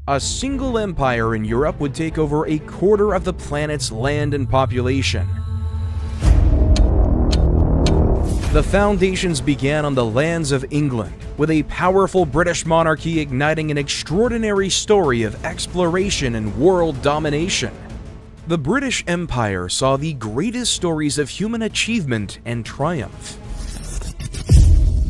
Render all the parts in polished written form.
A single empire in Europe would take over a quarter of the planet's land and population. The foundations began on the lands of England, with a powerful British monarchy igniting an extraordinary story of exploration and world domination. The British Empire saw the greatest stories of human achievement and triumph,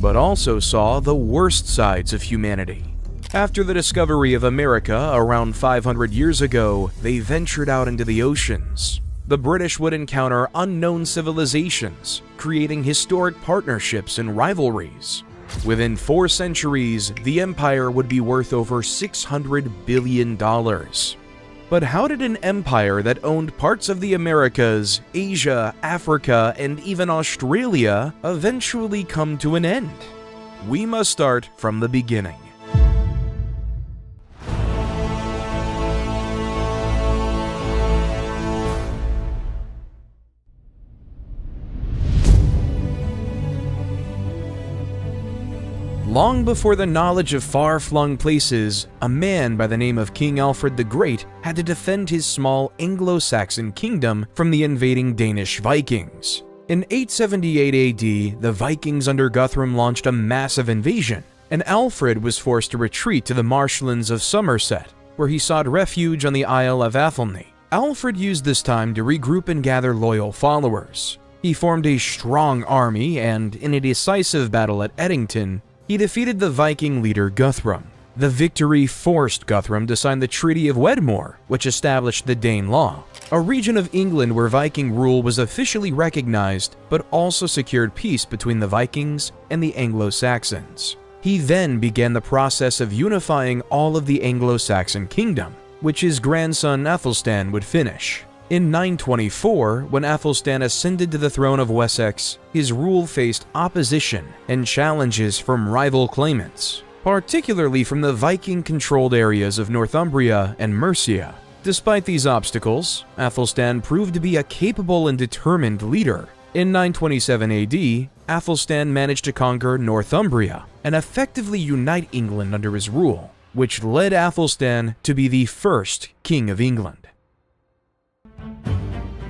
but also saw the worst sides of humanity. After the discovery of America around 500 years ago, they ventured out into the oceans. The British would encounter unknown civilizations, creating historic partnerships and rivalries. Within 4 centuries, the empire would be worth over $600 billion. But how did an empire that owned parts of the Americas, Asia, Africa, and even Australia eventually come to an end? We must start from the beginning. Long before the knowledge of far-flung places, a man by the name of King Alfred the Great had to defend his small Anglo-Saxon kingdom from the invading Danish Vikings. In 878 AD, the Vikings under Guthrum launched a massive invasion, and Alfred was forced to retreat to the marshlands of Somerset, where he sought refuge on the Isle of Athelney. Alfred used this time to regroup and gather loyal followers. He formed a strong army, and in a decisive battle at Edington, he defeated the Viking leader Guthrum. The victory forced Guthrum to sign the Treaty of Wedmore, which established the Dane Law, a region of England where Viking rule was officially recognized, but also secured peace between the Vikings and the Anglo-Saxons. He then began the process of unifying all of the Anglo-Saxon kingdom, which his grandson Athelstan would finish. In 924, when Athelstan ascended to the throne of Wessex, his rule faced opposition and challenges from rival claimants, particularly from the Viking-controlled areas of Northumbria and Mercia. Despite these obstacles, Athelstan proved to be a capable and determined leader. In 927 AD, Athelstan managed to conquer Northumbria and effectively unite England under his rule, which led Athelstan to be the first king of England.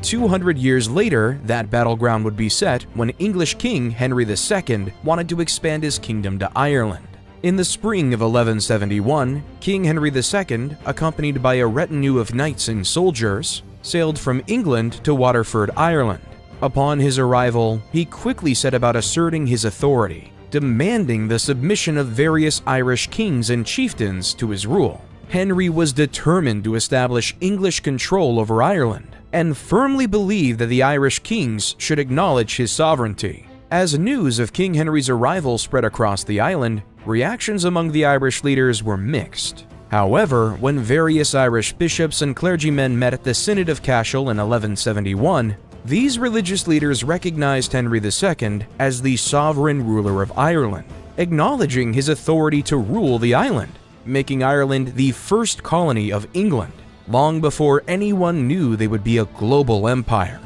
200 years later, that battleground would be set when English King Henry II wanted to expand his kingdom to Ireland. In the spring of 1171, King Henry II, accompanied by a retinue of knights and soldiers, sailed from England to Waterford, Ireland. Upon his arrival, he quickly set about asserting his authority, demanding the submission of various Irish kings and chieftains to his rule. Henry was determined to establish English control over Ireland, and firmly believed that the Irish kings should acknowledge his sovereignty. As news of King Henry's arrival spread across the island, reactions among the Irish leaders were mixed. However, when various Irish bishops and clergymen met at the Synod of Cashel in 1171, these religious leaders recognized Henry II as the sovereign ruler of Ireland, acknowledging his authority to rule the island, making Ireland the first colony of England, long before anyone knew they would be a global empire.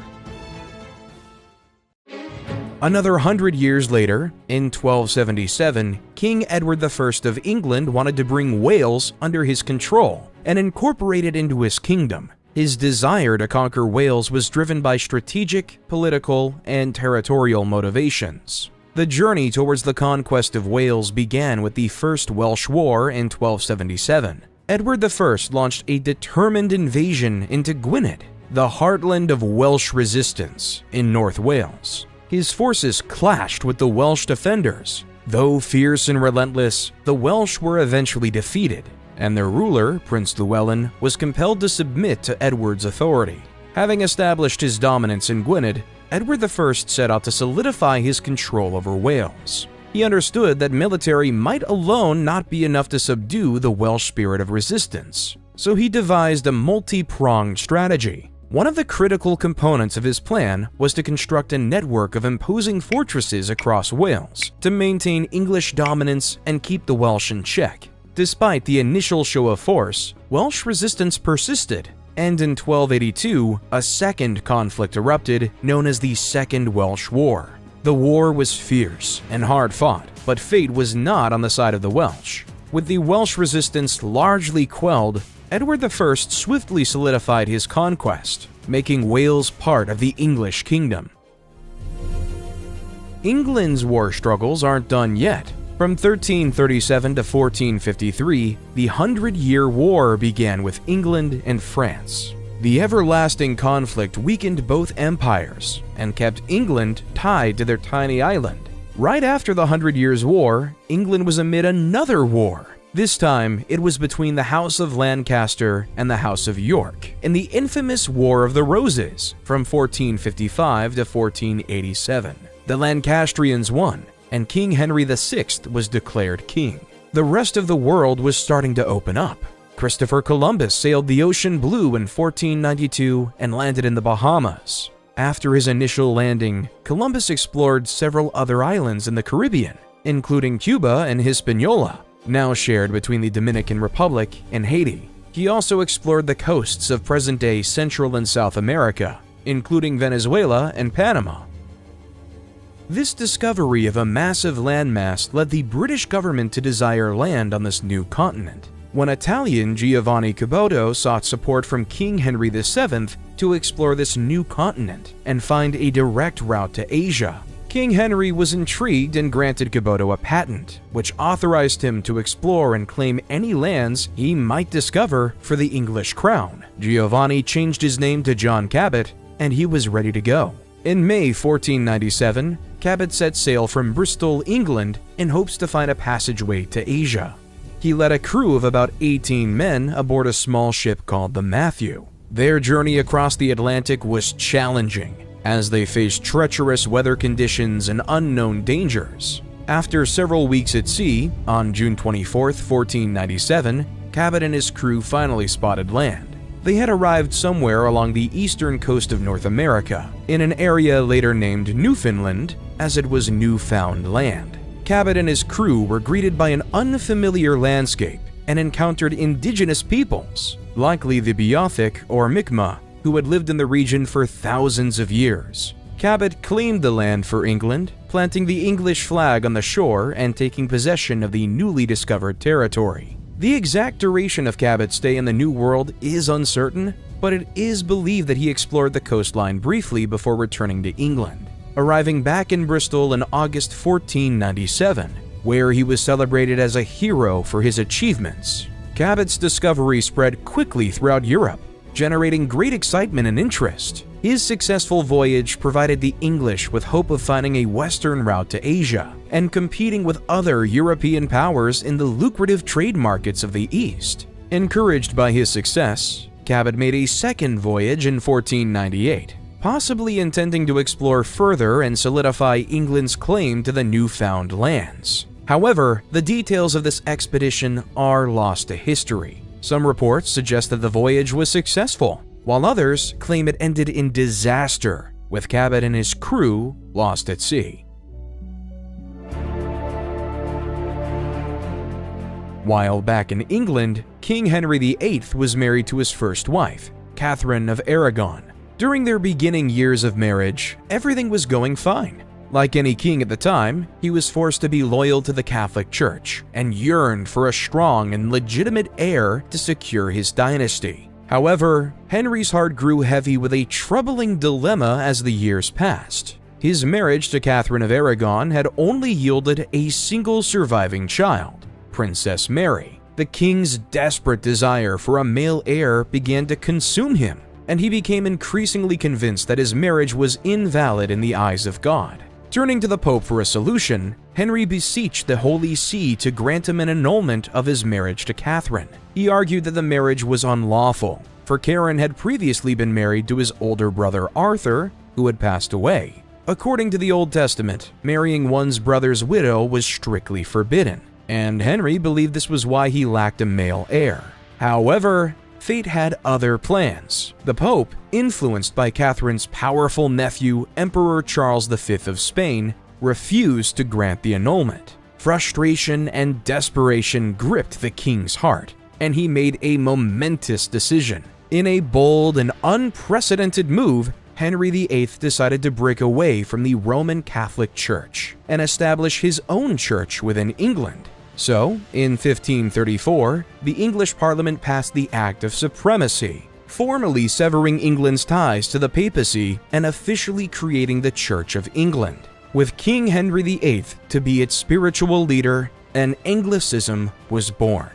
Another 100 years later, in 1277, King Edward I of England wanted to bring Wales under his control and incorporate it into his kingdom. His desire to conquer Wales was driven by strategic, political, and territorial motivations. The journey towards the conquest of Wales began with the First Welsh War in 1277. Edward I launched a determined invasion into Gwynedd, the heartland of Welsh resistance in North Wales. His forces clashed with the Welsh defenders. Though fierce and relentless, the Welsh were eventually defeated, and their ruler, Prince Llewellyn, was compelled to submit to Edward's authority. Having established his dominance in Gwynedd, Edward I set out to solidify his control over Wales. He understood that military might alone not be enough to subdue the Welsh spirit of resistance, so he devised a multi-pronged strategy. One of the critical components of his plan was to construct a network of imposing fortresses across Wales to maintain English dominance and keep the Welsh in check. Despite the initial show of force, Welsh resistance persisted, and in 1282, a second conflict erupted known as the Second Welsh War. The war was fierce and hard-fought, but fate was not on the side of the Welsh. With the Welsh resistance largely quelled, Edward I swiftly solidified his conquest, making Wales part of the English kingdom. England's war struggles aren't done yet. From 1337 to 1453, the 100-Year War began with England and France. The everlasting conflict weakened both empires and kept England tied to their tiny island. Right after the 100 Years' War, England was amid another war. This time, it was between the House of Lancaster and the House of York in the infamous War of the Roses from 1455 to 1487. The Lancastrians won, and King Henry VI was declared king. The rest of the world was starting to open up. Christopher Columbus sailed the ocean blue in 1492 and landed in the Bahamas. After his initial landing, Columbus explored several other islands in the Caribbean, including Cuba and Hispaniola, now shared between the Dominican Republic and Haiti. He also explored the coasts of present-day Central and South America, including Venezuela and Panama. This discovery of a massive landmass led the British government to desire land on this new continent. When Italian Giovanni Caboto sought support from King Henry VII to explore this new continent and find a direct route to Asia, King Henry was intrigued and granted Caboto a patent, which authorized him to explore and claim any lands he might discover for the English crown. Giovanni changed his name to John Cabot, and he was ready to go. In May 1497, Cabot set sail from Bristol, England, in hopes to find a passageway to Asia. He led a crew of about 18 men aboard a small ship called the Matthew. Their journey across the Atlantic was challenging, as they faced treacherous weather conditions and unknown dangers. After several weeks at sea, on June 24, 1497, Cabot and his crew finally spotted land. They had arrived somewhere along the eastern coast of North America, in an area later named Newfoundland, as it was newfound land. Cabot and his crew were greeted by an unfamiliar landscape and encountered indigenous peoples, likely the Beothuk or Mi'kmaq, who had lived in the region for thousands of years. Cabot claimed the land for England, planting the English flag on the shore and taking possession of the newly discovered territory. The exact duration of Cabot's stay in the New World is uncertain, but it is believed that he explored the coastline briefly before returning to England, arriving back in Bristol in August 1497, where he was celebrated as a hero for his achievements. Cabot's discovery spread quickly throughout Europe, generating great excitement and interest. His successful voyage provided the English with hope of finding a western route to Asia and competing with other European powers in the lucrative trade markets of the East. Encouraged by his success, Cabot made a second voyage in 1498, possibly intending to explore further and solidify England's claim to the newfound lands. However, the details of this expedition are lost to history. Some reports suggest that the voyage was successful, while others claim it ended in disaster, with Cabot and his crew lost at sea. While back in England, King Henry VIII was married to his first wife, Catherine of Aragon. During their beginning years of marriage, everything was going fine. Like any king at the time, he was forced to be loyal to the Catholic Church and yearned for a strong and legitimate heir to secure his dynasty. However, Henry's heart grew heavy with a troubling dilemma as the years passed. His marriage to Catherine of Aragon had only yielded a single surviving child, Princess Mary. The king's desperate desire for a male heir began to consume him, and he became increasingly convinced that his marriage was invalid in the eyes of God. Turning to the Pope for a solution, Henry beseeched the Holy See to grant him an annulment of his marriage to Catherine. He argued that the marriage was unlawful, for Karen had previously been married to his older brother Arthur, who had passed away. According to the Old Testament, marrying one's brother's widow was strictly forbidden, and Henry believed this was why he lacked a male heir. However, fate had other plans. The Pope, influenced by Catherine's powerful nephew, Emperor Charles V of Spain, refused to grant the annulment. Frustration and desperation gripped the king's heart, and he made a momentous decision. In a bold and unprecedented move, Henry VIII decided to break away from the Roman Catholic Church and establish his own church within England. So, in 1534, the English Parliament passed the Act of Supremacy, formally severing England's ties to the papacy and officially creating the Church of England, with King Henry VIII to be its spiritual leader, and Anglicism was born.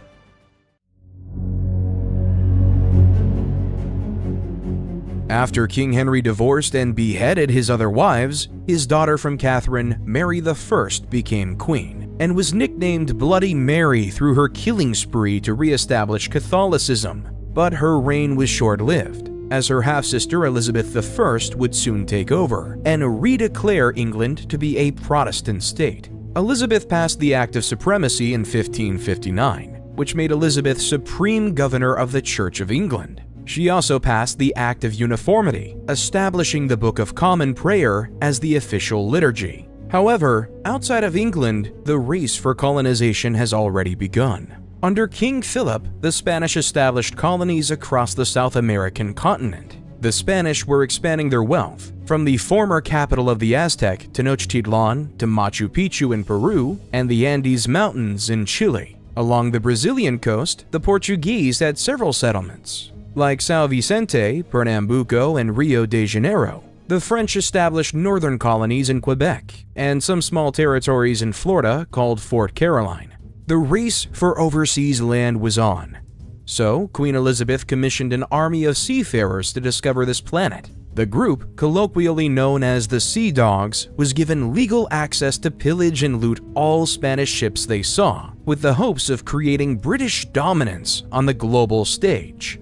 After King Henry divorced and beheaded his other wives, his daughter from Catherine, Mary I, became queen, and was nicknamed Bloody Mary through her killing spree to re-establish Catholicism. But her reign was short-lived, as her half-sister Elizabeth I would soon take over and redeclare England to be a Protestant state. Elizabeth passed the Act of Supremacy in 1559, which made Elizabeth supreme governor of the Church of England. She also passed the Act of Uniformity, establishing the Book of Common Prayer as the official liturgy. However, outside of England, the race for colonization has already begun. Under King Philip, the Spanish established colonies across the South American continent. The Spanish were expanding their wealth, from the former capital of the Aztec, Tenochtitlan, to Machu Picchu in Peru, and the Andes Mountains in Chile. Along the Brazilian coast, the Portuguese had several settlements, like São Vicente, Pernambuco, and Rio de Janeiro. The French established northern colonies in Quebec, and some small territories in Florida called Fort Caroline. The race for overseas land was on. So, Queen Elizabeth commissioned an army of seafarers to discover this planet. The group, colloquially known as the Sea Dogs, was given legal access to pillage and loot all Spanish ships they saw, with the hopes of creating British dominance on the global stage.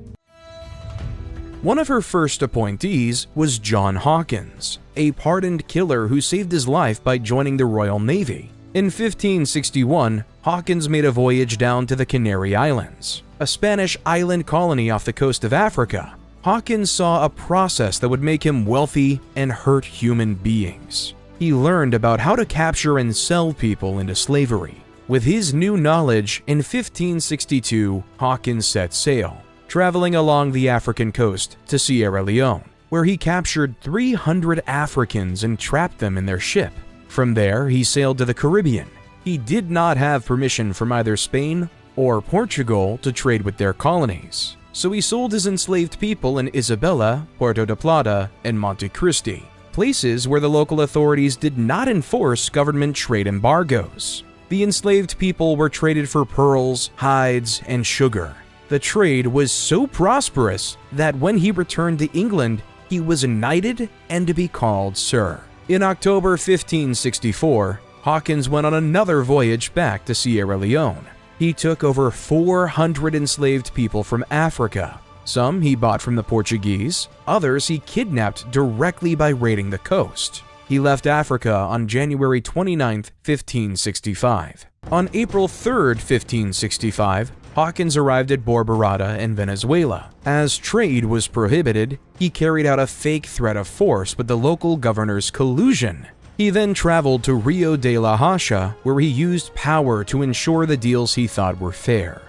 One of her first appointees was John Hawkins, a pardoned killer who saved his life by joining the Royal Navy. In 1561, Hawkins made a voyage down to the Canary Islands, a Spanish island colony off the coast of Africa. Hawkins saw a process that would make him wealthy and hurt human beings. He learned about how to capture and sell people into slavery. With his new knowledge, in 1562, Hawkins set sail, traveling along the African coast to Sierra Leone, where he captured 300 Africans and trapped them in their ship. From there, he sailed to the Caribbean. He did not have permission from either Spain or Portugal to trade with their colonies, so he sold his enslaved people in Isabela, Puerto de Plata, and Monte Cristi, places where the local authorities did not enforce government trade embargoes. The enslaved people were traded for pearls, hides, and sugar. The trade was so prosperous that when he returned to England, he was knighted and to be called Sir. In October 1564, Hawkins went on another voyage back to Sierra Leone. He took over 400 enslaved people from Africa. Some he bought from the Portuguese, others he kidnapped directly by raiding the coast. He left Africa on January 29, 1565. On April 3, 1565, Hawkins arrived at Borborada in Venezuela. As trade was prohibited, he carried out a fake threat of force with the local governor's collusion. He then traveled to Rio de la Hacha, where he used power to ensure the deals he thought were fair.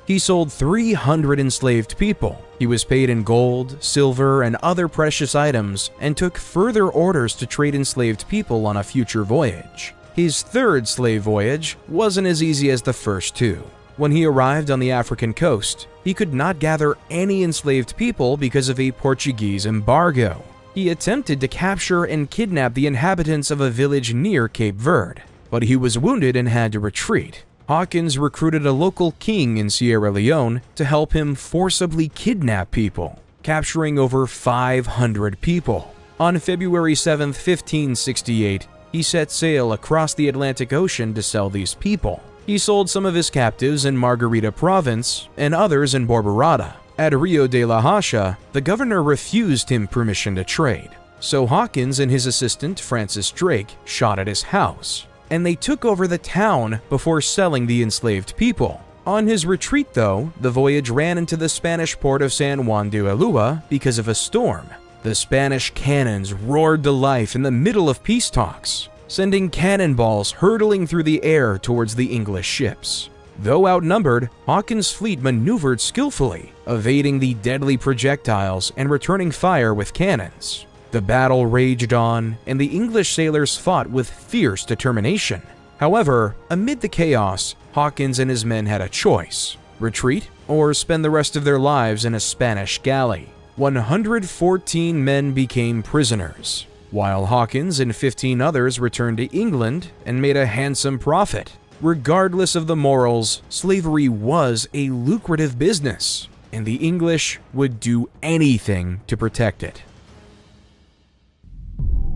He sold 300 enslaved people. He was paid in gold, silver, and other precious items, and took further orders to trade enslaved people on a future voyage. His third slave voyage wasn't as easy as the first two. When he arrived on the African coast, he could not gather any enslaved people because of a Portuguese embargo. He attempted to capture and kidnap the inhabitants of a village near Cape Verde, but he was wounded and had to retreat. Hawkins recruited a local king in Sierra Leone to help him forcibly kidnap people, capturing over 500 people. On February 7, 1568, he set sail across the Atlantic Ocean to sell these people. He sold some of his captives in Margarita Province and others in Borborada. At Rio de la Hacha, the governor refused him permission to trade, so Hawkins and his assistant Francis Drake shot at his house, and they took over the town before selling the enslaved people. On his retreat, though, the voyage ran into the Spanish port of San Juan de Ulua because of a storm. The Spanish cannons roared to life in the middle of peace talks, sending cannonballs hurtling through the air towards the English ships. Though outnumbered, Hawkins' fleet maneuvered skillfully, evading the deadly projectiles and returning fire with cannons. The battle raged on, and the English sailors fought with fierce determination. However, amid the chaos, Hawkins and his men had a choice: retreat or spend the rest of their lives in a Spanish galley. 114 men became prisoners, while Hawkins and 15 others returned to England and made a handsome profit. Regardless of the morals, slavery was a lucrative business, and the English would do anything to protect it.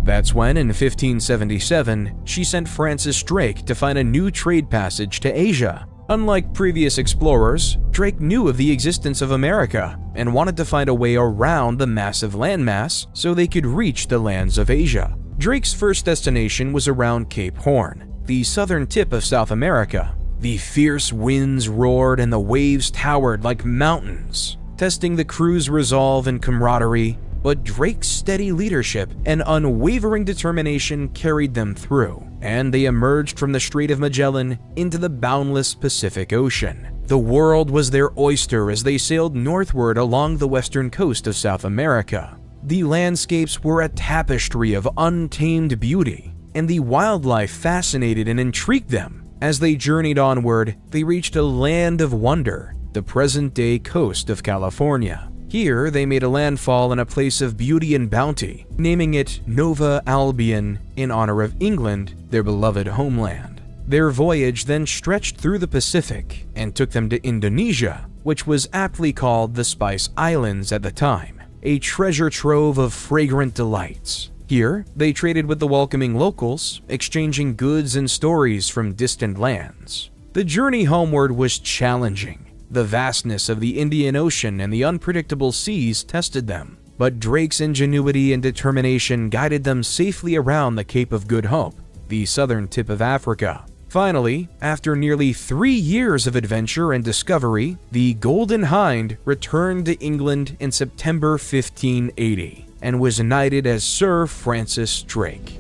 That's when, in 1577, she sent Francis Drake to find a new trade passage to Asia. Unlike previous explorers, Drake knew of the existence of America and wanted to find a way around the massive landmass so they could reach the lands of Asia. Drake's first destination was around Cape Horn, the southern tip of South America. The fierce winds roared and the waves towered like mountains, testing the crew's resolve and camaraderie, but Drake's steady leadership and unwavering determination carried them through, and they emerged from the Strait of Magellan into the boundless Pacific Ocean. The world was their oyster as they sailed northward along the western coast of South America. The landscapes were a tapestry of untamed beauty, and the wildlife fascinated and intrigued them. As they journeyed onward, they reached a land of wonder, the present-day coast of California. Here, they made a landfall in a place of beauty and bounty, naming it Nova Albion in honor of England, their beloved homeland. Their voyage then stretched through the Pacific and took them to Indonesia, which was aptly called the Spice Islands at the time, a treasure trove of fragrant delights. Here, they traded with the welcoming locals, exchanging goods and stories from distant lands. The journey homeward was challenging. The vastness of the Indian Ocean and the unpredictable seas tested them, but Drake's ingenuity and determination guided them safely around the Cape of Good Hope, the southern tip of Africa. Finally, after nearly 3 years of adventure and discovery, the Golden Hind returned to England in September 1580 and was knighted as Sir Francis Drake.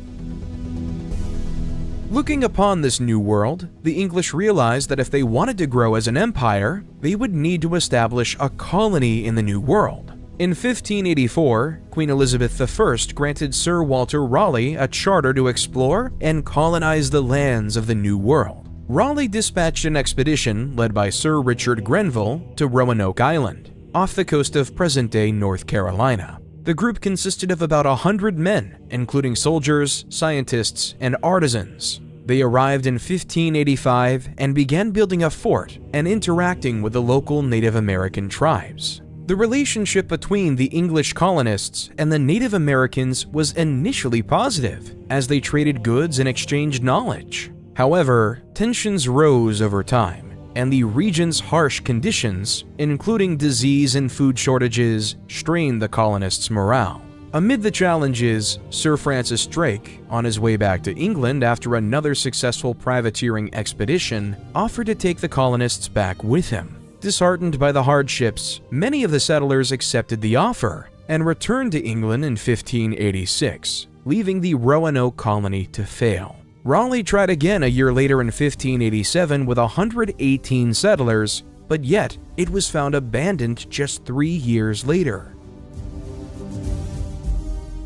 Looking upon this new world, the English realized that if they wanted to grow as an empire, they would need to establish a colony in the new world. In 1584, Queen Elizabeth I granted Sir Walter Raleigh a charter to explore and colonize the lands of the New World. Raleigh dispatched an expedition led by Sir Richard Grenville to Roanoke Island, off the coast of present-day North Carolina. The group consisted of about 100 men, including soldiers, scientists, and artisans. They arrived in 1585 and began building a fort and interacting with the local Native American tribes. The relationship between the English colonists and the Native Americans was initially positive, as they traded goods and exchanged knowledge. However, tensions rose over time, and the region's harsh conditions, including disease and food shortages, strained the colonists' morale. Amid the challenges, Sir Francis Drake, on his way back to England after another successful privateering expedition, offered to take the colonists back with him. Disheartened by the hardships, many of the settlers accepted the offer and returned to England in 1586, leaving the Roanoke colony to fail. Raleigh tried again a year later in 1587 with 118 settlers, but yet it was found abandoned just 3 years later.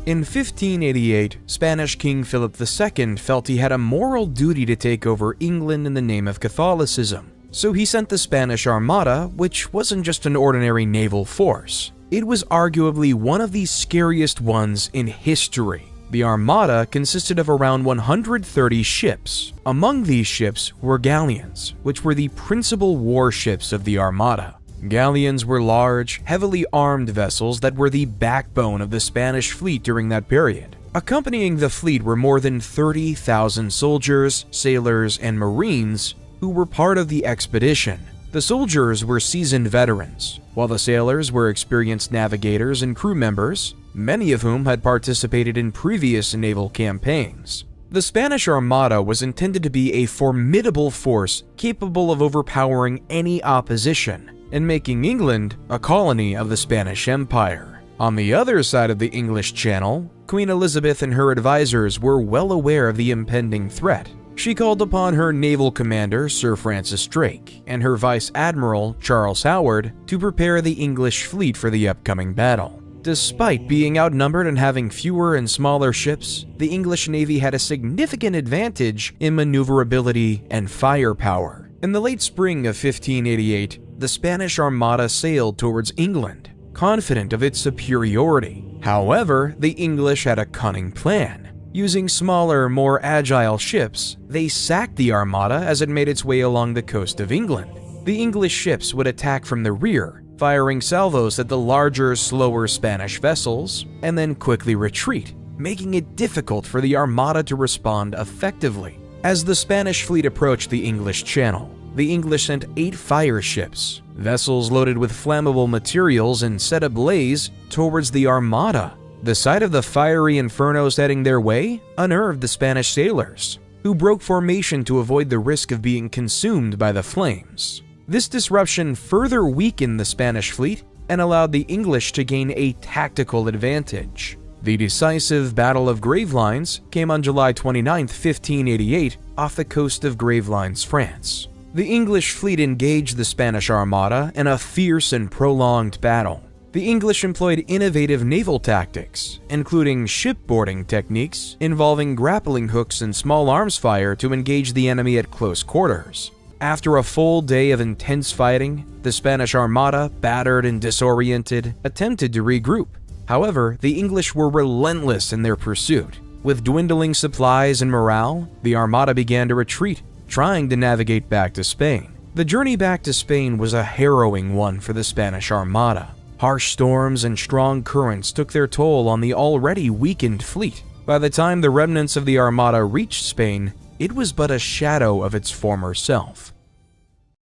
In 1588, Spanish King Philip II felt he had a moral duty to take over England in the name of Catholicism, so he sent the Spanish Armada, which wasn't just an ordinary naval force. It was arguably one of the scariest ones in history. The Armada consisted of around 130 ships. Among these ships were galleons, which were the principal warships of the Armada. Galleons were large, heavily armed vessels that were the backbone of the Spanish fleet during that period. Accompanying the fleet were more than 30,000 soldiers, sailors, and marines who were part of the expedition. The soldiers were seasoned veterans, while the sailors were experienced navigators and crew members, many of whom had participated in previous naval campaigns. The Spanish Armada was intended to be a formidable force capable of overpowering any opposition and making England a colony of the Spanish Empire. On the other side of the English Channel, Queen Elizabeth and her advisors were well aware of the impending threat. She called upon her naval commander, Sir Francis Drake, and her vice admiral, Charles Howard, to prepare the English fleet for the upcoming battle. Despite being outnumbered and having fewer and smaller ships, the English Navy had a significant advantage in maneuverability and firepower. In the late spring of 1588, the Spanish Armada sailed towards England, confident of its superiority. However, the English had a cunning plan. Using smaller, more agile ships, they sacked the Armada as it made its way along the coast of England. The English ships would attack from the rear, firing salvos at the larger, slower Spanish vessels, and then quickly retreat, making it difficult for the Armada to respond effectively. As the Spanish fleet approached the English Channel, the English sent 8 fire ships, vessels loaded with flammable materials and set ablaze, towards the Armada. The sight of the fiery infernos heading their way unnerved the Spanish sailors, who broke formation to avoid the risk of being consumed by the flames. This disruption further weakened the Spanish fleet and allowed the English to gain a tactical advantage. The decisive Battle of Gravelines came on July 29, 1588, off the coast of Gravelines, France. The English fleet engaged the Spanish Armada in a fierce and prolonged battle. The English employed innovative naval tactics, including shipboarding techniques involving grappling hooks and small arms fire to engage the enemy at close quarters. After a full day of intense fighting, the Spanish Armada, battered and disoriented, attempted to regroup. However, the English were relentless in their pursuit. With dwindling supplies and morale, the Armada began to retreat, trying to navigate back to Spain. The journey back to Spain was a harrowing one for the Spanish Armada. Harsh storms and strong currents took their toll on the already weakened fleet. By the time the remnants of the Armada reached Spain, it was but a shadow of its former self.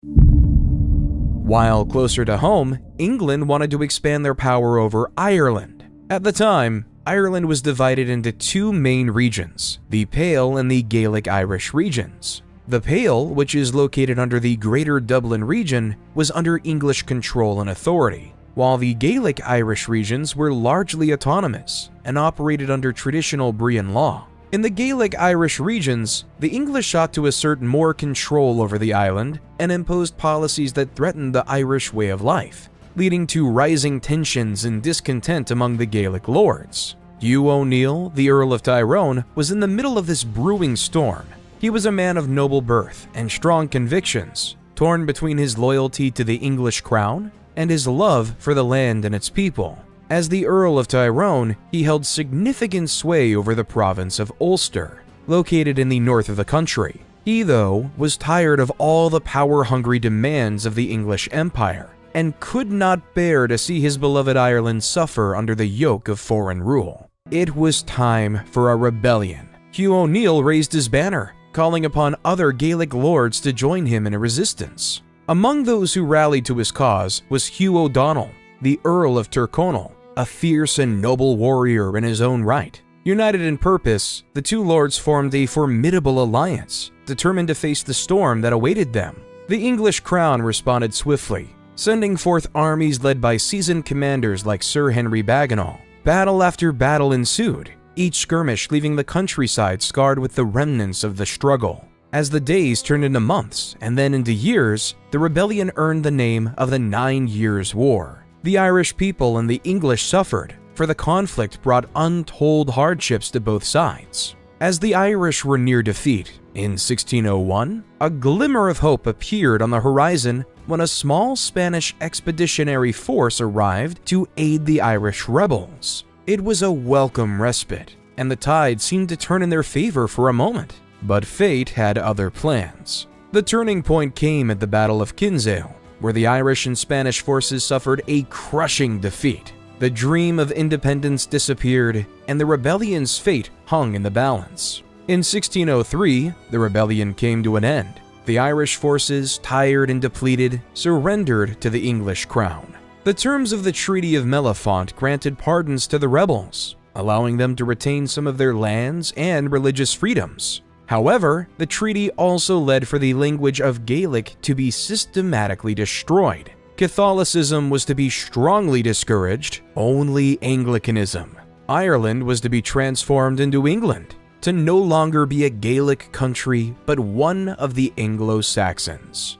While closer to home, England wanted to expand their power over Ireland. At the time, Ireland was divided into 2 main regions, the Pale and the Gaelic Irish regions. The Pale, which is located under the Greater Dublin region, was under English control and authority, while the Gaelic Irish regions were largely autonomous and operated under traditional Brian law. In the Gaelic Irish regions, the English sought to assert more control over the island and imposed policies that threatened the Irish way of life, leading to rising tensions and discontent among the Gaelic lords. Hugh O'Neill, the Earl of Tyrone, was in the middle of this brewing storm. He was a man of noble birth and strong convictions, torn between his loyalty to the English crown and his love for the land and its people. As the Earl of Tyrone, he held significant sway over the province of Ulster, located in the north of the country. He, though, was tired of all the power-hungry demands of the English Empire, and could not bear to see his beloved Ireland suffer under the yoke of foreign rule. It was time for a rebellion. Hugh O'Neill raised his banner, calling upon other Gaelic lords to join him in a resistance. Among those who rallied to his cause was Hugh O'Donnell, the Earl of Tyrconnell, a fierce and noble warrior in his own right. United in purpose, the 2 lords formed a formidable alliance, determined to face the storm that awaited them. The English crown responded swiftly, sending forth armies led by seasoned commanders like Sir Henry Bagenal. Battle after battle ensued, each skirmish leaving the countryside scarred with the remnants of the struggle. As the days turned into months and then into years, the rebellion earned the name of the 9 Years' War. The Irish people and the English suffered, for the conflict brought untold hardships to both sides. As the Irish were near defeat, in 1601, a glimmer of hope appeared on the horizon when a small Spanish expeditionary force arrived to aid the Irish rebels. It was a welcome respite, and the tide seemed to turn in their favor for a moment. But fate had other plans. The turning point came at the Battle of Kinsale, where the Irish and Spanish forces suffered a crushing defeat. The dream of independence disappeared, and the rebellion's fate hung in the balance. In 1603, the rebellion came to an end. The Irish forces, tired and depleted, surrendered to the English crown. The terms of the Treaty of Mellifont granted pardons to the rebels, allowing them to retain some of their lands and religious freedoms. However, the treaty also led for the language of Gaelic to be systematically destroyed. Catholicism was to be strongly discouraged, only Anglicanism. Ireland was to be transformed into England, to no longer be a Gaelic country, but one of the Anglo-Saxons.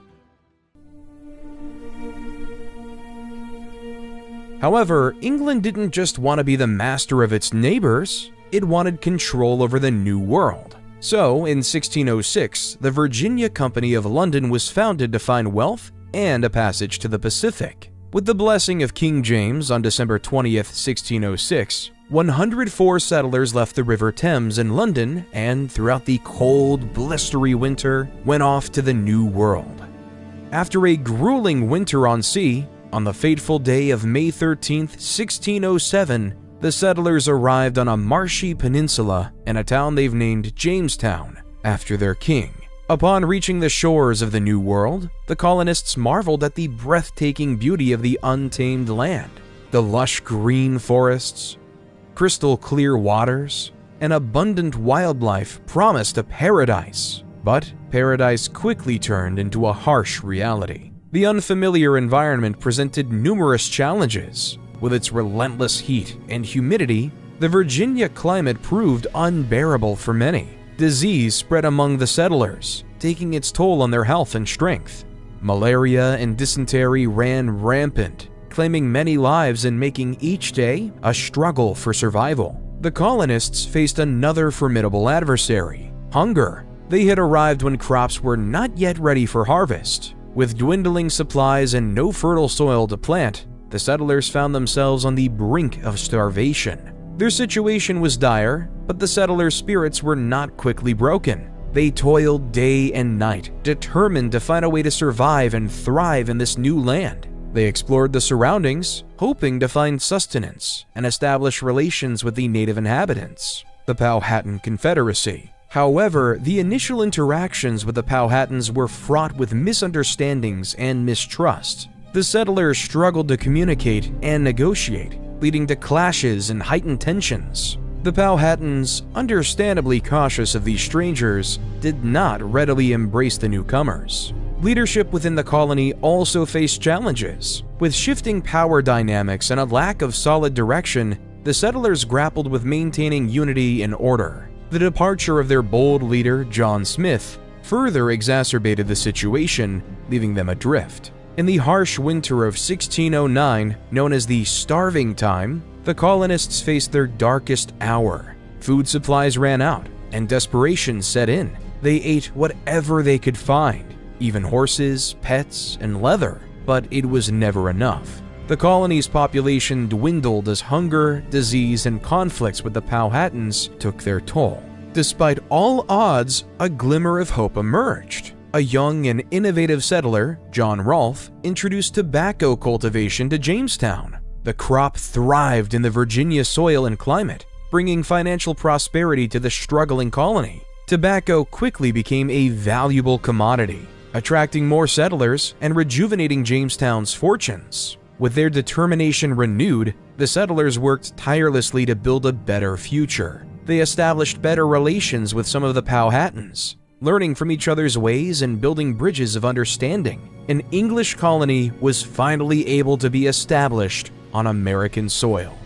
However, England didn't just want to be the master of its neighbors, it wanted control over the New World. So, in 1606, the Virginia Company of London was founded to find wealth and a passage to the Pacific. With the blessing of King James on December 20th, 1606, 104 settlers left the River Thames in London and, throughout the cold, blistery winter, went off to the New World. After a grueling winter on sea, on the fateful day of May 13th, 1607, the settlers arrived on a marshy peninsula in a town they've named Jamestown, after their king. Upon reaching the shores of the New World, the colonists marveled at the breathtaking beauty of the untamed land. The lush green forests, crystal clear waters, and abundant wildlife promised a paradise. But paradise quickly turned into a harsh reality. The unfamiliar environment presented numerous challenges. With its relentless heat and humidity, the Virginia climate proved unbearable for many. Disease spread among the settlers, taking its toll on their health and strength. Malaria and dysentery ran rampant, claiming many lives and making each day a struggle for survival. The colonists faced another formidable adversary: hunger. They had arrived when crops were not yet ready for harvest. With dwindling supplies and no fertile soil to plant, the settlers found themselves on the brink of starvation. Their situation was dire, but the settlers' spirits were not quickly broken. They toiled day and night, determined to find a way to survive and thrive in this new land. They explored the surroundings, hoping to find sustenance and establish relations with the native inhabitants, the Powhatan Confederacy. However, the initial interactions with the Powhatans were fraught with misunderstandings and mistrust. The settlers struggled to communicate and negotiate, leading to clashes and heightened tensions. The Powhatans, understandably cautious of these strangers, did not readily embrace the newcomers. Leadership within the colony also faced challenges. With shifting power dynamics and a lack of solid direction, the settlers grappled with maintaining unity and order. The departure of their bold leader, John Smith, further exacerbated the situation, leaving them adrift. In the harsh winter of 1609, known as the Starving Time, the colonists faced their darkest hour. Food supplies ran out, and desperation set in. They ate whatever they could find, even horses, pets, and leather, but it was never enough. The colony's population dwindled as hunger, disease, and conflicts with the Powhatans took their toll. Despite all odds, a glimmer of hope emerged. A young and innovative settler, John Rolfe, introduced tobacco cultivation to Jamestown. The crop thrived in the Virginia soil and climate, bringing financial prosperity to the struggling colony. Tobacco quickly became a valuable commodity, attracting more settlers and rejuvenating Jamestown's fortunes. With their determination renewed, the settlers worked tirelessly to build a better future. They established better relations with some of the Powhatans, learning from each other's ways and building bridges of understanding. An English colony was finally able to be established on American soil.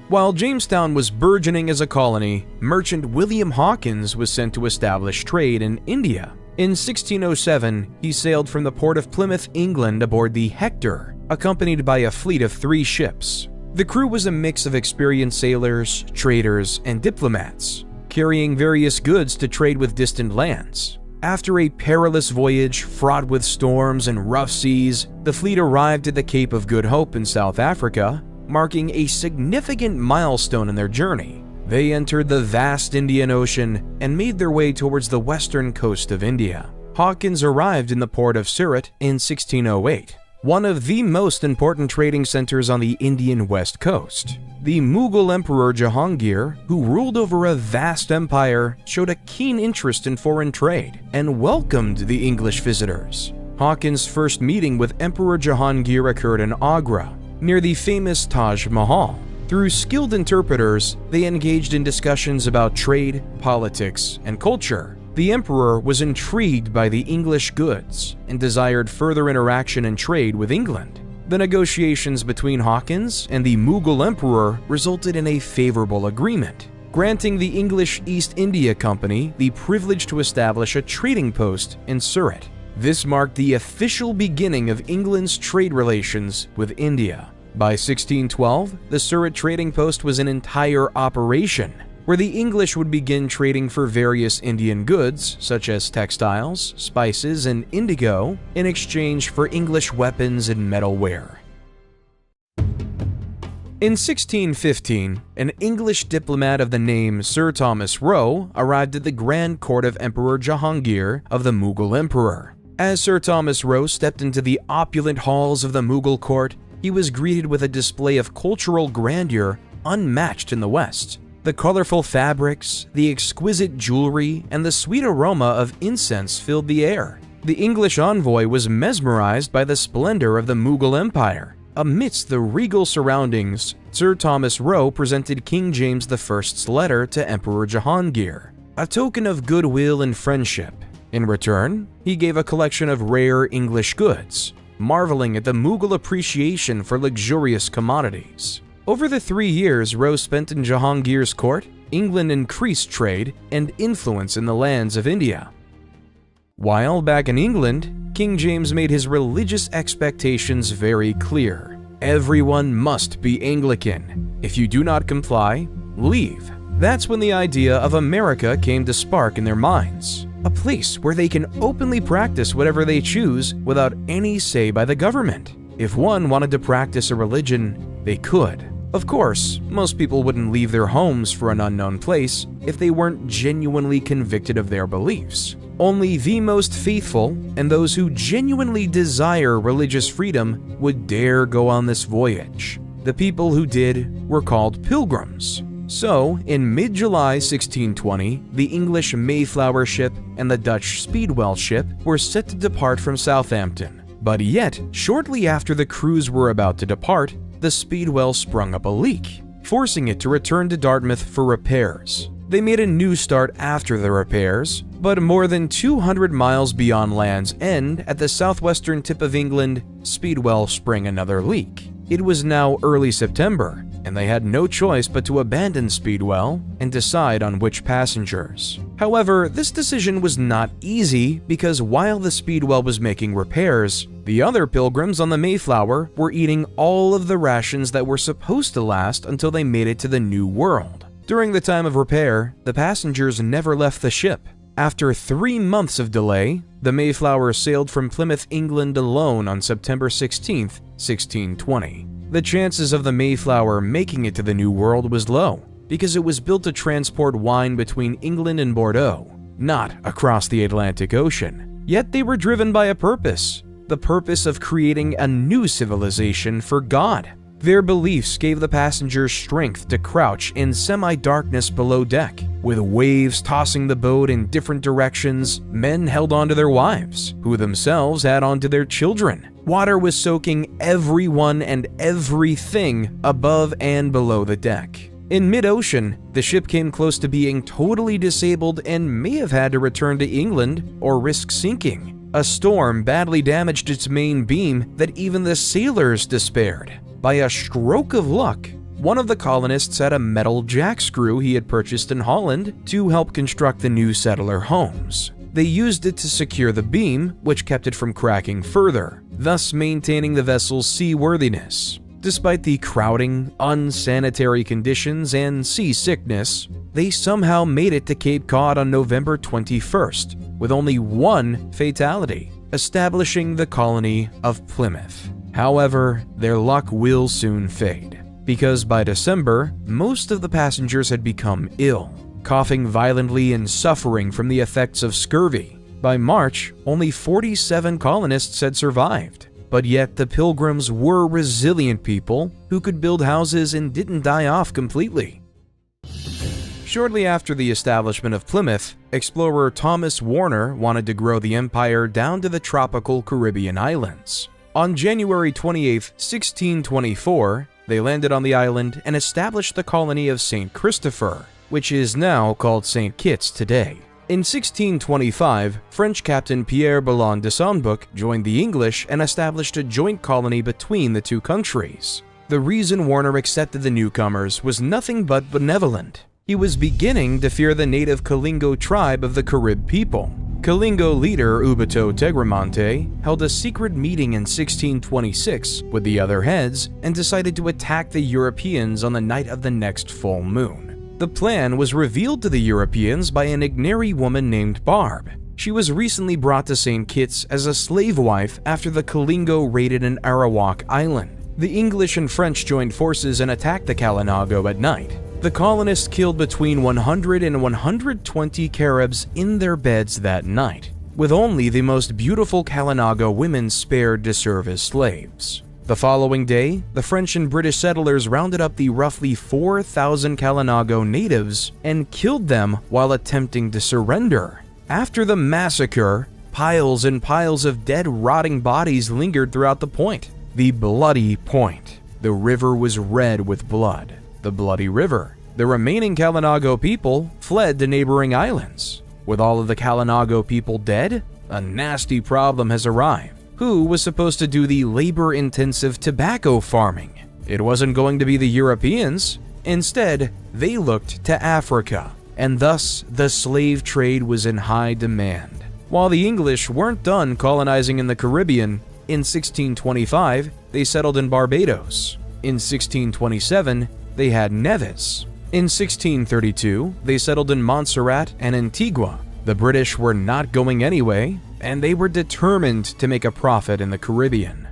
While Jamestown was burgeoning as a colony, merchant William Hawkins was sent to establish trade in India. In 1607, he sailed from the port of Plymouth, England aboard the Hector, accompanied by a fleet of 3 ships. The crew was a mix of experienced sailors, traders, and diplomats, carrying various goods to trade with distant lands. After a perilous voyage fraught with storms and rough seas, the fleet arrived at the Cape of Good Hope in South Africa, marking a significant milestone in their journey. They entered the vast Indian Ocean and made their way towards the western coast of India. Hawkins arrived in the port of Surat in 1608, one of the most important trading centers on the Indian west coast. The Mughal Emperor Jahangir, who ruled over a vast empire, showed a keen interest in foreign trade and welcomed the English visitors. Hawkins' first meeting with Emperor Jahangir occurred in Agra, near the famous Taj Mahal. Through skilled interpreters, they engaged in discussions about trade, politics, and culture. The emperor was intrigued by the English goods and desired further interaction and trade with England. The negotiations between Hawkins and the Mughal emperor resulted in a favorable agreement, granting the English East India Company the privilege to establish a trading post in Surat. This marked the official beginning of England's trade relations with India. By 1612, the Surat trading post was an entire operation, where the English would begin trading for various Indian goods, such as textiles, spices, and indigo, in exchange for English weapons and metalware. In 1615, an English diplomat of the name Sir Thomas Roe arrived at the Grand Court of Emperor Jahangir of the Mughal Emperor. As Sir Thomas Roe stepped into the opulent halls of the Mughal court, he was greeted with a display of cultural grandeur unmatched in the West. The colorful fabrics, the exquisite jewelry, and the sweet aroma of incense filled the air. The English envoy was mesmerized by the splendor of the Mughal Empire. Amidst the regal surroundings, Sir Thomas Roe presented King James I's letter to Emperor Jahangir, a token of goodwill and friendship. In return, he gave a collection of rare English goods, marveling at the Mughal appreciation for luxurious commodities. Over the 3 years Roe spent in Jahangir's court, England increased trade and influence in the lands of India. While back in England, King James made his religious expectations very clear. Everyone must be Anglican. If you do not comply, leave. That's when the idea of America came to spark in their minds. A place where they can openly practice whatever they choose without any say by the government. If one wanted to practice a religion, they could. Of course, most people wouldn't leave their homes for an unknown place if they weren't genuinely convicted of their beliefs. Only the most faithful and those who genuinely desire religious freedom would dare go on this voyage. The people who did were called pilgrims. So, in mid-July 1620, the English Mayflower ship and the Dutch Speedwell ship were set to depart from Southampton. But yet, shortly after the crews were about to depart, the Speedwell sprung up a leak, forcing it to return to Dartmouth for repairs. They made a new start after the repairs, but more than 200 miles beyond Land's End, at the southwestern tip of England, Speedwell sprang another leak. It was now early September, and they had no choice but to abandon Speedwell and decide on which passengers. However, this decision was not easy because while the Speedwell was making repairs, the other pilgrims on the Mayflower were eating all of the rations that were supposed to last until they made it to the New World. During the time of repair, the passengers never left the ship. After 3 months of delay, the Mayflower sailed from Plymouth, England alone on September 16, 1620. The chances of the Mayflower making it to the New World was low, because it was built to transport wine between England and Bordeaux, not across the Atlantic Ocean. Yet they were driven by a purpose, the purpose of creating a new civilization for God. Their beliefs gave the passengers strength to crouch in semi-darkness below deck. With waves tossing the boat in different directions, men held onto their wives, who themselves had onto their children. Water was soaking everyone and everything above and below the deck. In mid-ocean, the ship came close to being totally disabled and may have had to return to England or risk sinking. A storm badly damaged its main beam that even the sailors despaired. By a stroke of luck, one of the colonists had a metal jackscrew he had purchased in Holland to help construct the new settler homes. They used it to secure the beam, which kept it from cracking further, thus maintaining the vessel's seaworthiness. Despite the crowding, unsanitary conditions, and seasickness, they somehow made it to Cape Cod on November 21st, with only one fatality, establishing the colony of Plymouth. However, their luck will soon fade, because by December, most of the passengers had become ill, coughing violently and suffering from the effects of scurvy. By March, only 47 colonists had survived, but yet the Pilgrims were resilient people who could build houses and didn't die off completely. Shortly after the establishment of Plymouth, explorer Thomas Warner wanted to grow the empire down to the tropical Caribbean islands. On January 28, 1624, they landed on the island and established the colony of St. Christopher, which is now called St. Kitts today. In 1625, French captain Pierre Ballon de Sonnebouc joined the English and established a joint colony between the two countries. The reason Warner accepted the newcomers was nothing but benevolent. He was beginning to fear the native Kalingo tribe of the Carib people. Kalingo leader Ubito Tegramonte held a secret meeting in 1626 with the other heads and decided to attack the Europeans on the night of the next full moon. The plan was revealed to the Europeans by an Igneri woman named Barb. She was recently brought to St. Kitts as a slave wife after the Kalingo raided an Arawak island. The English and French joined forces and attacked the Kalinago at night. The colonists killed between 100 and 120 Caribs in their beds that night, with only the most beautiful Kalinago women spared to serve as slaves. The following day, the French and British settlers rounded up the roughly 4,000 Kalinago natives and killed them while attempting to surrender. After the massacre, piles and piles of dead, rotting bodies lingered throughout the point. The Bloody Point. The river was red with blood. The Bloody River. The remaining Kalinago people fled to neighboring islands. With all of the Kalinago people dead, a nasty problem has arrived. Who was supposed to do the labor-intensive tobacco farming? It wasn't going to be the Europeans. Instead, they looked to Africa, and thus the slave trade was in high demand. While the English weren't done colonizing in the Caribbean, in 1625, they settled in Barbados. In 1627, they had Nevis. In 1632, they settled in Montserrat and Antigua. The British were not going anyway, and they were determined to make a profit in the Caribbean.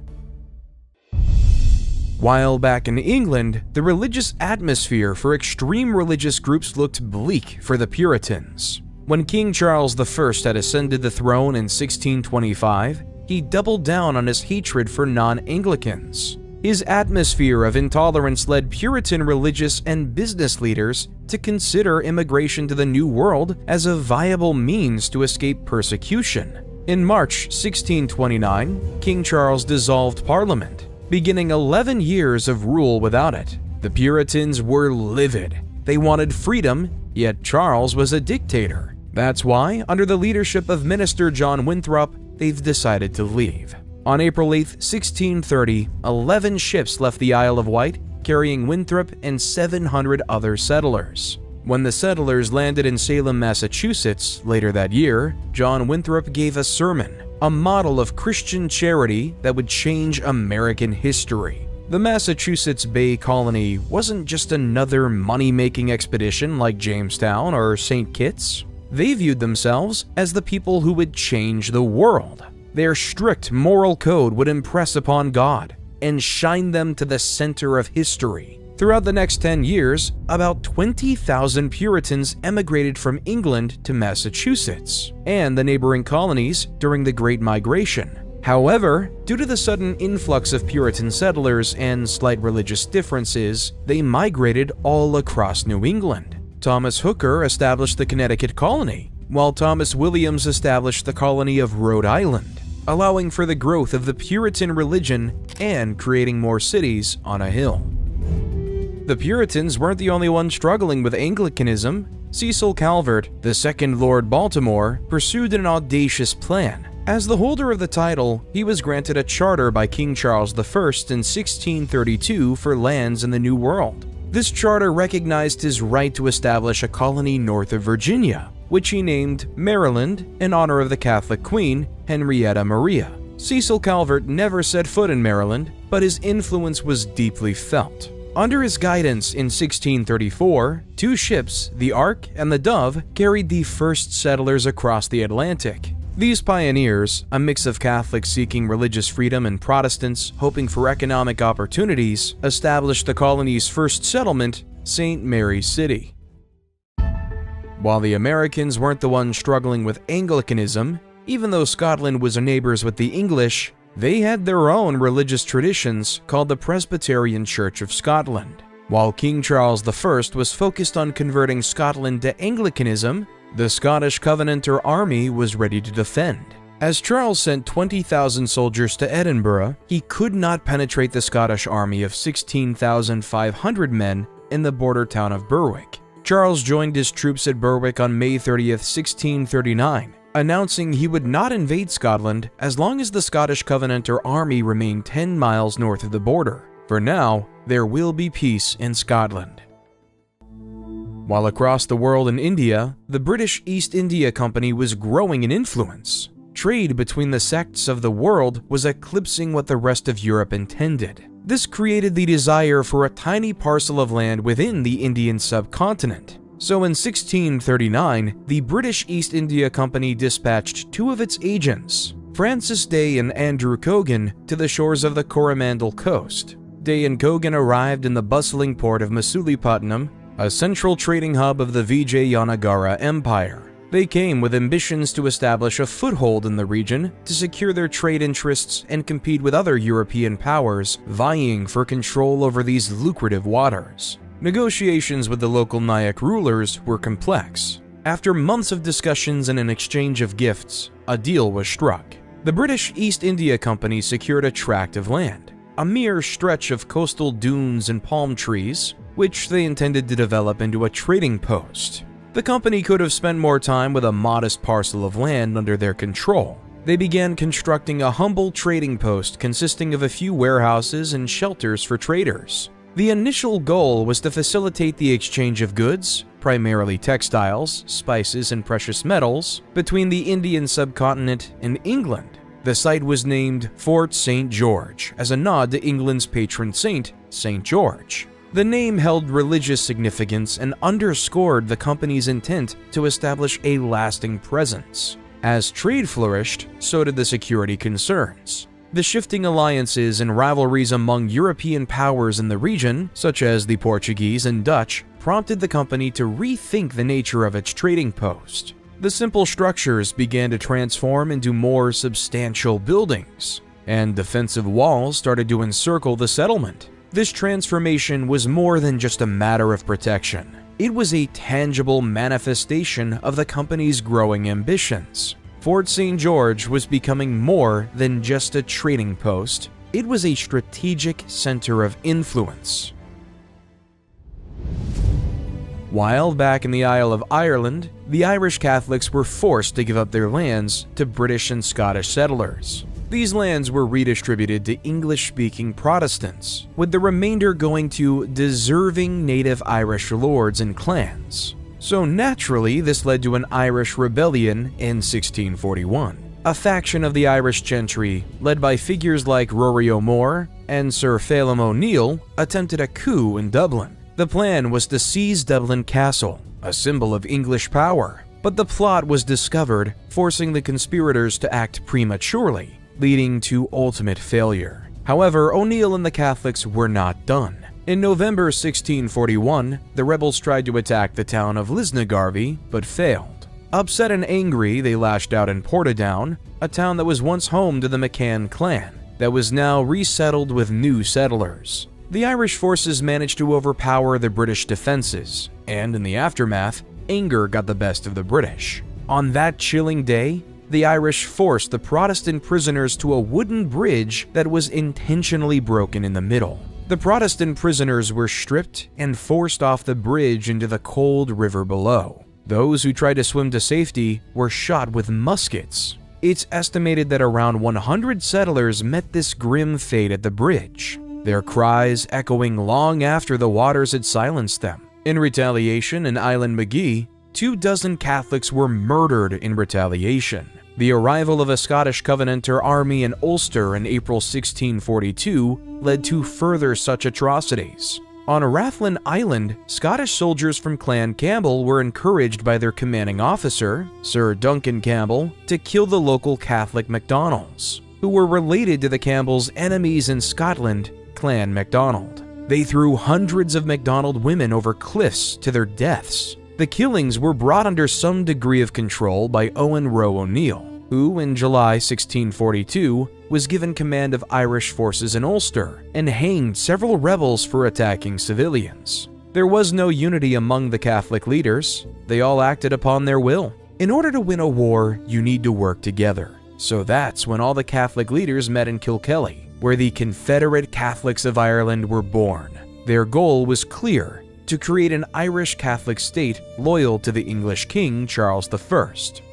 While back in England, the religious atmosphere for extreme religious groups looked bleak for the Puritans. When King Charles I had ascended the throne in 1625, he doubled down on his hatred for non-Anglicans. His atmosphere of intolerance led Puritan religious and business leaders to consider immigration to the New World as a viable means to escape persecution. In March 1629, King Charles dissolved Parliament, beginning 11 years of rule without it. The Puritans were livid. They wanted freedom, yet Charles was a dictator. That's why, under the leadership of Minister John Winthrop, they've decided to leave. On April 8, 1630, 11 ships left the Isle of Wight, carrying Winthrop and 700 other settlers. When the settlers landed in Salem, Massachusetts later that year, John Winthrop gave a sermon, a model of Christian charity that would change American history. The Massachusetts Bay Colony wasn't just another money-making expedition like Jamestown or St. Kitts. They viewed themselves as the people who would change the world. Their strict moral code would impress upon God and shine them to the center of history. Throughout the next 10 years, about 20,000 Puritans emigrated from England to Massachusetts and the neighboring colonies during the Great Migration. However, due to the sudden influx of Puritan settlers and slight religious differences, they migrated all across New England. Thomas Hooker established the Connecticut colony, while Thomas Williams established the colony of Rhode Island, allowing for the growth of the Puritan religion and creating more cities on a hill. The Puritans weren't the only ones struggling with Anglicanism. Cecil Calvert, the second Lord Baltimore, pursued an audacious plan. As the holder of the title, he was granted a charter by King Charles I in 1632 for lands in the New World. This charter recognized his right to establish a colony north of Virginia, which he named Maryland in honor of the Catholic Queen, Henrietta Maria. Cecil Calvert never set foot in Maryland, but his influence was deeply felt. Under his guidance in 1634, two ships, the Ark and the Dove, carried the first settlers across the Atlantic. These pioneers, a mix of Catholics seeking religious freedom and Protestants hoping for economic opportunities, established the colony's first settlement, St. Mary's City. While the Americans weren't the ones struggling with Anglicanism, even though Scotland was neighbors with the English, they had their own religious traditions called the Presbyterian Church of Scotland. While King Charles I was focused on converting Scotland to Anglicanism, the Scottish Covenanter army was ready to defend. As Charles sent 20,000 soldiers to Edinburgh, he could not penetrate the Scottish army of 16,500 men in the border town of Berwick. Charles joined his troops at Berwick on May 30th, 1639, announcing he would not invade Scotland as long as the Scottish Covenanter army remained 10 miles north of the border. For now, there will be peace in Scotland. While across the world in India, the British East India Company was growing in influence. Trade between the sects of the world was eclipsing what the rest of Europe intended. This created the desire for a tiny parcel of land within the Indian subcontinent. So in 1639, the British East India Company dispatched two of its agents, Francis Day and Andrew Cogan, to the shores of the Coromandel coast. Day and Cogan arrived in the bustling port of Masulipatam, a central trading hub of the Vijayanagara Empire. They came with ambitions to establish a foothold in the region to secure their trade interests and compete with other European powers vying for control over these lucrative waters. Negotiations with the local Nayak rulers were complex. After months of discussions and an exchange of gifts, a deal was struck. The British East India Company secured a tract of land, a mere stretch of coastal dunes and palm trees, which they intended to develop into a trading post. The company could have spent more time with a modest parcel of land under their control. They began constructing a humble trading post consisting of a few warehouses and shelters for traders. The initial goal was to facilitate the exchange of goods, primarily textiles, spices, and precious metals, between the Indian subcontinent and England. The site was named Fort St. George as a nod to England's patron saint, St. George. The name held religious significance and underscored the company's intent to establish a lasting presence. As trade flourished, so did the security concerns. The shifting alliances and rivalries among European powers in the region, such as the Portuguese and Dutch, prompted the company to rethink the nature of its trading post. The simple structures began to transform into more substantial buildings, and defensive walls started to encircle the settlement. This transformation was more than just a matter of protection. It was a tangible manifestation of the company's growing ambitions. Fort St. George was becoming more than just a trading post. It was a strategic center of influence. While back in the Isle of Ireland, the Irish Catholics were forced to give up their lands to British and Scottish settlers. These lands were redistributed to English-speaking Protestants, with the remainder going to deserving native Irish lords and clans. So naturally, this led to an Irish rebellion in 1641. A faction of the Irish gentry, led by figures like Rory O'More and Sir Phelim O'Neill, attempted a coup in Dublin. The plan was to seize Dublin Castle, a symbol of English power, but the plot was discovered, forcing the conspirators to act prematurely, leading to ultimate failure. However, O'Neill and the Catholics were not done. In November 1641, the rebels tried to attack the town of Lisnagarvey, but failed. Upset and angry, they lashed out in Portadown, a town that was once home to the McCann clan, that was now resettled with new settlers. The Irish forces managed to overpower the British defenses, and in the aftermath, anger got the best of the British. On that chilling day, the Irish forced the Protestant prisoners to a wooden bridge that was intentionally broken in the middle. The Protestant prisoners were stripped and forced off the bridge into the cold river below. Those who tried to swim to safety were shot with muskets. It's estimated that around 100 settlers met this grim fate at the bridge, their cries echoing long after the waters had silenced them. In retaliation, in Island Magee, 24 Catholics were murdered in retaliation. The arrival of a Scottish Covenanter army in Ulster in April 1642 led to further such atrocities. On Rathlin Island, Scottish soldiers from Clan Campbell were encouraged by their commanding officer, Sir Duncan Campbell, to kill the local Catholic MacDonalds, who were related to the Campbells' enemies in Scotland, Clan MacDonald. They threw hundreds of MacDonald women over cliffs to their deaths. The killings were brought under some degree of control by Owen Roe O'Neill, who in July 1642 was given command of Irish forces in Ulster and hanged several rebels for attacking civilians. There was no unity among the Catholic leaders. They all acted upon their will. In order to win a war, you need to work together. So that's when all the Catholic leaders met in Kilkelly, where the Confederate Catholics of Ireland were born. Their goal was clear: to create an Irish Catholic state loyal to the English King Charles I,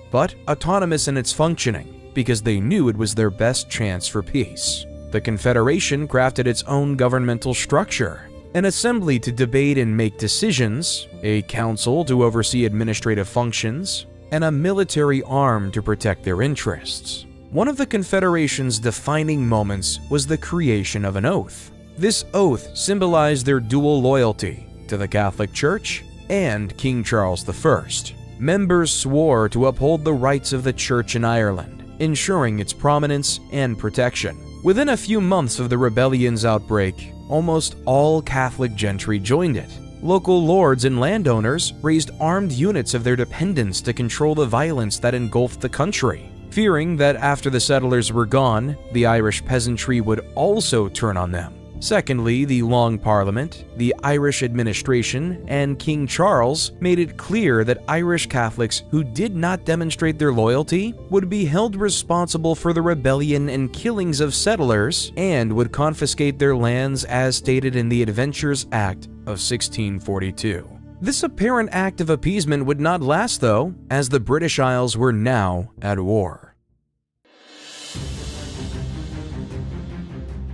but autonomous in its functioning, because they knew it was their best chance for peace. The Confederation crafted its own governmental structure. an assembly to debate and make decisions, a council to oversee administrative functions, and a military arm to protect their interests. One of the Confederation's defining moments was the creation of an oath. This oath symbolized their dual loyalty to the Catholic Church and King Charles I. Members swore to uphold the rights of the Church in Ireland, ensuring its prominence and protection. Within a few months of the rebellion's outbreak, almost all Catholic gentry joined it. Local lords and landowners raised armed units of their dependents to control the violence that engulfed the country, fearing that after the settlers were gone, the Irish peasantry would also turn on them. Secondly, the Long Parliament, the Irish administration, and King Charles made it clear that Irish Catholics who did not demonstrate their loyalty would be held responsible for the rebellion and killings of settlers and would confiscate their lands as stated in the Adventures Act of 1642. This apparent act of appeasement would not last though, as the British Isles were now at war.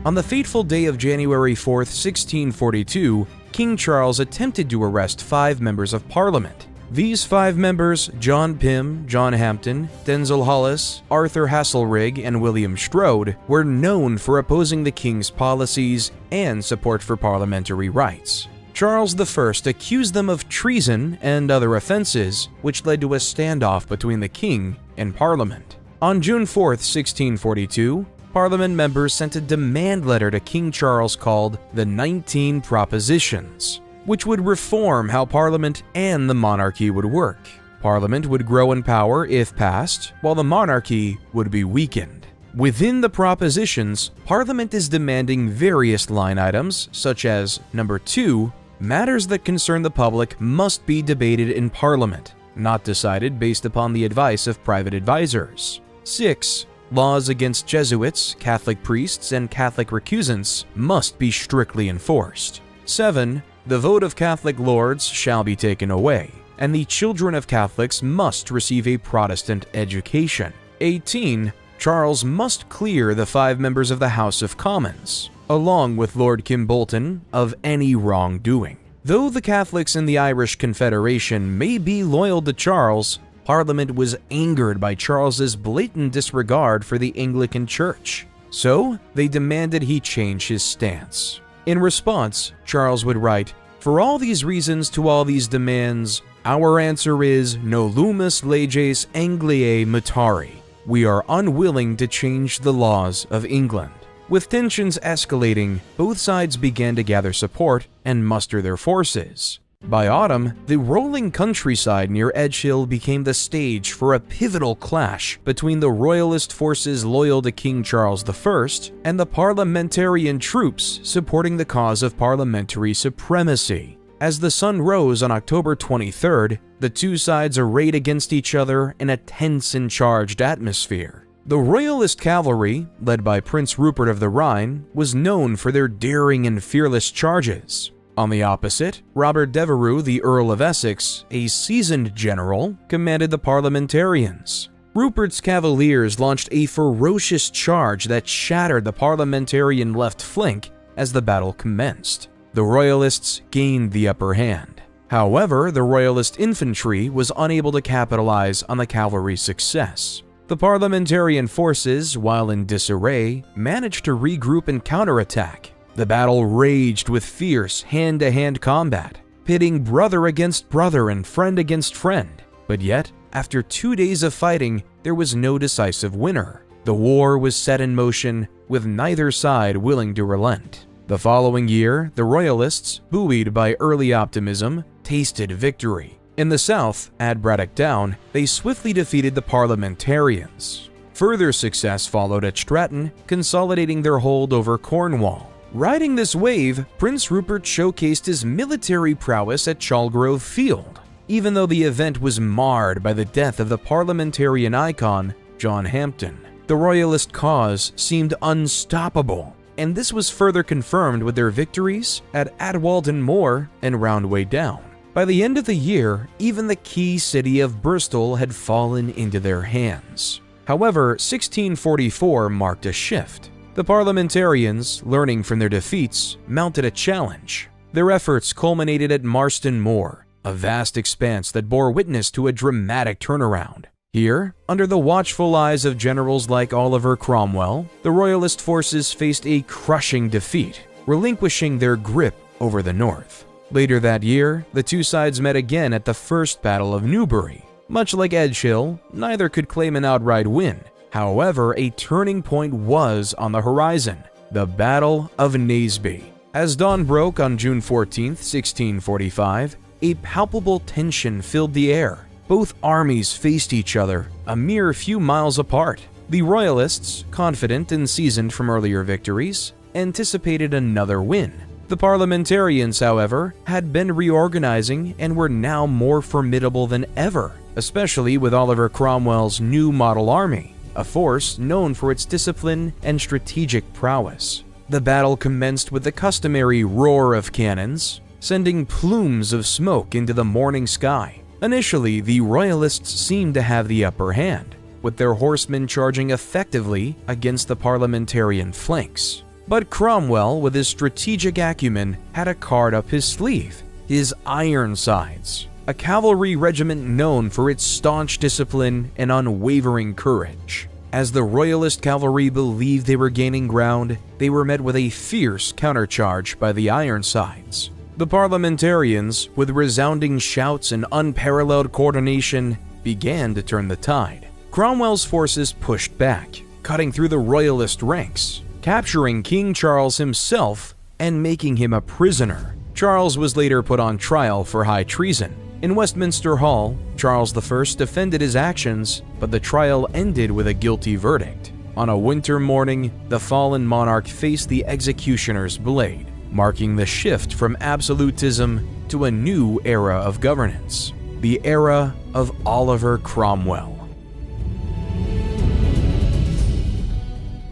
On the fateful day of January 4th, 1642, King Charles attempted to arrest 5 members of Parliament. These 5 members, John Pym, John Hampden, Denzil Hollis, Arthur Hasselrig, and William Strode, were known for opposing the king's policies and support for parliamentary rights. Charles I accused them of treason and other offenses, which led to a standoff between the king and Parliament. On June 4th, 1642, Parliament members sent a demand letter to King Charles called the 19 Propositions, which would reform how Parliament and the monarchy would work. Parliament would grow in power if passed, while the monarchy would be weakened. Within the propositions, Parliament is demanding various line items, such as number 2, matters that concern the public must be debated in Parliament, not decided based upon the advice of private advisors. 6. Laws against Jesuits, Catholic priests, and Catholic recusants must be strictly enforced. 7. The vote of Catholic lords shall be taken away, and the children of Catholics must receive a Protestant education. 18. Charles must clear the 5 members of the House of Commons, along with Lord Kimbolton, of any wrongdoing. Though the Catholics in the Irish Confederation may be loyal to Charles, Parliament was angered by Charles's blatant disregard for the Anglican Church, so they demanded he change his stance. In response, Charles would write, "For all these reasons to all these demands, our answer is nolumus leges Angliae mutari. We are unwilling to change the laws of England." With tensions escalating, both sides began to gather support and muster their forces. By autumn, the rolling countryside near Edgehill became the stage for a pivotal clash between the royalist forces loyal to King Charles I and the parliamentarian troops supporting the cause of parliamentary supremacy. As the sun rose on October 23rd, the two sides arrayed against each other in a tense and charged atmosphere. The royalist cavalry, led by Prince Rupert of the Rhine, was known for their daring and fearless charges. On the opposite, Robert Devereux, the Earl of Essex, a seasoned general, commanded the parliamentarians. Rupert's cavaliers launched a ferocious charge that shattered the parliamentarian left flank as the battle commenced. The royalists gained the upper hand. However, the royalist infantry was unable to capitalize on the cavalry's success. The parliamentarian forces, while in disarray, managed to regroup and counterattack. The battle raged with fierce hand-to-hand combat, pitting brother against brother and friend against friend. But yet, after 2 days of fighting, there was no decisive winner. The war was set in motion, with neither side willing to relent. The following year, the Royalists, buoyed by early optimism, tasted victory. In the south, at Braddock Down, they swiftly defeated the parliamentarians. Further success followed at Stratton, consolidating their hold over Cornwall. Riding this wave, Prince Rupert showcased his military prowess at Chalgrove Field, even though the event was marred by the death of the parliamentarian icon, John Hampden. The Royalist cause seemed unstoppable, and this was further confirmed with their victories at Adwalden Moor and Roundway Down. By the end of the year, even the key city of Bristol had fallen into their hands. However, 1644 marked a shift. The parliamentarians, learning from their defeats, mounted a challenge. Their efforts culminated at Marston Moor, a vast expanse that bore witness to a dramatic turnaround. Here, under the watchful eyes of generals like Oliver Cromwell, the Royalist forces faced a crushing defeat, relinquishing their grip over the north. Later that year, the two sides met again at the First Battle of Newbury. Much like Edgehill, neither could claim an outright win. However, a turning point was on the horizon: the Battle of Naseby. As dawn broke on June 14, 1645, a palpable tension filled the air. Both armies faced each other a mere few miles apart. The Royalists, confident and seasoned from earlier victories, anticipated another win. The Parliamentarians, however, had been reorganizing and were now more formidable than ever, especially with Oliver Cromwell's new model army, a force known for its discipline and strategic prowess. The battle commenced with the customary roar of cannons, sending plumes of smoke into the morning sky. Initially, the Royalists seemed to have the upper hand, with their horsemen charging effectively against the Parliamentarian flanks. But Cromwell, with his strategic acumen, had a card up his sleeve: his Ironsides, a cavalry regiment known for its staunch discipline and unwavering courage. As the Royalist cavalry believed they were gaining ground, they were met with a fierce countercharge by the Ironsides. The Parliamentarians, with resounding shouts and unparalleled coordination, began to turn the tide. Cromwell's forces pushed back, cutting through the Royalist ranks, capturing King Charles himself and making him a prisoner. Charles was later put on trial for high treason. In Westminster Hall, Charles I defended his actions, but the trial ended with a guilty verdict. On a winter morning, the fallen monarch faced the executioner's blade, marking the shift from absolutism to a new era of governance, the era of Oliver Cromwell.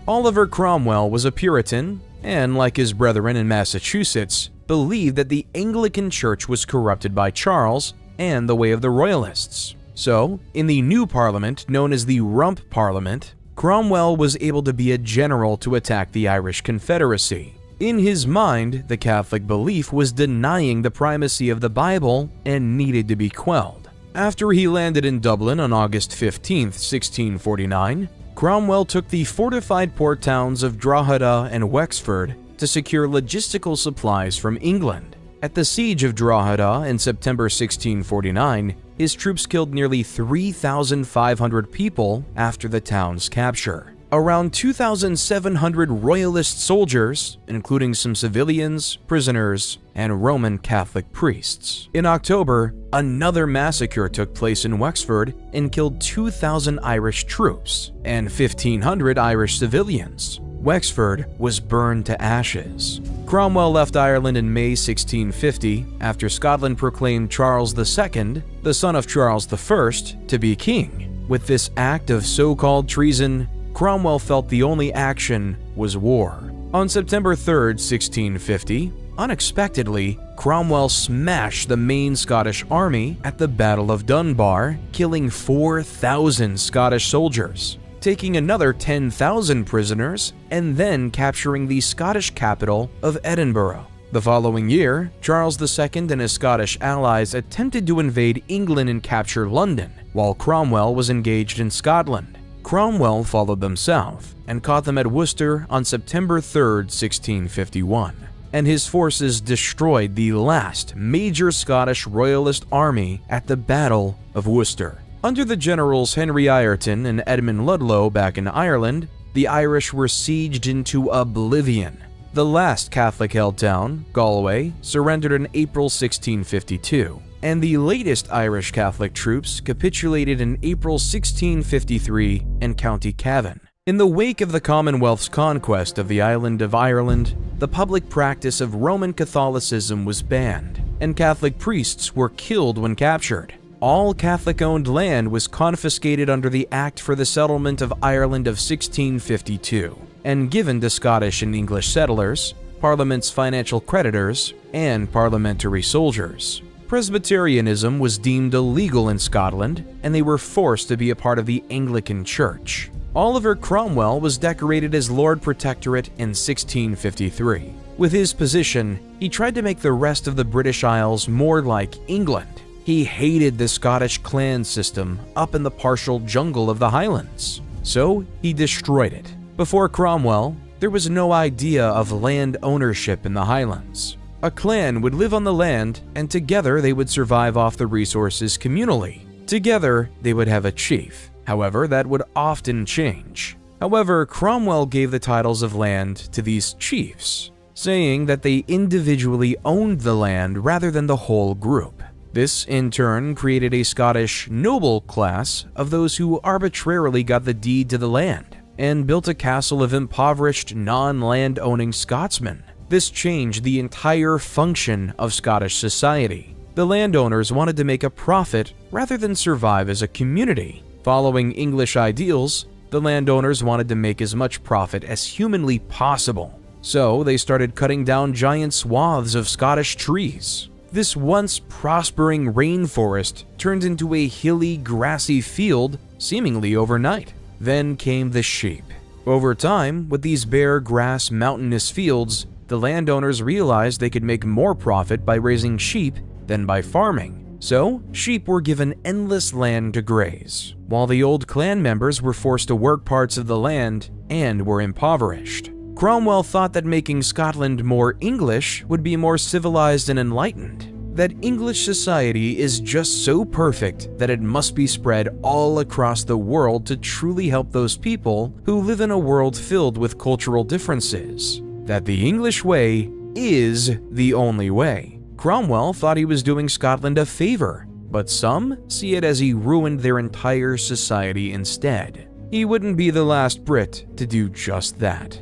Oliver Cromwell was a Puritan and, like his brethren in Massachusetts, believed that the Anglican Church was corrupted by Charles and the way of the Royalists. So, in the new Parliament known as the Rump Parliament, Cromwell was able to be a general to attack the Irish Confederacy. In his mind, the Catholic belief was denying the primacy of the Bible and needed to be quelled. After he landed in Dublin on August 15, 1649, Cromwell took the fortified port towns of Drogheda and Wexford to secure logistical supplies from England. At the Siege of Drogheda in September 1649, his troops killed nearly 3,500 people after the town's capture. Around 2,700 Royalist soldiers, including some civilians, prisoners, and Roman Catholic priests. In October, another massacre took place in Wexford and killed 2,000 Irish troops and 1,500 Irish civilians. Wexford was burned to ashes. Cromwell left Ireland in May 1650 after Scotland proclaimed Charles II, the son of Charles I, to be king. With this act of so-called treason, Cromwell felt the only action was war. On September 3, 1650, unexpectedly, Cromwell smashed the main Scottish army at the Battle of Dunbar, killing 4,000 Scottish soldiers, taking another 10,000 prisoners, and then capturing the Scottish capital of Edinburgh. The following year, Charles II and his Scottish allies attempted to invade England and capture London, while Cromwell was engaged in Scotland. Cromwell followed them south and caught them at Worcester on September 3, 1651, and his forces destroyed the last major Scottish Royalist army at the Battle of Worcester. Under the generals Henry Ireton and Edmund Ludlow back in Ireland, the Irish were sieged into oblivion. The last Catholic-held town, Galway, surrendered in April 1652. And the latest Irish Catholic troops capitulated in April 1653 in County Cavan. In the wake of the Commonwealth's conquest of the island of Ireland, the public practice of Roman Catholicism was banned, and Catholic priests were killed when captured. All Catholic-owned land was confiscated under the Act for the Settlement of Ireland of 1652, and given to Scottish and English settlers, Parliament's financial creditors, and parliamentary soldiers. Presbyterianism was deemed illegal in Scotland, and they were forced to be a part of the Anglican Church. Oliver Cromwell was decorated as Lord Protectorate in 1653. With his position, he tried to make the rest of the British Isles more like England. He hated the Scottish clan system up in the partial jungle of the Highlands, so he destroyed it. Before Cromwell, there was no idea of land ownership in the Highlands. A clan would live on the land, and together they would survive off the resources communally. Together, they would have a chief. However, that would often change. However, Cromwell gave the titles of land to these chiefs, saying that they individually owned the land rather than the whole group. This, in turn, created a Scottish noble class of those who arbitrarily got the deed to the land and built a castle of impoverished, non-land-owning Scotsmen. This changed the entire function of Scottish society. The landowners wanted to make a profit rather than survive as a community. Following English ideals, the landowners wanted to make as much profit as humanly possible. So they started cutting down giant swaths of Scottish trees. This once prospering rainforest turned into a hilly, grassy field seemingly overnight. Then came the sheep. Over time, with these bare grass mountainous fields, the landowners realized they could make more profit by raising sheep than by farming. So, sheep were given endless land to graze, while the old clan members were forced to work parts of the land and were impoverished. Cromwell thought that making Scotland more English would be more civilized and enlightened, that English society is just so perfect that it must be spread all across the world to truly help those people who live in a world filled with cultural differences, that the English way is the only way. Cromwell thought he was doing Scotland a favor, but some see it as he ruined their entire society instead. He wouldn't be the last Brit to do just that.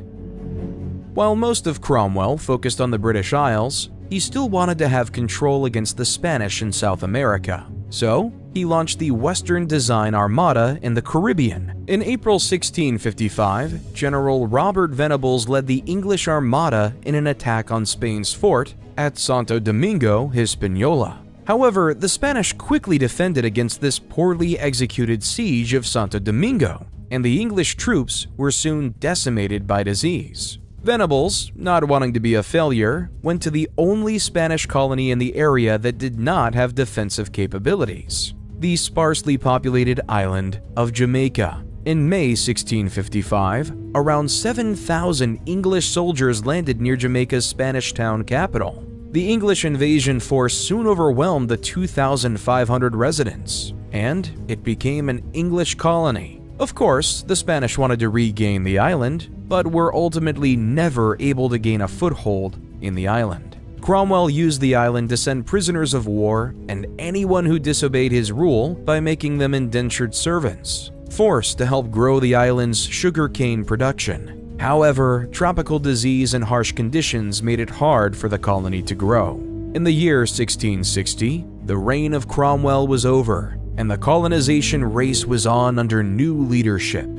While most of Cromwell focused on the British Isles, he still wanted to have control against the Spanish in South America. So, he launched the Western Design Armada in the Caribbean. In April 1655, General Robert Venables led the English Armada in an attack on Spain's fort at Santo Domingo, Hispaniola. However, the Spanish quickly defended against this poorly executed siege of Santo Domingo, and the English troops were soon decimated by disease. Venables, not wanting to be a failure, went to the only Spanish colony in the area that did not have defensive capabilities, the sparsely populated island of Jamaica. In May 1655, around 7,000 English soldiers landed near Jamaica's Spanish town capital. The English invasion force soon overwhelmed the 2,500 residents, and it became an English colony. Of course, the Spanish wanted to regain the island, but were ultimately never able to gain a foothold in the island. Cromwell used the island to send prisoners of war and anyone who disobeyed his rule by making them indentured servants, forced to help grow the island's sugarcane production. However, tropical disease and harsh conditions made it hard for the colony to grow. In the year 1660, the reign of Cromwell was over, and the colonization race was on under new leadership.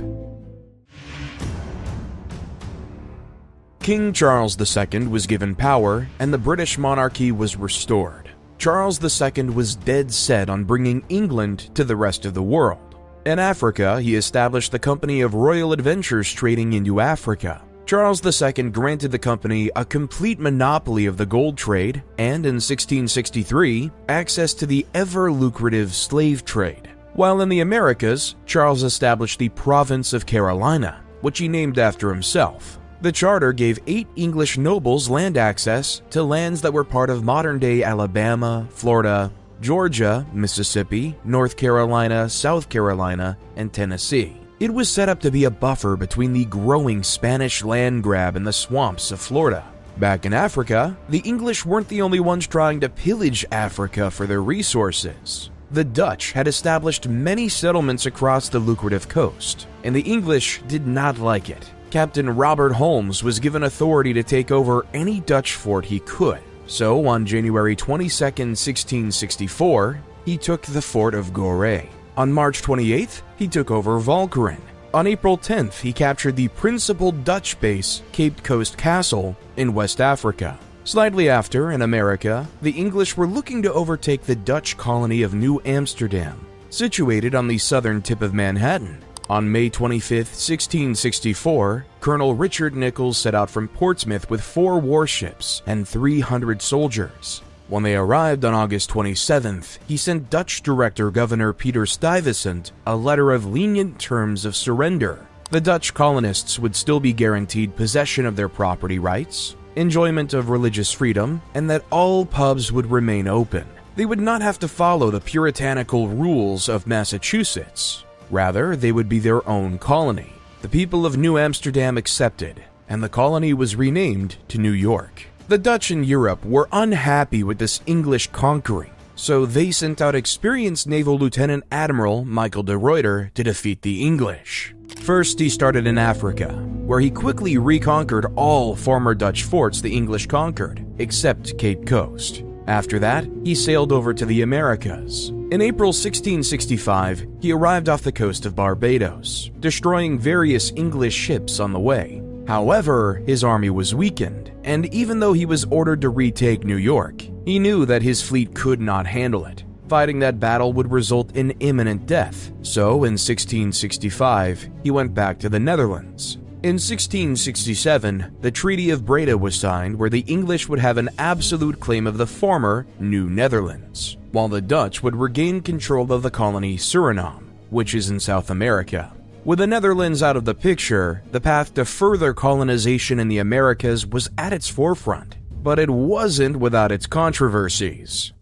King Charles II was given power, and the British monarchy was restored. Charles II was dead set on bringing England to the rest of the world. In Africa, he established the Company of Royal Adventures trading into Africa. Charles II granted the company a complete monopoly of the gold trade and, in 1663, access to the ever-lucrative slave trade. While in the Americas, Charles established the Province of Carolina, which he named after himself. The charter gave 8 English nobles land access to lands that were part of modern-day Alabama, Florida, Georgia, Mississippi, North Carolina, South Carolina, and Tennessee. It was set up to be a buffer between the growing Spanish land grab and the swamps of Florida. Back in Africa, the English weren't the only ones trying to pillage Africa for their resources. The Dutch had established many settlements across the lucrative coast, and the English did not like it. Captain Robert Holmes was given authority to take over any Dutch fort he could. So, on January 22, 1664, he took the fort of Gorée. On March 28th, he took over Walcheren. On April 10th, he captured the principal Dutch base, Cape Coast Castle, in West Africa. Slightly after, in America, the English were looking to overtake the Dutch colony of New Amsterdam, situated on the southern tip of Manhattan. On May 25, 1664, Colonel Richard Nichols set out from Portsmouth with 4 warships and 300 soldiers. When they arrived on August 27th, he sent Dutch Director-Governor Peter Stuyvesant a letter of lenient terms of surrender. The Dutch colonists would still be guaranteed possession of their property rights, enjoyment of religious freedom, and that all pubs would remain open. They would not have to follow the puritanical rules of Massachusetts. Rather, they would be their own colony. The people of New Amsterdam accepted, and the colony was renamed to New York. The Dutch in Europe were unhappy with this English conquering, so they sent out experienced naval Lieutenant Admiral Michael de Ruyter to defeat the English. First, he started in Africa, where he quickly reconquered all former Dutch forts the English conquered, except Cape Coast. After that, he sailed over to the Americas. In April 1665, he arrived off the coast of Barbados, destroying various English ships on the way. However, his army was weakened, and even though he was ordered to retake New York, he knew that his fleet could not handle it. Fighting that battle would result in imminent death, so in 1665, he went back to the Netherlands. In 1667, the Treaty of Breda was signed, where the English would have an absolute claim of the former New Netherlands, while the Dutch would regain control of the colony Suriname, which is in South America. With the Netherlands out of the picture, the path to further colonization in the Americas was at its forefront, but it wasn't without its controversies.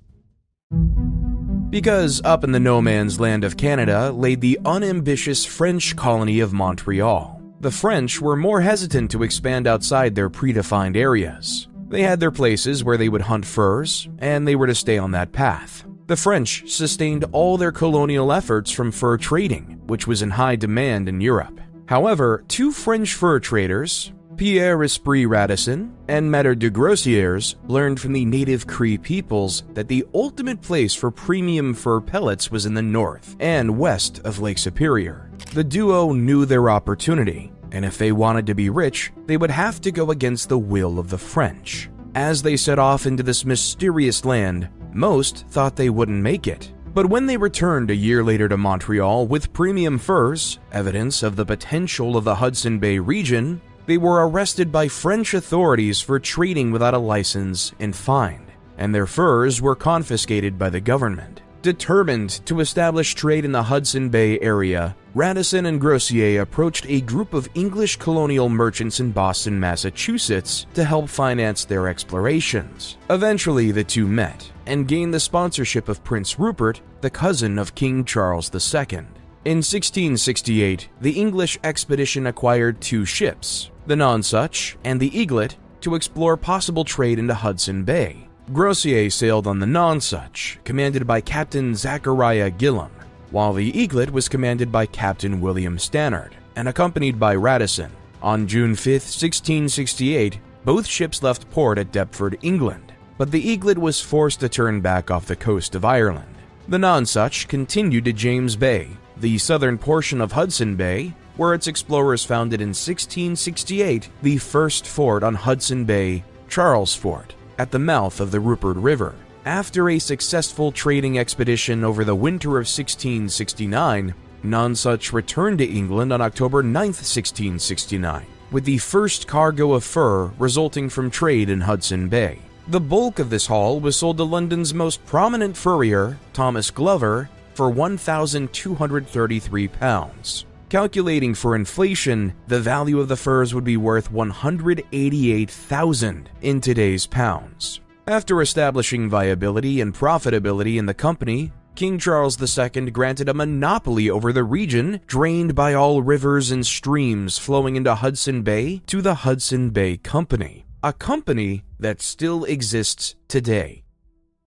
Because up in the no-man's land of Canada lay the unambitious French colony of Montreal. The French were more hesitant to expand outside their predefined areas. They had their places where they would hunt furs, and they were to stay on that path. The French sustained all their colonial efforts from fur trading, which was in high demand in Europe. However, 2 French fur traders, Pierre Esprit Radisson and Maître de Grossières, learned from the native Cree peoples that the ultimate place for premium fur pellets was in the north and west of Lake Superior. The duo knew their opportunity, and if they wanted to be rich, they would have to go against the will of the French. As they set off into this mysterious land, most thought they wouldn't make it. But when they returned a year later to Montreal with premium furs, evidence of the potential of the Hudson Bay region, they were arrested by French authorities for trading without a license and fined, and their furs were confiscated by the government. Determined to establish trade in the Hudson Bay area, Radisson and Grossier approached a group of English colonial merchants in Boston, Massachusetts, to help finance their explorations. Eventually, the two met and gained the sponsorship of Prince Rupert, the cousin of King Charles II. In 1668, the English expedition acquired 2 ships, the Nonsuch and the Eaglet, to explore possible trade into Hudson Bay. Grossier sailed on the Nonsuch, commanded by Captain Zachariah Gillam, while the Eaglet was commanded by Captain William Stannard and accompanied by Radisson. On June 5, 1668, both ships left port at Deptford, England, but the Eaglet was forced to turn back off the coast of Ireland. The Nonsuch continued to James Bay, the southern portion of Hudson Bay, where its explorers founded in 1668 the first fort on Hudson Bay, Charles Fort, at the mouth of the Rupert River. After a successful trading expedition over the winter of 1669, Nonsuch returned to England on October 9, 1669, with the first cargo of fur resulting from trade in Hudson Bay. The bulk of this haul was sold to London's most prominent furrier, Thomas Glover, for £1,233. Calculating for inflation, the value of the furs would be worth $188,000 in today's pounds. After establishing viability and profitability in the company, King Charles II granted a monopoly over the region drained by all rivers and streams flowing into Hudson Bay to the Hudson Bay Company, a company that still exists today.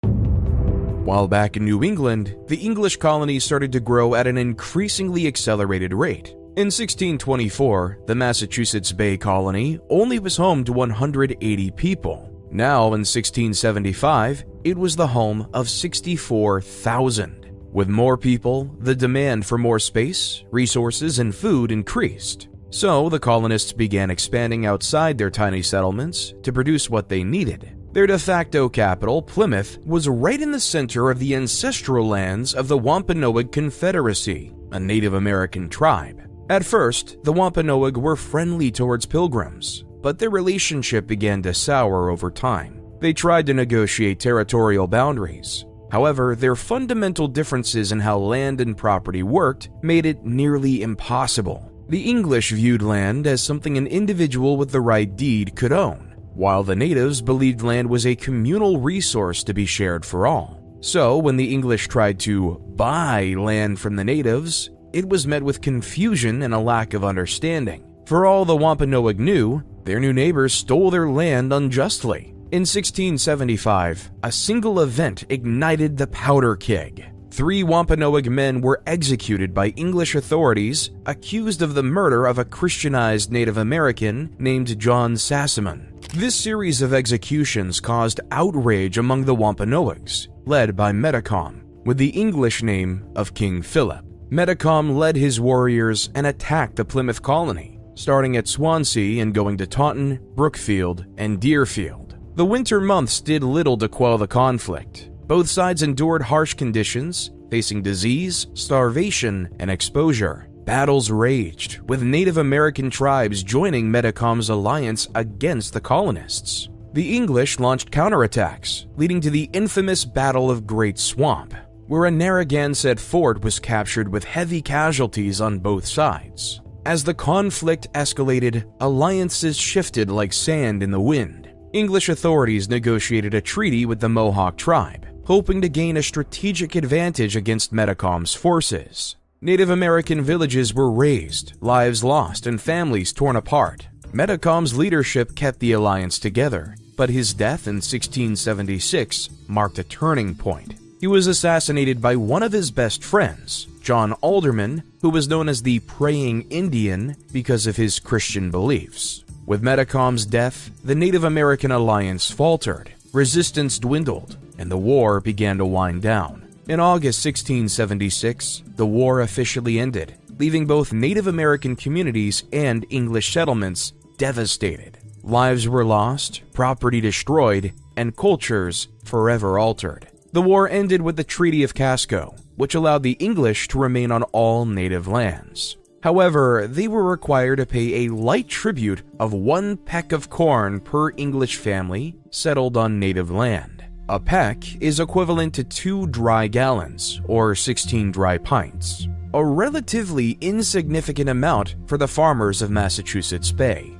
While back in New England, the English colonies started to grow at an increasingly accelerated rate. In 1624, the Massachusetts Bay Colony only was home to 180 people. Now, in 1675, it was the home of 64,000. With more people, the demand for more space, resources, and food increased. So, the colonists began expanding outside their tiny settlements to produce what they needed. Their de facto capital, Plymouth, was right in the center of the ancestral lands of the Wampanoag Confederacy, a Native American tribe. At first, the Wampanoag were friendly towards pilgrims, but their relationship began to sour over time. They tried to negotiate territorial boundaries. However, their fundamental differences in how land and property worked made it nearly impossible. The English viewed land as something an individual with the right deed could own, while the natives believed land was a communal resource to be shared for all. So, when the English tried to buy land from the natives, it was met with confusion and a lack of understanding. For all the Wampanoag knew, their new neighbors stole their land unjustly. In 1675, a single event ignited the powder keg. 3 Wampanoag men were executed by English authorities accused of the murder of a Christianized Native American named John Sassamon. This series of executions caused outrage among the Wampanoags, led by Metacom, with the English name of King Philip. Metacom led his warriors and attacked the Plymouth colony, starting at Swansea and going to Taunton, Brookfield, and Deerfield. The winter months did little to quell the conflict. Both sides endured harsh conditions, facing disease, starvation, and exposure. Battles raged, with Native American tribes joining Metacom's alliance against the colonists. The English launched counterattacks, leading to the infamous Battle of Great Swamp, where a Narragansett fort was captured with heavy casualties on both sides. As the conflict escalated, alliances shifted like sand in the wind. English authorities negotiated a treaty with the Mohawk tribe, hoping to gain a strategic advantage against Metacom's forces. Native American villages were razed, lives lost, and families torn apart. Metacom's leadership kept the alliance together, but his death in 1676 marked a turning point. He was assassinated by one of his best friends, John Alderman, who was known as the Praying Indian because of his Christian beliefs. With Metacom's death, the Native American alliance faltered, resistance dwindled, and the war began to wind down. In August 1676, the war officially ended, leaving both Native American communities and English settlements devastated. Lives were lost, property destroyed, and cultures forever altered. The war ended with the Treaty of Casco, which allowed the English to remain on all native lands. However, they were required to pay a light tribute of 1 peck of corn per English family settled on native land. A peck is equivalent to 2 dry gallons, or 16 dry pints, a relatively insignificant amount for the farmers of Massachusetts Bay.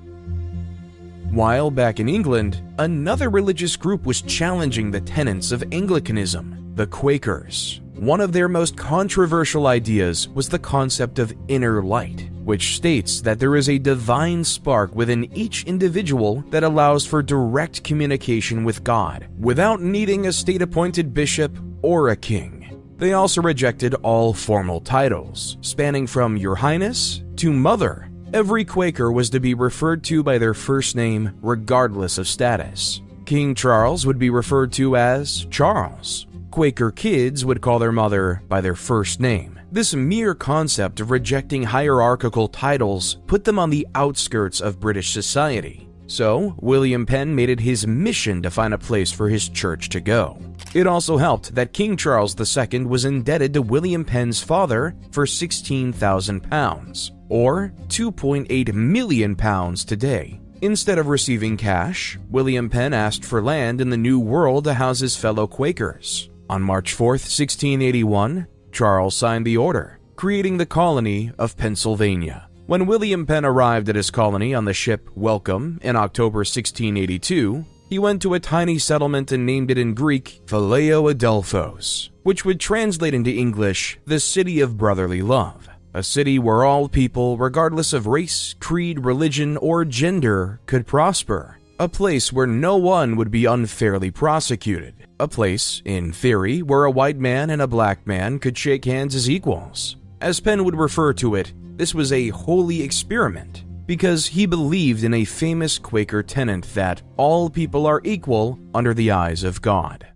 While back in England, another religious group was challenging the tenets of Anglicanism, the Quakers. One of their most controversial ideas was the concept of inner light, which states that there is a divine spark within each individual that allows for direct communication with God, without needing a state-appointed bishop or a king. They also rejected all formal titles, spanning from Your Highness to Mother. Every Quaker was to be referred to by their first name regardless of status. King Charles would be referred to as Charles. Quaker kids would call their mother by their first name. This mere concept of rejecting hierarchical titles put them on the outskirts of British society. So, William Penn made it his mission to find a place for his church to go. It also helped that King Charles II was indebted to William Penn's father for £16,000, or £2.8 million today. Instead of receiving cash, William Penn asked for land in the New World to house his fellow Quakers. On March 4, 1681, Charles signed the order, creating the colony of Pennsylvania. When William Penn arrived at his colony on the ship Welcome in October 1682, he went to a tiny settlement and named it in Greek Phileo Adelphos, which would translate into English, the city of brotherly love. A city where all people, regardless of race, creed, religion, or gender, could prosper. A place where no one would be unfairly prosecuted. A place, in theory, where a white man and a black man could shake hands as equals. As Penn would refer to it, this was a holy experiment, because he believed in a famous Quaker tenet that all people are equal under the eyes of God.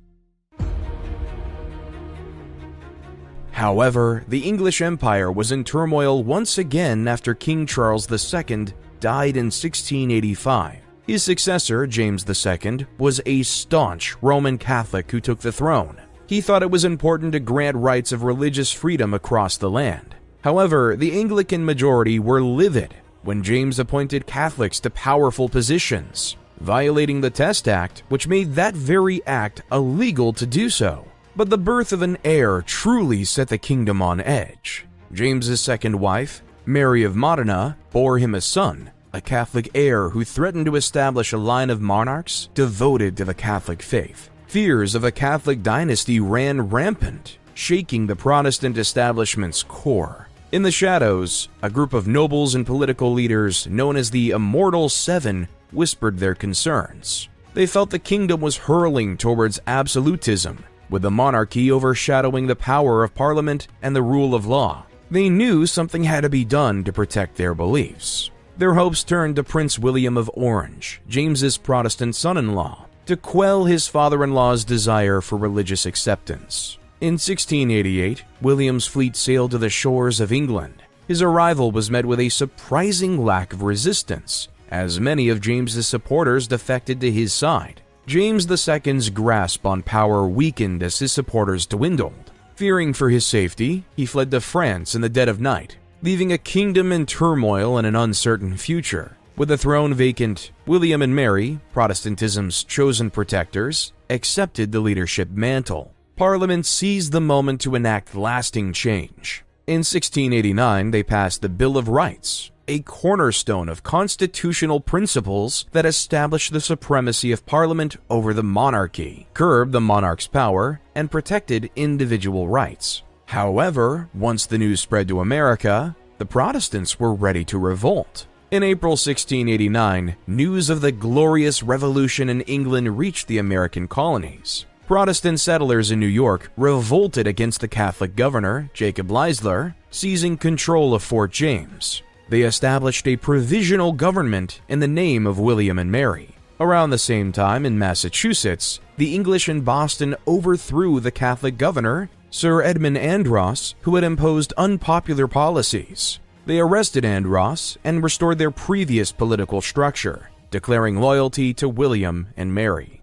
However, the English Empire was in turmoil once again after King Charles II died in 1685. His successor, James II, was a staunch Roman Catholic who took the throne. He thought it was important to grant rights of religious freedom across the land. However, the Anglican majority were livid when James appointed Catholics to powerful positions, violating the Test Act, which made that very act illegal to do so. But the birth of an heir truly set the kingdom on edge. James's second wife, Mary of Modena, bore him a son, a Catholic heir who threatened to establish a line of monarchs devoted to the Catholic faith. Fears of a Catholic dynasty ran rampant, shaking the Protestant establishment's core. In the shadows, a group of nobles and political leaders known as the Immortal Seven whispered their concerns. They felt the kingdom was hurling towards absolutism, with the monarchy overshadowing the power of Parliament and the rule of law. They knew something had to be done to protect their beliefs. Their hopes turned to Prince William of Orange, James's Protestant son-in-law, to quell his father-in-law's desire for religious acceptance. In 1688, William's fleet sailed to the shores of England. His arrival was met with a surprising lack of resistance, as many of James's supporters defected to his side. James II's grasp on power weakened as his supporters dwindled. Fearing for his safety, he fled to France in the dead of night, leaving a kingdom in turmoil and an uncertain future. With the throne vacant, William and Mary, Protestantism's chosen protectors, accepted the leadership mantle. Parliament seized the moment to enact lasting change. In 1689, they passed the Bill of Rights, a cornerstone of constitutional principles that established the supremacy of Parliament over the monarchy, curbed the monarch's power, and protected individual rights. However, once the news spread to America, the Protestants were ready to revolt. In April 1689, news of the glorious revolution in England reached the American colonies. Protestant settlers in New York revolted against the Catholic governor, Jacob Leisler, seizing control of Fort James. They established a provisional government in the name of William and Mary. Around the same time in Massachusetts, the English in Boston overthrew the Catholic governor, Sir Edmund Andros, who had imposed unpopular policies. They arrested Andros and restored their previous political structure, declaring loyalty to William and Mary.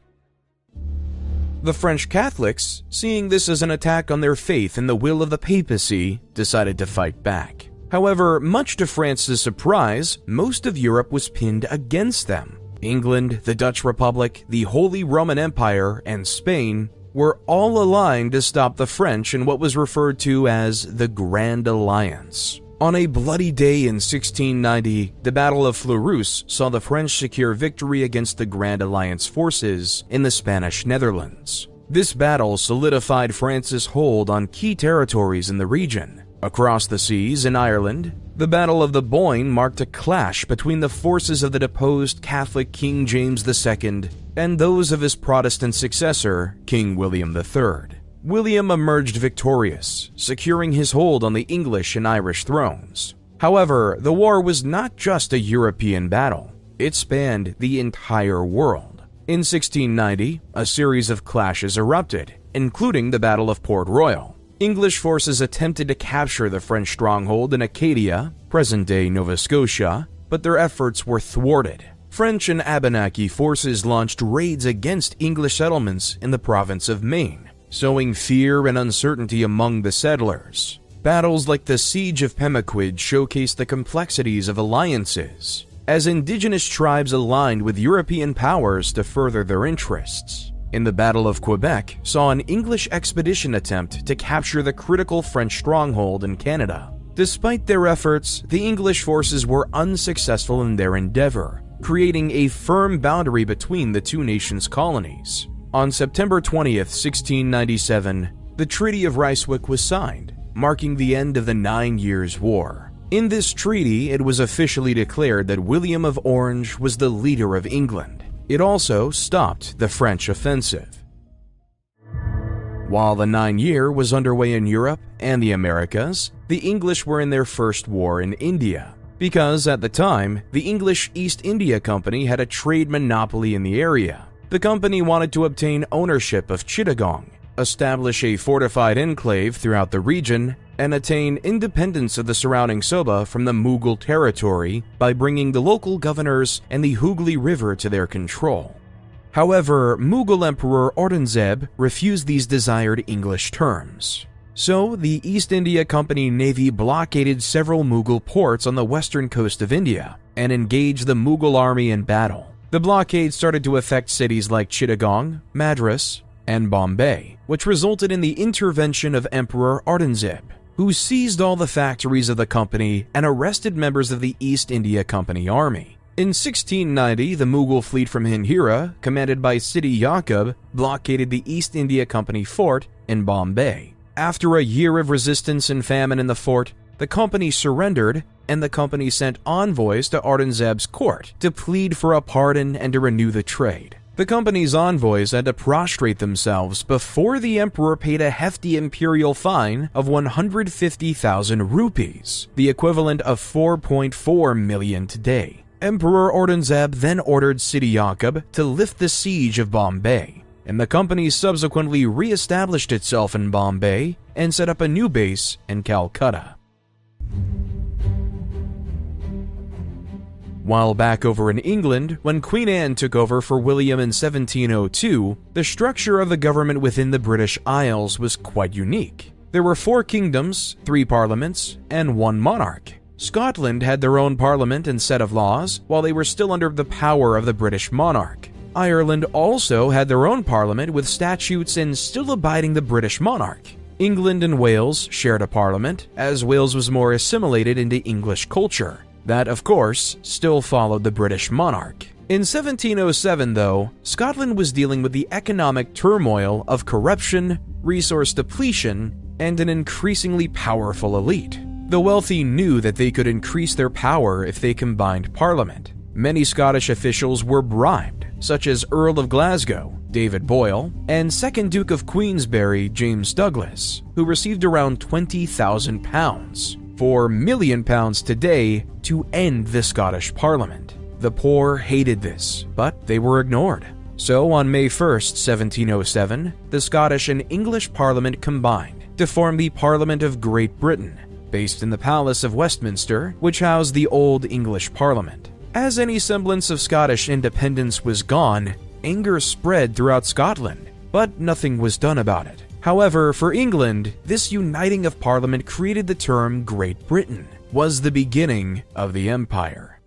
The French Catholics, seeing this as an attack on their faith and the will of the papacy, decided to fight back. However, much to France's surprise, most of Europe was pinned against them. England, the Dutch Republic, the Holy Roman Empire, and Spain were all aligned to stop the French in what was referred to as the Grand Alliance. On a bloody day in 1690, the Battle of Fleurus saw the French secure victory against the Grand Alliance forces in the Spanish Netherlands. This battle solidified France's hold on key territories in the region. Across the seas in Ireland, the Battle of the Boyne marked a clash between the forces of the deposed Catholic King James II and those of his Protestant successor, King William III. William emerged victorious, securing his hold on the English and Irish thrones. However, the war was not just a European battle. It spanned the entire world. In 1690, a series of clashes erupted, including the Battle of Port Royal. English forces attempted to capture the French stronghold in Acadia, present-day Nova Scotia, but their efforts were thwarted. French and Abenaki forces launched raids against English settlements in the province of Maine, sowing fear and uncertainty among the settlers. Battles like the Siege of Pemaquid showcased the complexities of alliances, as indigenous tribes aligned with European powers to further their interests. In the Battle of Quebec saw an English expedition attempt to capture the critical French stronghold in Canada. Despite their efforts, the English forces were unsuccessful in their endeavor, creating a firm boundary between the two nations' colonies. On September 20th, 1697, the Treaty of Ryswick was signed, marking the end of the 9 Years' War. In this treaty, it was officially declared that William of Orange was the leader of England. It also stopped the French offensive. While the 9-year was underway in Europe and the Americas, the English were in their first war in India, because at the time, the English East India Company had a trade monopoly in the area. The company wanted to obtain ownership of Chittagong, establish a fortified enclave throughout the region, and attain independence of the surrounding Soba from the Mughal territory by bringing the local governors and the Hooghly River to their control. However, Mughal Emperor Aurangzeb refused these desired English terms. So, the East India Company Navy blockaded several Mughal ports on the western coast of India and engaged the Mughal army in battle. The blockade started to affect cities like Chittagong, Madras, and Bombay, which resulted in the intervention of Emperor Aurangzeb, who seized all the factories of the company and arrested members of the East India Company army. In 1690, the Mughal fleet from Hindhira, commanded by Sidi Yaqub, blockaded the East India Company fort in Bombay. After a year of resistance and famine in the fort, the company surrendered, and the company sent envoys to Aurangzeb's court to plead for a pardon and to renew the trade. The company's envoys had to prostrate themselves before the emperor paid a hefty imperial fine of 150,000 rupees, the equivalent of 4.4 million today. Emperor Aurangzeb then ordered Sidi Yaqub to lift the siege of Bombay, and the company subsequently re-established itself in Bombay and set up a new base in Calcutta. While back over in England, when Queen Anne took over for William in 1702, the structure of the government within the British Isles was quite unique. There were 4 kingdoms, 3 parliaments, and 1 monarch. Scotland had their own parliament and set of laws, while they were still under the power of the British monarch. Ireland also had their own parliament with statutes and still abiding the British monarch. England and Wales shared a parliament, as Wales was more assimilated into English culture. That, of course, still followed the British monarch. In 1707, though, Scotland was dealing with the economic turmoil of corruption, resource depletion, and an increasingly powerful elite. The wealthy knew that they could increase their power if they combined Parliament. Many Scottish officials were bribed, such as Earl of Glasgow, David Boyle, and 2nd Duke of Queensberry, James Douglas, who received around £20,000, £4 million today, to end the Scottish Parliament. The poor hated this, but they were ignored. So on May 1st, 1707, the Scottish and English Parliament combined to form the Parliament of Great Britain, based in the Palace of Westminster, which housed the Old English Parliament. As any semblance of Scottish independence was gone, anger spread throughout Scotland, but nothing was done about it. However, for England, this uniting of Parliament created the term Great Britain, was the beginning of the empire.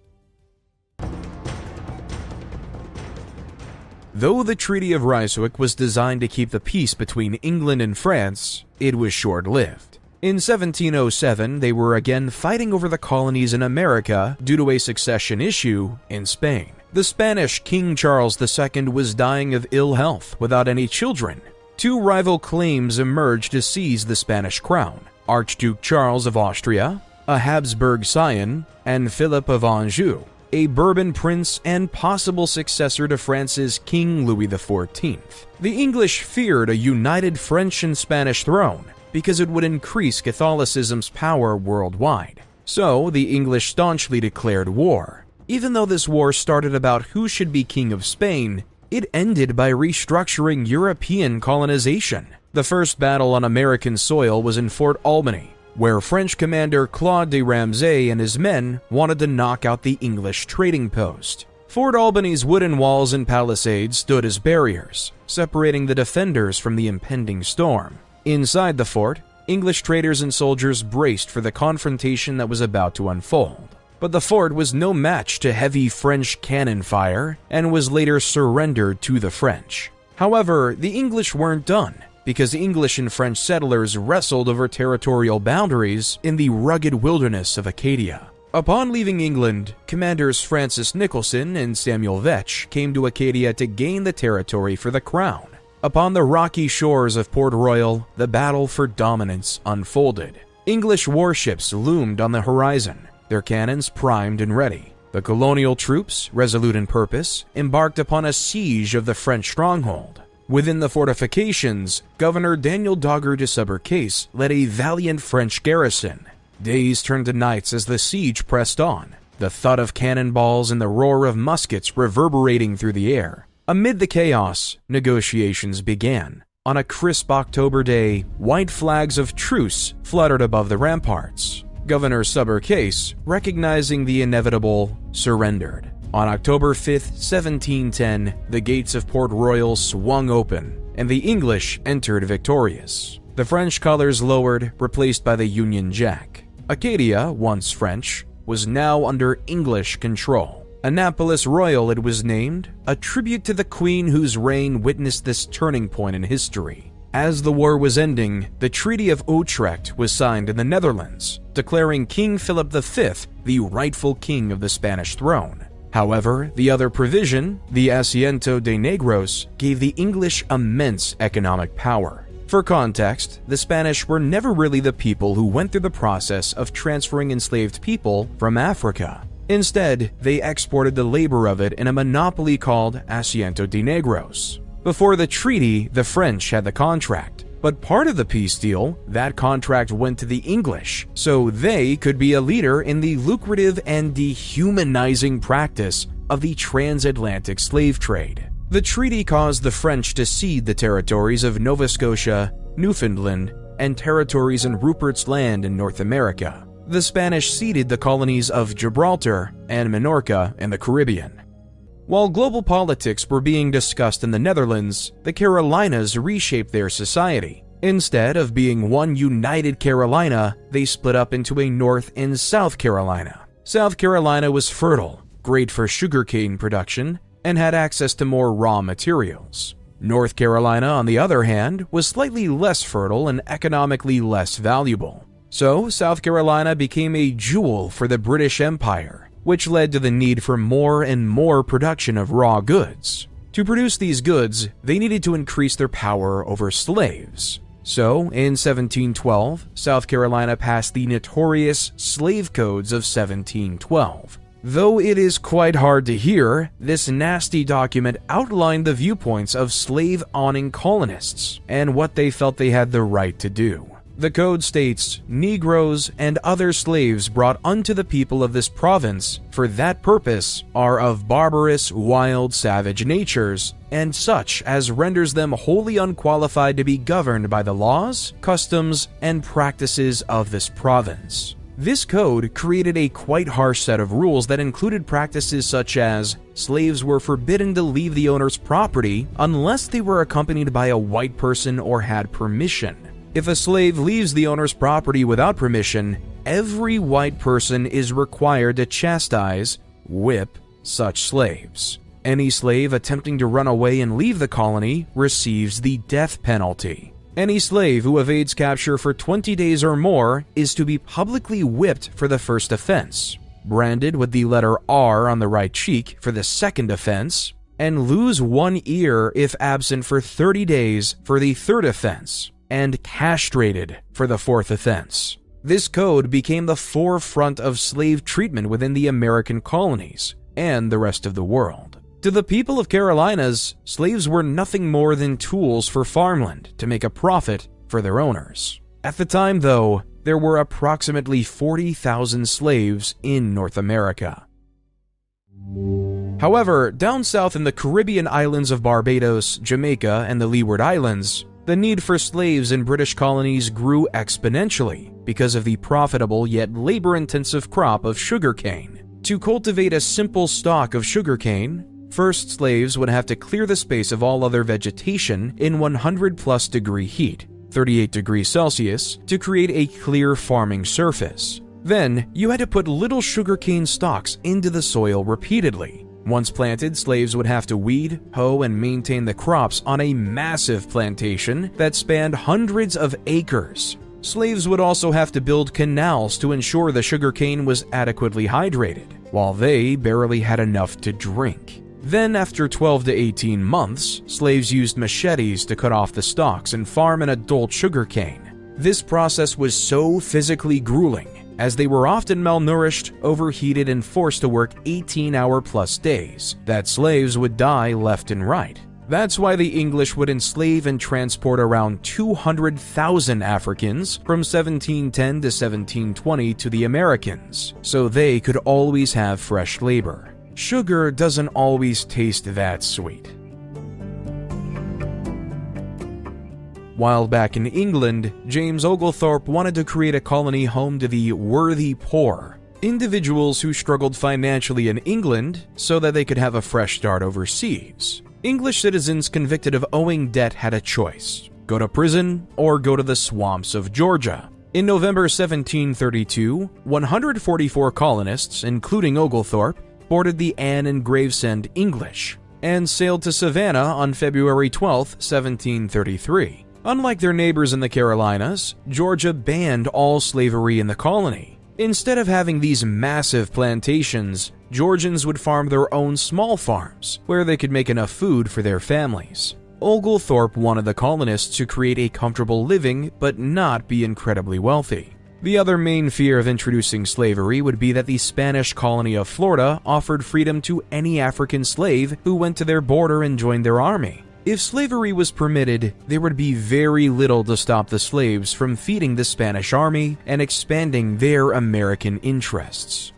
Though the Treaty of Ryswick was designed to keep the peace between England and France, it was short-lived. In 1707, they were again fighting over the colonies in America due to a succession issue in Spain. The Spanish King Charles II was dying of ill health without any children. 2 rival claims emerged to seize the Spanish crown: Archduke Charles of Austria, a Habsburg scion, and Philip of Anjou, a Bourbon prince and possible successor to France's King Louis XIV. The English feared a united French and Spanish throne because it would increase Catholicism's power worldwide. So the English staunchly declared war. Even though this war started about who should be king of Spain, it ended by restructuring European colonization. The first battle on American soil was in Fort Albany, where French commander Claude de Ramsay and his men wanted to knock out the English trading post. Fort Albany's wooden walls and palisades stood as barriers, separating the defenders from the impending storm. Inside the fort, English traders and soldiers braced for the confrontation that was about to unfold. But the fort was no match to heavy French cannon fire and was later surrendered to the French. However, the English weren't done, because English and French settlers wrestled over territorial boundaries in the rugged wilderness of Acadia. Upon leaving England, commanders Francis Nicholson and Samuel Vetch came to Acadia to gain the territory for the crown. Upon the rocky shores of Port Royal, the battle for dominance unfolded. English warships loomed on the horizon, their cannons primed and ready. The colonial troops, resolute in purpose, embarked upon a siege of the French stronghold. Within the fortifications, Governor Daniel Dogger de Subercase led a valiant French garrison. Days turned to nights as the siege pressed on, the thud of cannonballs and the roar of muskets reverberating through the air. Amid the chaos, negotiations began. On a crisp October day, white flags of truce fluttered above the ramparts. Governor Subercase, recognizing the inevitable, surrendered. On October 5, 1710, the gates of Port Royal swung open, and the English entered victorious. The French colors lowered, replaced by the Union Jack. Acadia, once French, was now under English control. Annapolis Royal it was named, a tribute to the queen whose reign witnessed this turning point in history. As the war was ending, the Treaty of Utrecht was signed in the Netherlands, declaring King Philip V the rightful king of the Spanish throne. However, the other provision, the Asiento de Negros, gave the English immense economic power. For context, the Spanish were never really the people who went through the process of transferring enslaved people from Africa. Instead, they exported the labor of it in a monopoly called Asiento de Negros. Before the treaty, the French had the contract, but part of the peace deal, that contract went to the English, so they could be a leader in the lucrative and dehumanizing practice of the transatlantic slave trade. The treaty caused the French to cede the territories of Nova Scotia, Newfoundland, and territories in Rupert's Land in North America. The Spanish ceded the colonies of Gibraltar and Minorca in the Caribbean. While global politics were being discussed in the Netherlands, the Carolinas reshaped their society. Instead of being one united Carolina, they split up into a North and South Carolina. South Carolina was fertile, great for sugarcane production, and had access to more raw materials. North Carolina, on the other hand, was slightly less fertile and economically less valuable. So, South Carolina became a jewel for the British Empire, which led to the need for more and more production of raw goods. To produce these goods, they needed to increase their power over slaves. So, in 1712, South Carolina passed the notorious Slave Codes of 1712. Though it is quite hard to hear, this nasty document outlined the viewpoints of slave-owning colonists and what they felt they had the right to do. The code states, Negroes and other slaves brought unto the people of this province for that purpose are of barbarous, wild, savage natures, and such as renders them wholly unqualified to be governed by the laws, customs, and practices of this province. This code created a quite harsh set of rules that included practices such as slaves were forbidden to leave the owner's property unless they were accompanied by a white person or had permission. If a slave leaves the owner's property without permission, every white person is required to chastise, whip, such slaves. Any slave attempting to run away and leave the colony receives the death penalty. Any slave who evades capture for 20 days or more is to be publicly whipped for the first offense, branded with the letter R on the right cheek for the second offense, and lose one ear if absent for 30 days for the third offense, and castrated for the fourth offense. This code became the forefront of slave treatment within the American colonies and the rest of the world. To the people of Carolinas, slaves were nothing more than tools for farmland to make a profit for their owners. At the time, though, there were approximately 40,000 slaves in North America. However, down south in the Caribbean islands of Barbados, Jamaica, and the Leeward Islands, the need for slaves in British colonies grew exponentially because of the profitable yet labor-intensive crop of sugarcane. To cultivate a simple stalk of sugarcane, first slaves would have to clear the space of all other vegetation in 100+ degree heat, 38 degrees Celsius, to create a clear farming surface. Then, you had to put little sugarcane stalks into the soil repeatedly. Once planted, slaves would have to weed, hoe, and maintain the crops on a massive plantation that spanned hundreds of acres. Slaves would also have to build canals to ensure the sugarcane was adequately hydrated, while they barely had enough to drink. Then, after 12 to 18 months, slaves used machetes to cut off the stalks and farm an adult sugarcane. This process was so physically grueling, as they were often malnourished, overheated, and forced to work 18-hour-plus days, that slaves would die left and right. That's why the English would enslave and transport around 200,000 Africans from 1710 to 1720 to the Americans, so they could always have fresh labor. Sugar doesn't always taste that sweet. While back in England, James Oglethorpe wanted to create a colony home to the worthy poor, individuals who struggled financially in England so that they could have a fresh start overseas. English citizens convicted of owing debt had a choice: go to prison, or go to the swamps of Georgia. In November 1732, 144 colonists, including Oglethorpe, boarded the Anne and Gravesend English and sailed to Savannah on February 12, 1733. Unlike their neighbors in the Carolinas, Georgia banned all slavery in the colony. Instead of having these massive plantations, Georgians would farm their own small farms, where they could make enough food for their families. Oglethorpe wanted the colonists to create a comfortable living but not be incredibly wealthy. The other main fear of introducing slavery would be that the Spanish colony of Florida offered freedom to any African slave who went to their border and joined their army. If slavery was permitted, there would be very little to stop the slaves from feeding the Spanish army and expanding their American interests.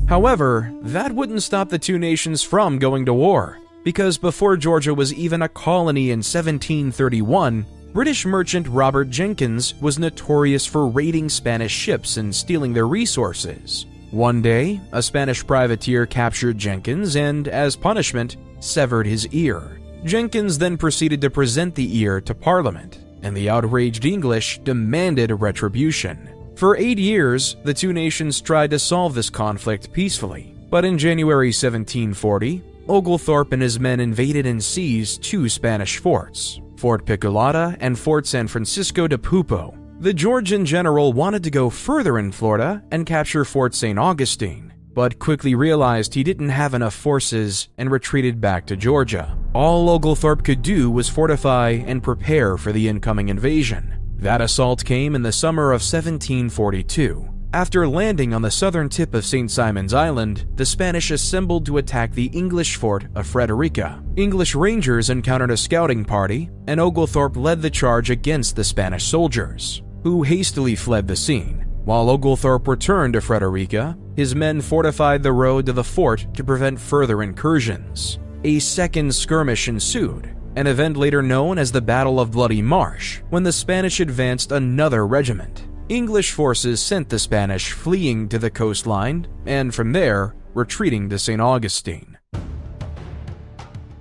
However, that wouldn't stop the two nations from going to war, because before Georgia was even a colony in 1731, British merchant Robert Jenkins was notorious for raiding Spanish ships and stealing their resources. One day, a Spanish privateer captured Jenkins and, as punishment, severed his ear. Jenkins then proceeded to present the ear to Parliament, and the outraged English demanded retribution. For 8 years, the two nations tried to solve this conflict peacefully, but in January 1740, Oglethorpe and his men invaded and seized two Spanish forts, Fort Picolata and Fort San Francisco de Pupo. The Georgian general wanted to go further in Florida and capture Fort St. Augustine, but quickly realized he didn't have enough forces and retreated back to Georgia. All Oglethorpe could do was fortify and prepare for the incoming invasion. That assault came in the summer of 1742. After landing on the southern tip of St. Simon's Island, the Spanish assembled to attack the English fort of Frederica. English Rangers encountered a scouting party, and Oglethorpe led the charge against the Spanish soldiers, who hastily fled the scene. While Oglethorpe returned to Frederica, his men fortified the road to the fort to prevent further incursions. A second skirmish ensued, an event later known as the Battle of Bloody Marsh, when the Spanish advanced another regiment. English forces sent the Spanish fleeing to the coastline, and from there, retreating to St. Augustine.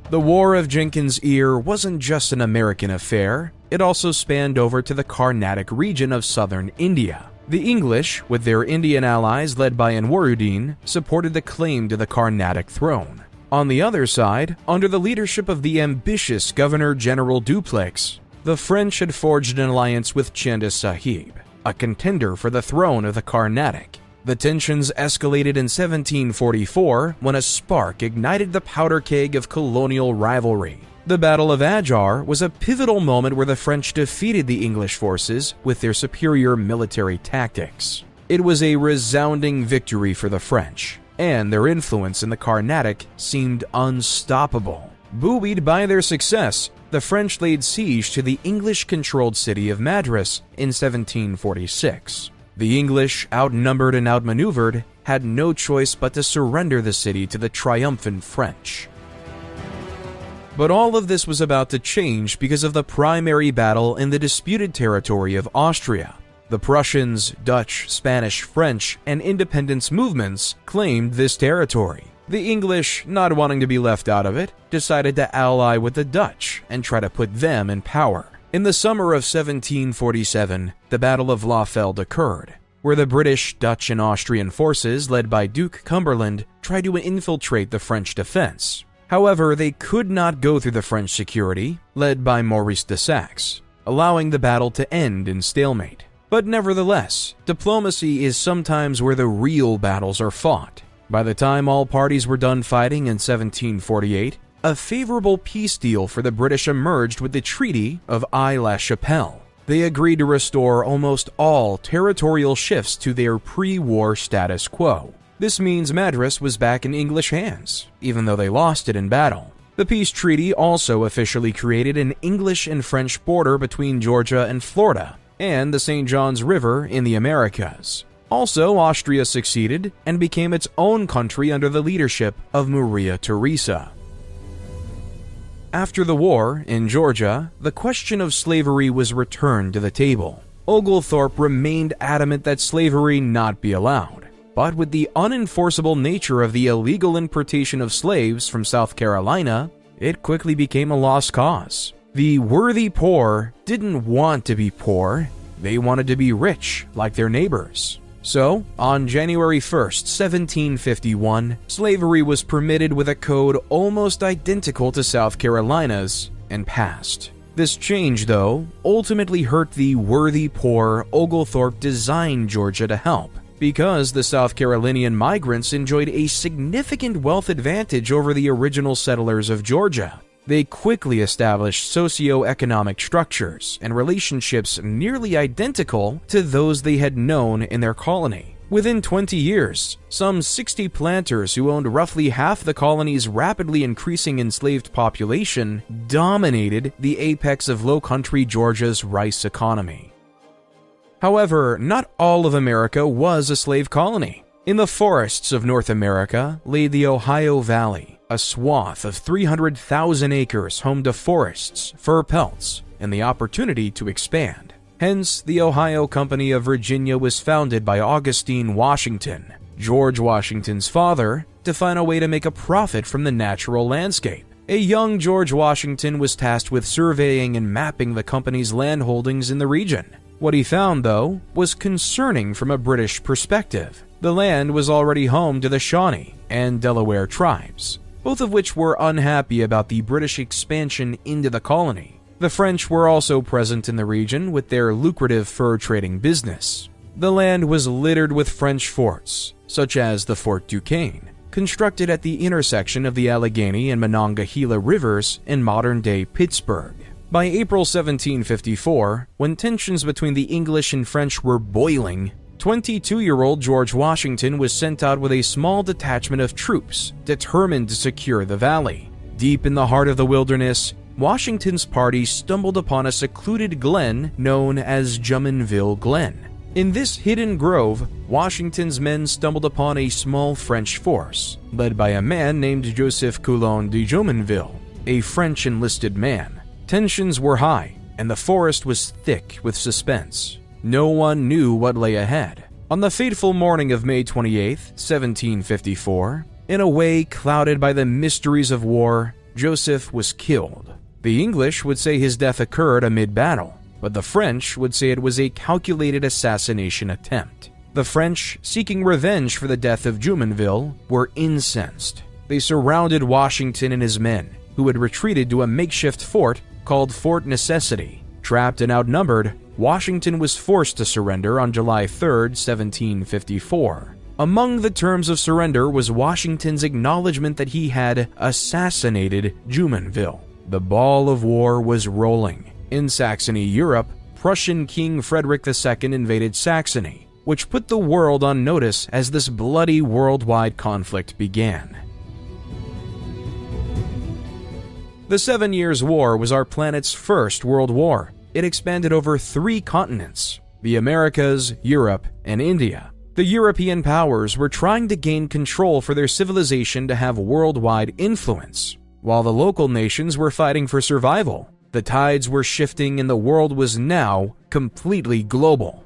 The War of Jenkins' Ear wasn't just an American affair, it also spanned over to the Carnatic region of southern India. The English, with their Indian allies led by Anwaruddin, supported the claim to the Carnatic throne. On the other side, under the leadership of the ambitious Governor-General Dupleix, the French had forged an alliance with Chandos Sahib, a contender for the throne of the Carnatic. The tensions escalated in 1744 when a spark ignited the powder keg of colonial rivalry. The Battle of Adjar was a pivotal moment where the French defeated the English forces with their superior military tactics. It was a resounding victory for the French, and their influence in the Carnatic seemed unstoppable. Buoyed by their success, the French laid siege to the English-controlled city of Madras in 1746. The English, outnumbered and outmaneuvered, had no choice but to surrender the city to the triumphant French. But all of this was about to change because of the primary battle in the disputed territory of Austria. The Prussians, Dutch, Spanish, French, and independence movements claimed this territory. The English, not wanting to be left out of it, decided to ally with the Dutch and try to put them in power. In the summer of 1747, the Battle of Lafeld occurred, where the British, Dutch, and Austrian forces led by Duke Cumberland tried to infiltrate the French defense. However, they could not go through the French security, led by Maurice de Saxe, allowing the battle to end in stalemate. But nevertheless, diplomacy is sometimes where the real battles are fought. By the time all parties were done fighting in 1748, a favorable peace deal for the British emerged with the Treaty of Aix-la-Chapelle. They agreed to restore almost all territorial shifts to their pre-war status quo. This means Madras was back in English hands, even though they lost it in battle. The peace treaty also officially created an English and French border between Georgia and Florida, and the St. Johns River in the Americas. Also, Austria succeeded and became its own country under the leadership of Maria Theresa. After the war, in Georgia, the question of slavery was returned to the table. Oglethorpe remained adamant that slavery not be allowed, but with the unenforceable nature of the illegal importation of slaves from South Carolina, it quickly became a lost cause. The worthy poor didn't want to be poor, they wanted to be rich like their neighbors. So, on January 1st, 1751, slavery was permitted with a code almost identical to South Carolina's and passed. This change, though, ultimately hurt the worthy poor Oglethorpe designed Georgia to help, because the South Carolinian migrants enjoyed a significant wealth advantage over the original settlers of Georgia. They quickly established socio-economic structures and relationships nearly identical to those they had known in their colony. Within 20 years, some 60 planters who owned roughly half the colony's rapidly increasing enslaved population dominated the apex of low-country Georgia's rice economy. However, not all of America was a slave colony. In the forests of North America lay the Ohio Valley, a swath of 300,000 acres home to forests, fur pelts, and the opportunity to expand. Hence, the Ohio Company of Virginia was founded by Augustine Washington, George Washington's father, to find a way to make a profit from the natural landscape. A young George Washington was tasked with surveying and mapping the company's land holdings in the region. What he found, though, was concerning from a British perspective. The land was already home to the Shawnee and Delaware tribes, both of which were unhappy about the British expansion into the colony. The French were also present in the region with their lucrative fur trading business. The land was littered with French forts, such as the Fort Duquesne, constructed at the intersection of the Allegheny and Monongahela rivers in modern-day Pittsburgh. By April 1754, when tensions between the English and French were boiling, 22-year-old George Washington was sent out with a small detachment of troops determined to secure the valley. Deep in the heart of the wilderness, Washington's party stumbled upon a secluded glen known as Jumonville Glen. In this hidden grove, Washington's men stumbled upon a small French force, led by a man named Joseph Coulon de Jumonville, a French enlisted man. Tensions were high, and the forest was thick with suspense. No one knew what lay ahead. On the fateful morning of May 28, 1754, in a way clouded by the mysteries of war, Joseph was killed. The English would say his death occurred amid battle, but the French would say it was a calculated assassination attempt. The French, seeking revenge for the death of Jumonville, were incensed. They surrounded Washington and his men, who had retreated to a makeshift fort called Fort Necessity. Trapped and outnumbered, Washington was forced to surrender on July 3, 1754. Among the terms of surrender was Washington's acknowledgement that he had assassinated Jumonville. The ball of war was rolling. In Saxony, Europe, Prussian King Frederick II invaded Saxony, which put the world on notice as this bloody worldwide conflict began. The 7 Years' War was our planet's first world war. It expanded over 3 continents: the Americas, Europe, and India. The European powers were trying to gain control for their civilization to have worldwide influence, while the local nations were fighting for survival. The tides were shifting and the world was now completely global.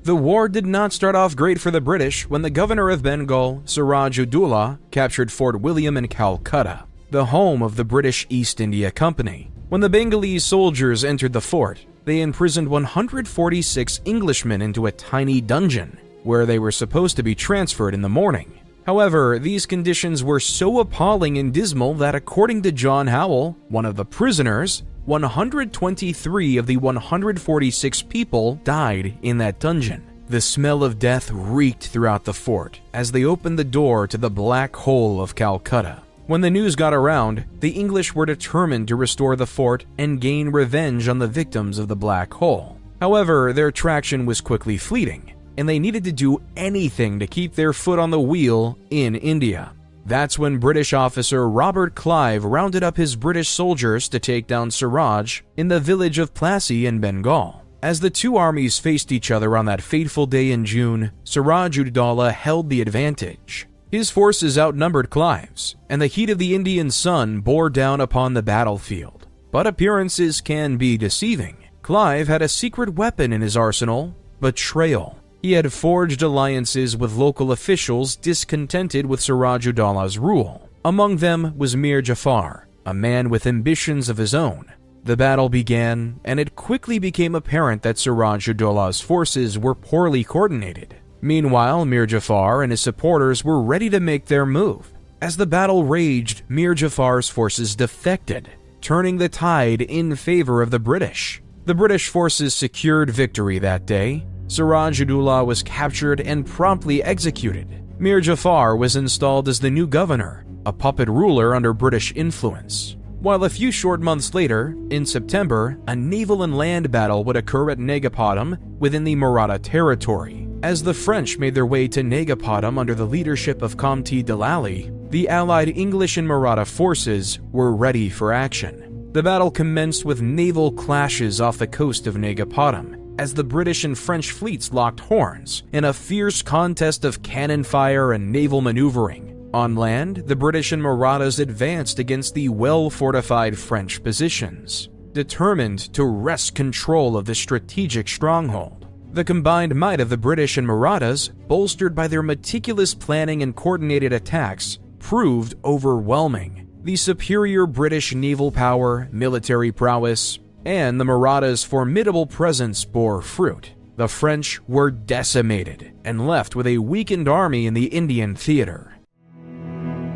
The war did not start off great for the British when the governor of Bengal, Siraj-ud-Dowlah, captured Fort William in Calcutta, the home of the British East India Company. When the Bengalese soldiers entered the fort, they imprisoned 146 Englishmen into a tiny dungeon, where they were supposed to be transferred in the morning. However, these conditions were so appalling and dismal that, according to John Howell, one of the prisoners, 123 of the 146 people died in that dungeon. The smell of death reeked throughout the fort as they opened the door to the black hole of Calcutta. When the news got around, the English were determined to restore the fort and gain revenge on the victims of the black hole. However, their traction was quickly fleeting, and they needed to do anything to keep their foot on the wheel in India. That's when British officer Robert Clive rounded up his British soldiers to take down Siraj in the village of Plassey in Bengal. As the two armies faced each other on that fateful day in June, Siraj-ud-Dowlah held the advantage. His forces outnumbered Clive's, and the heat of the Indian sun bore down upon the battlefield. But appearances can be deceiving. Clive had a secret weapon in his arsenal: betrayal. He had forged alliances with local officials discontented with Siraj-ud-Dowlah's rule. Among them was Mir Jafar, a man with ambitions of his own. The battle began, and it quickly became apparent that Siraj-ud-Dowlah's forces were poorly coordinated. Meanwhile, Mir Jafar and his supporters were ready to make their move. As the battle raged, Mir Jafar's forces defected, turning the tide in favor of the British. The British forces secured victory that day. Siraj-ud-Dowlah was captured and promptly executed. Mir Jafar was installed as the new governor, a puppet ruler under British influence. While a few short months later, in September, a naval and land battle would occur at Negapatam within the Maratha territory. As the French made their way to Negapatam under the leadership of Kamti Dalali, the allied English and Maratha forces were ready for action. The battle commenced with naval clashes off the coast of Negapatam, as the British and French fleets locked horns in a fierce contest of cannon fire and naval maneuvering. On land, the British and Marathas advanced against the well-fortified French positions, determined to wrest control of the strategic stronghold. The combined might of the British and Marathas, bolstered by their meticulous planning and coordinated attacks, proved overwhelming. The superior British naval power, military prowess, and the Marathas' formidable presence bore fruit. The French were decimated and left with a weakened army in the Indian theater.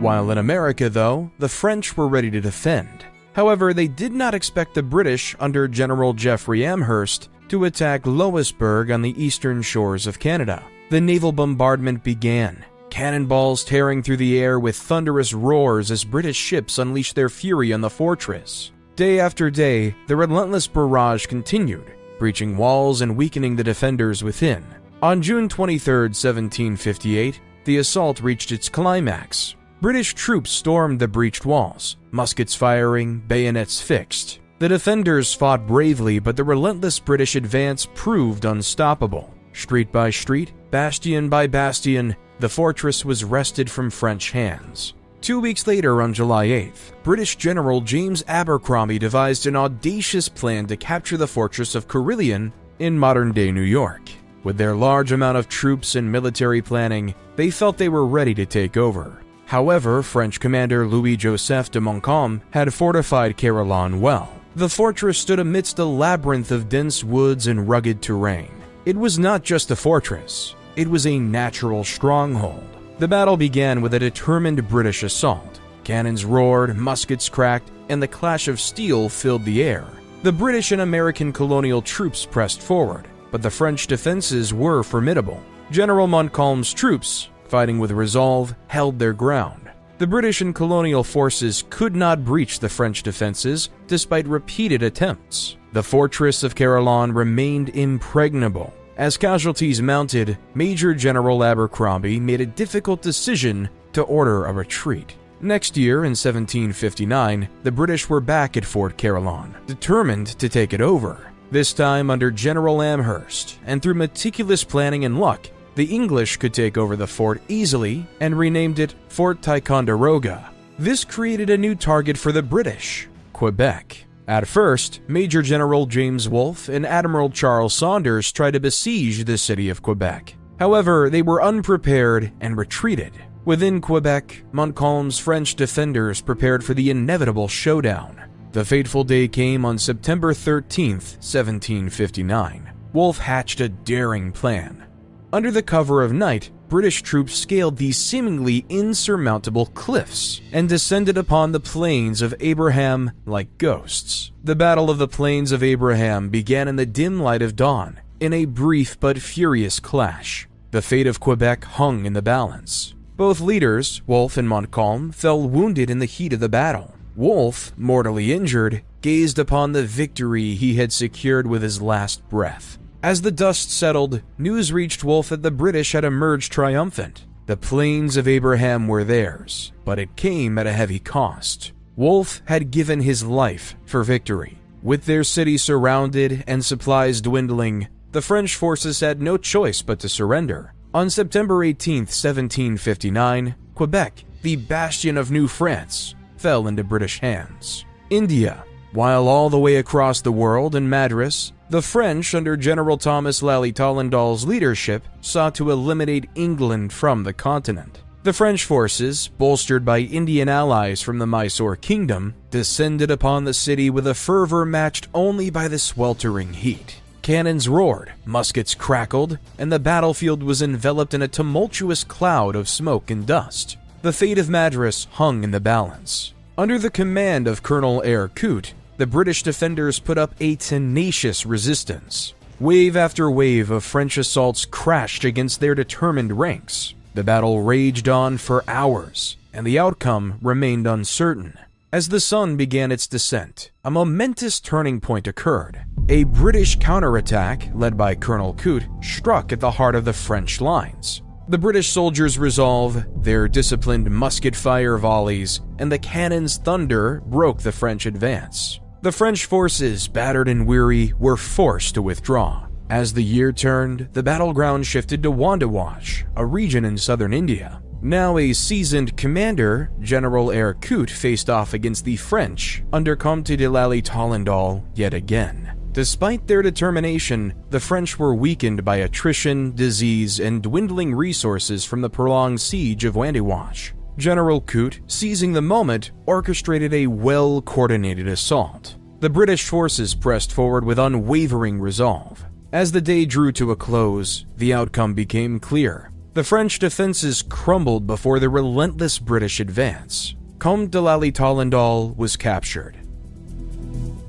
While in America, though, the French were ready to defend. However, they did not expect the British under General Geoffrey Amherst to attack Louisbourg on the eastern shores of Canada. The naval bombardment began, cannonballs tearing through the air with thunderous roars as British ships unleashed their fury on the fortress. Day after day, the relentless barrage continued, breaching walls and weakening the defenders within. On June 23, 1758, the assault reached its climax. British troops stormed the breached walls, muskets firing, bayonets fixed. The defenders fought bravely, but the relentless British advance proved unstoppable. Street by street, bastion by bastion, the fortress was wrested from French hands. 2 weeks later, on July 8th, British General James Abercrombie devised an audacious plan to capture the fortress of Carillon in modern-day New York. With their large amount of troops and military planning, they felt they were ready to take over. However, French commander Louis-Joseph de Montcalm had fortified Carillon well. The fortress stood amidst a labyrinth of dense woods and rugged terrain. It was not just a fortress, it was a natural stronghold. The battle began with a determined British assault. Cannons roared, muskets cracked, and the clash of steel filled the air. The British and American colonial troops pressed forward, but the French defenses were formidable. General Montcalm's troops, fighting with resolve, held their ground. The British and colonial forces could not breach the French defenses despite repeated attempts. The fortress of Carillon remained impregnable. As casualties mounted, Major General Abercrombie made a difficult decision to order a retreat. Next year, in 1759, the British were back at Fort Carillon, determined to take it over. This time under General Amherst, and through meticulous planning and luck, the English could take over the fort easily and renamed it Fort Ticonderoga. This created a new target for the British, Quebec. At first, Major General James Wolfe and Admiral Charles Saunders tried to besiege the city of Quebec. However, they were unprepared and retreated. Within Quebec, Montcalm's French defenders prepared for the inevitable showdown. The fateful day came on September 13, 1759. Wolfe hatched a daring plan. Under the cover of night, British troops scaled these seemingly insurmountable cliffs and descended upon the Plains of Abraham like ghosts. The Battle of the Plains of Abraham began in the dim light of dawn, in a brief but furious clash. The fate of Quebec hung in the balance. Both leaders, Wolfe and Montcalm, fell wounded in the heat of the battle. Wolfe, mortally injured, gazed upon the victory he had secured with his last breath. As the dust settled, news reached Wolfe that the British had emerged triumphant. The Plains of Abraham were theirs, but it came at a heavy cost. Wolfe had given his life for victory. With their city surrounded and supplies dwindling, the French forces had no choice but to surrender. On September 18, 1759, Quebec, the bastion of New France, fell into British hands. India, while all the way across the world in Madras, the French, under General Thomas Lally Tollendal's leadership, sought to eliminate England from the continent. The French forces, bolstered by Indian allies from the Mysore kingdom, descended upon the city with a fervor matched only by the sweltering heat. Cannons roared, muskets crackled, and the battlefield was enveloped in a tumultuous cloud of smoke and dust. The fate of Madras hung in the balance. Under the command of Colonel Eyre Coote, the British defenders put up a tenacious resistance. Wave after wave of French assaults crashed against their determined ranks. The battle raged on for hours, and the outcome remained uncertain. As the sun began its descent, a momentous turning point occurred. A British counterattack, led by Colonel Coote, struck at the heart of the French lines. The British soldiers' resolve, their disciplined musket fire volleys, and the cannon's thunder broke the French advance. The French forces, battered and weary, were forced to withdraw. As the year turned, the battleground shifted to Wandiwash, a region in southern India. Now a seasoned commander, General Eyre Coote faced off against the French under Comte de Lally Tollendal yet again. Despite their determination, the French were weakened by attrition, disease, and dwindling resources from the prolonged siege of Wandiwash. General Coote, seizing the moment, orchestrated a well-coordinated assault. The British forces pressed forward with unwavering resolve. As the day drew to a close, the outcome became clear. The French defenses crumbled before the relentless British advance. Comte de Lally Tollendal was captured.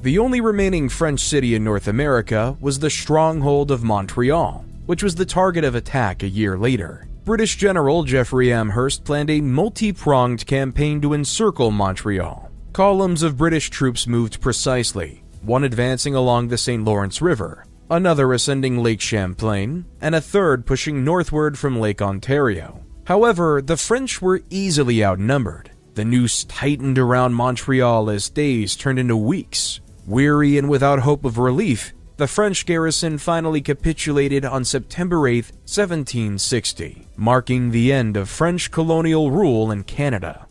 The only remaining French city in North America was the stronghold of Montreal, which was the target of attack a year later. British General Geoffrey Amherst planned a multi-pronged campaign to encircle Montreal. Columns of British troops moved precisely, one advancing along the St. Lawrence River, another ascending Lake Champlain, and a third pushing northward from Lake Ontario. However, the French were easily outnumbered. The noose tightened around Montreal as days turned into weeks. Weary and without hope of relief, the French garrison finally capitulated on September 8, 1760, marking the end of French colonial rule in Canada.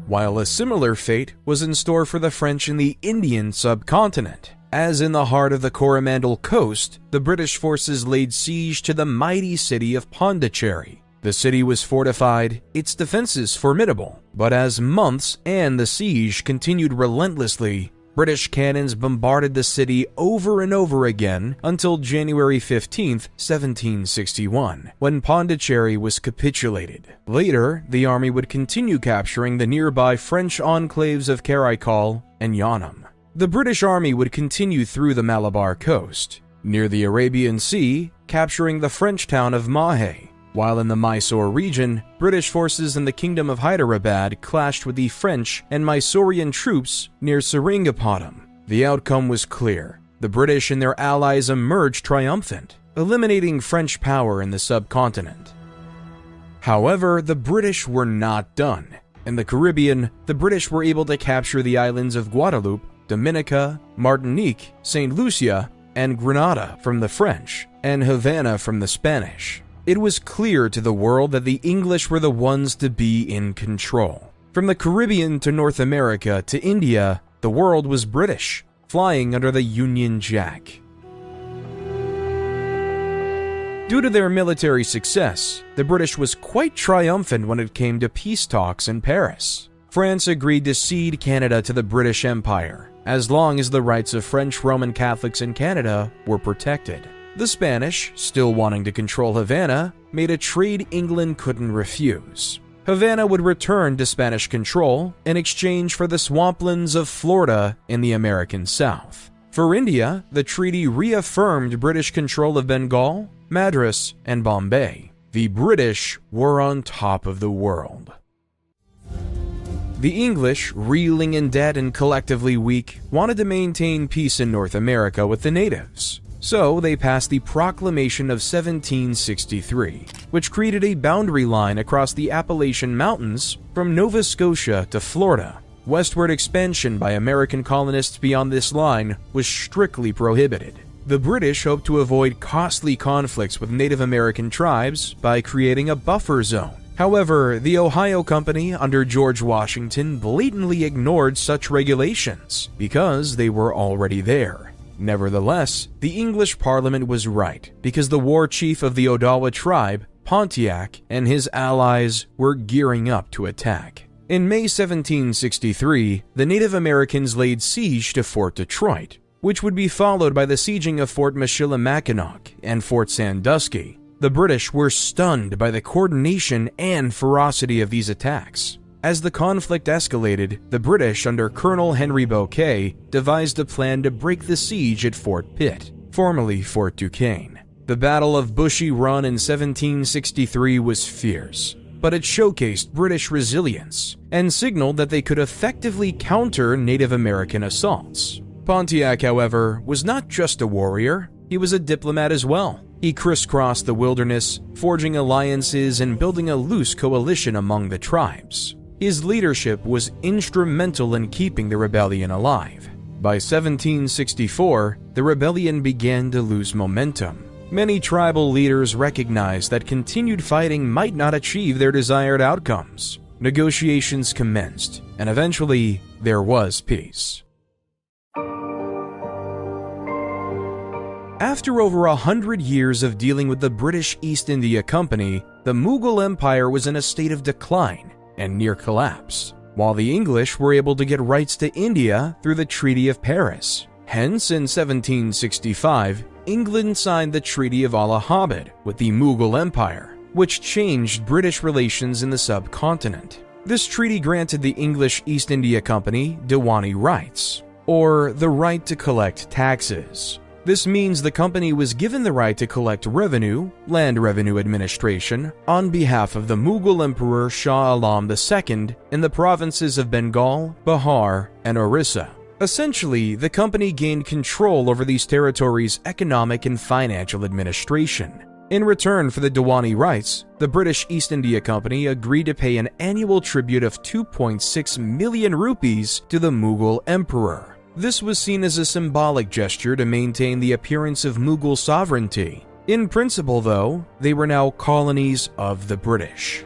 While a similar fate was in store for the French in the Indian subcontinent. As in the heart of the Coromandel coast, the British forces laid siege to the mighty city of Pondicherry. The city was fortified, its defenses formidable, but as months and the siege continued relentlessly, British cannons bombarded the city over and over again until January 15, 1761, when Pondicherry was capitulated. Later, the army would continue capturing the nearby French enclaves of Karaikal and Yanam. The British army would continue through the Malabar coast, near the Arabian Sea, capturing the French town of Mahe. While in the Mysore region, British forces in the Kingdom of Hyderabad clashed with the French and Mysorean troops near Seringapatam. The outcome was clear. The British and their allies emerged triumphant, eliminating French power in the subcontinent. However, the British were not done. In the Caribbean, the British were able to capture the islands of Guadeloupe, Dominica, Martinique, St. Lucia, and Grenada from the French, and Havana from the Spanish. It was clear to the world that the English were the ones to be in control. From the Caribbean to North America to India, the world was British, flying under the Union Jack. Due to their military success, the British was quite triumphant when it came to peace talks in Paris. France agreed to cede Canada to the British Empire, as long as the rights of French Roman Catholics in Canada were protected. The Spanish, still wanting to control Havana, made a trade England couldn't refuse. Havana would return to Spanish control in exchange for the swamplands of Florida in the American South. For India, the treaty reaffirmed British control of Bengal, Madras, and Bombay. The British were on top of the world. The English, reeling in debt and collectively weak, wanted to maintain peace in North America with the natives. So they passed the Proclamation of 1763, which created a boundary line across the Appalachian Mountains from Nova Scotia to Florida. Westward expansion by American colonists beyond this line was strictly prohibited. The British hoped to avoid costly conflicts with Native American tribes by creating a buffer zone. However, the Ohio Company under George Washington blatantly ignored such regulations because they were already there. Nevertheless, the English Parliament was right, because the war chief of the Odawa tribe, Pontiac and his allies were gearing up to attack. In May 1763, the Native Americans laid siege to Fort Detroit, which would be followed by the sieging of Fort Michilimackinac and Fort Sandusky. The British were stunned by the coordination and ferocity of these attacks. As the conflict escalated, the British under Colonel Henry Bouquet devised a plan to break the siege at Fort Pitt, formerly Fort Duquesne. The Battle of Bushy Run in 1763 was fierce, but it showcased British resilience and signaled that they could effectively counter Native American assaults. Pontiac, however, was not just a warrior, he was a diplomat as well. He crisscrossed the wilderness, forging alliances and building a loose coalition among the tribes. His leadership was instrumental in keeping the rebellion alive. By 1764, the rebellion began to lose momentum. Many tribal leaders recognized that continued fighting might not achieve their desired outcomes. Negotiations commenced, and eventually, there was peace. After over 100 years of dealing with the British East India Company, the Mughal Empire was in a state of decline and near collapse, while the English were able to get rights to India through the Treaty of Paris. Hence, in 1765, England signed the Treaty of Allahabad with the Mughal Empire, which changed British relations in the subcontinent. This treaty granted the English East India Company Diwani rights, or the right to collect taxes. This means the company was given the right to collect revenue, land revenue administration, on behalf of the Mughal Emperor Shah Alam II in the provinces of Bengal, Bihar, and Orissa. Essentially, the company gained control over these territories' economic and financial administration. In return for the Diwani rights, the British East India Company agreed to pay an annual tribute of 2.6 million rupees to the Mughal Emperor. This was seen as a symbolic gesture to maintain the appearance of Mughal sovereignty. In principle, though, they were now colonies of the British.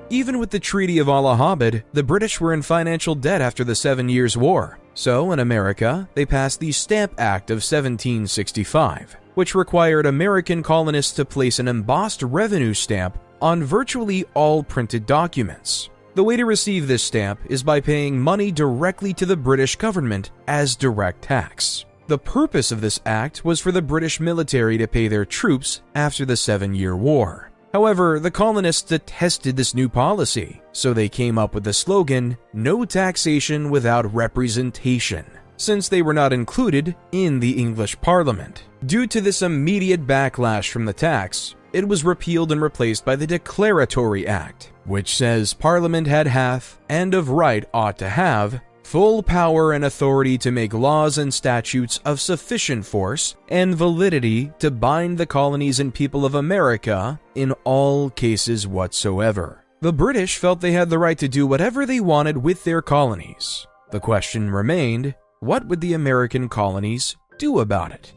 Even with the Treaty of Allahabad, the British were in financial debt after the 7 Years' War. So, in America, they passed the Stamp Act of 1765, which required American colonists to place an embossed revenue stamp on virtually all printed documents. The way to receive this stamp is by paying money directly to the British government as direct tax. The purpose of this act was for the British military to pay their troops after the 7-Year War. However, the colonists detested this new policy, so they came up with the slogan, "No taxation without representation," since they were not included in the English Parliament. Due to this immediate backlash from the tax, it was repealed and replaced by the Declaratory Act, which says Parliament hath, and of right ought to have, full power and authority to make laws and statutes of sufficient force and validity to bind the colonies and people of America in all cases whatsoever. The British felt they had the right to do whatever they wanted with their colonies. The question remained, what would the American colonies do about it?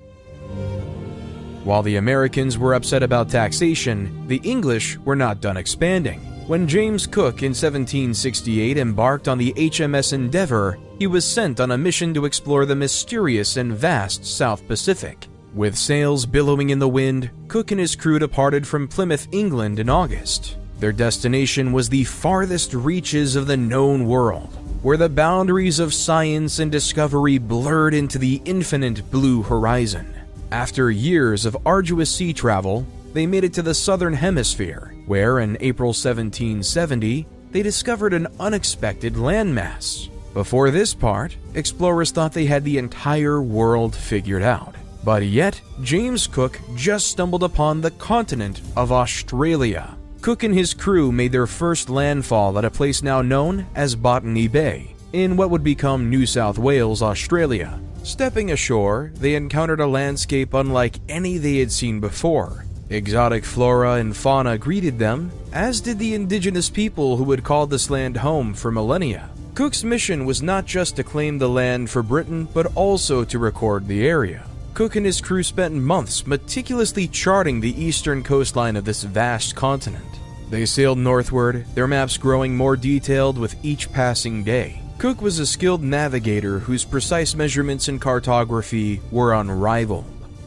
While the Americans were upset about taxation, the English were not done expanding. When James Cook in 1768 embarked on the HMS Endeavour, he was sent on a mission to explore the mysterious and vast South Pacific. With sails billowing in the wind, Cook and his crew departed from Plymouth, England in August. Their destination was the farthest reaches of the known world, where the boundaries of science and discovery blurred into the infinite blue horizon. After years of arduous sea travel, they made it to the southern hemisphere, where in April 1770, they discovered an unexpected landmass. Before this part, explorers thought they had the entire world figured out. But yet, James Cook just stumbled upon the continent of Australia. Cook and his crew made their first landfall at a place now known as Botany Bay, in what would become New South Wales, Australia. Stepping ashore, they encountered a landscape unlike any they had seen before. Exotic flora and fauna greeted them, as did the indigenous people who had called this land home for millennia. Cook's mission was not just to claim the land for Britain, but also to record the area. Cook and his crew spent months meticulously charting the eastern coastline of this vast continent. They sailed northward, their maps growing more detailed with each passing day. Cook was a skilled navigator whose precise measurements in cartography were unrivaled.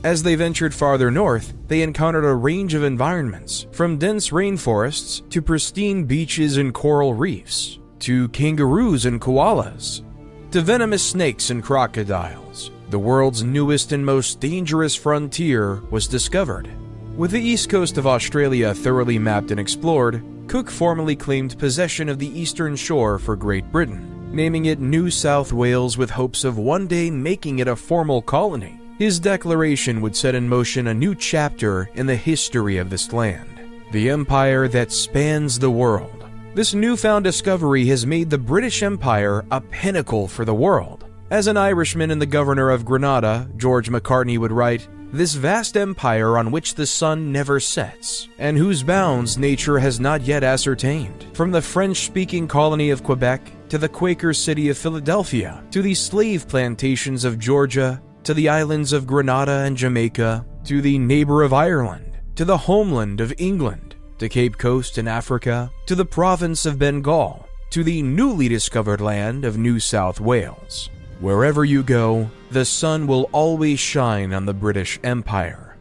As they ventured farther north, they encountered a range of environments, from dense rainforests to pristine beaches and coral reefs, to kangaroos and koalas, to venomous snakes and crocodiles. The world's newest and most dangerous frontier was discovered. With the east coast of Australia thoroughly mapped and explored, Cook formally claimed possession of the eastern shore for Great Britain, naming it New South Wales with hopes of one day making it a formal colony. His declaration would set in motion a new chapter in the history of this land, the empire that spans the world. This newfound discovery has made the British Empire a pinnacle for the world. As an Irishman and the governor of Grenada, George Macartney would write, "This vast empire on which the sun never sets, and whose bounds nature has not yet ascertained. From the French-speaking colony of Quebec, to the Quaker city of Philadelphia, to the slave plantations of Georgia, to the islands of Grenada and Jamaica, to the neighbor of Ireland, to the homeland of England, to Cape Coast in Africa, to the province of Bengal, to the newly discovered land of New South Wales. Wherever you go, the sun will always shine on the British Empire."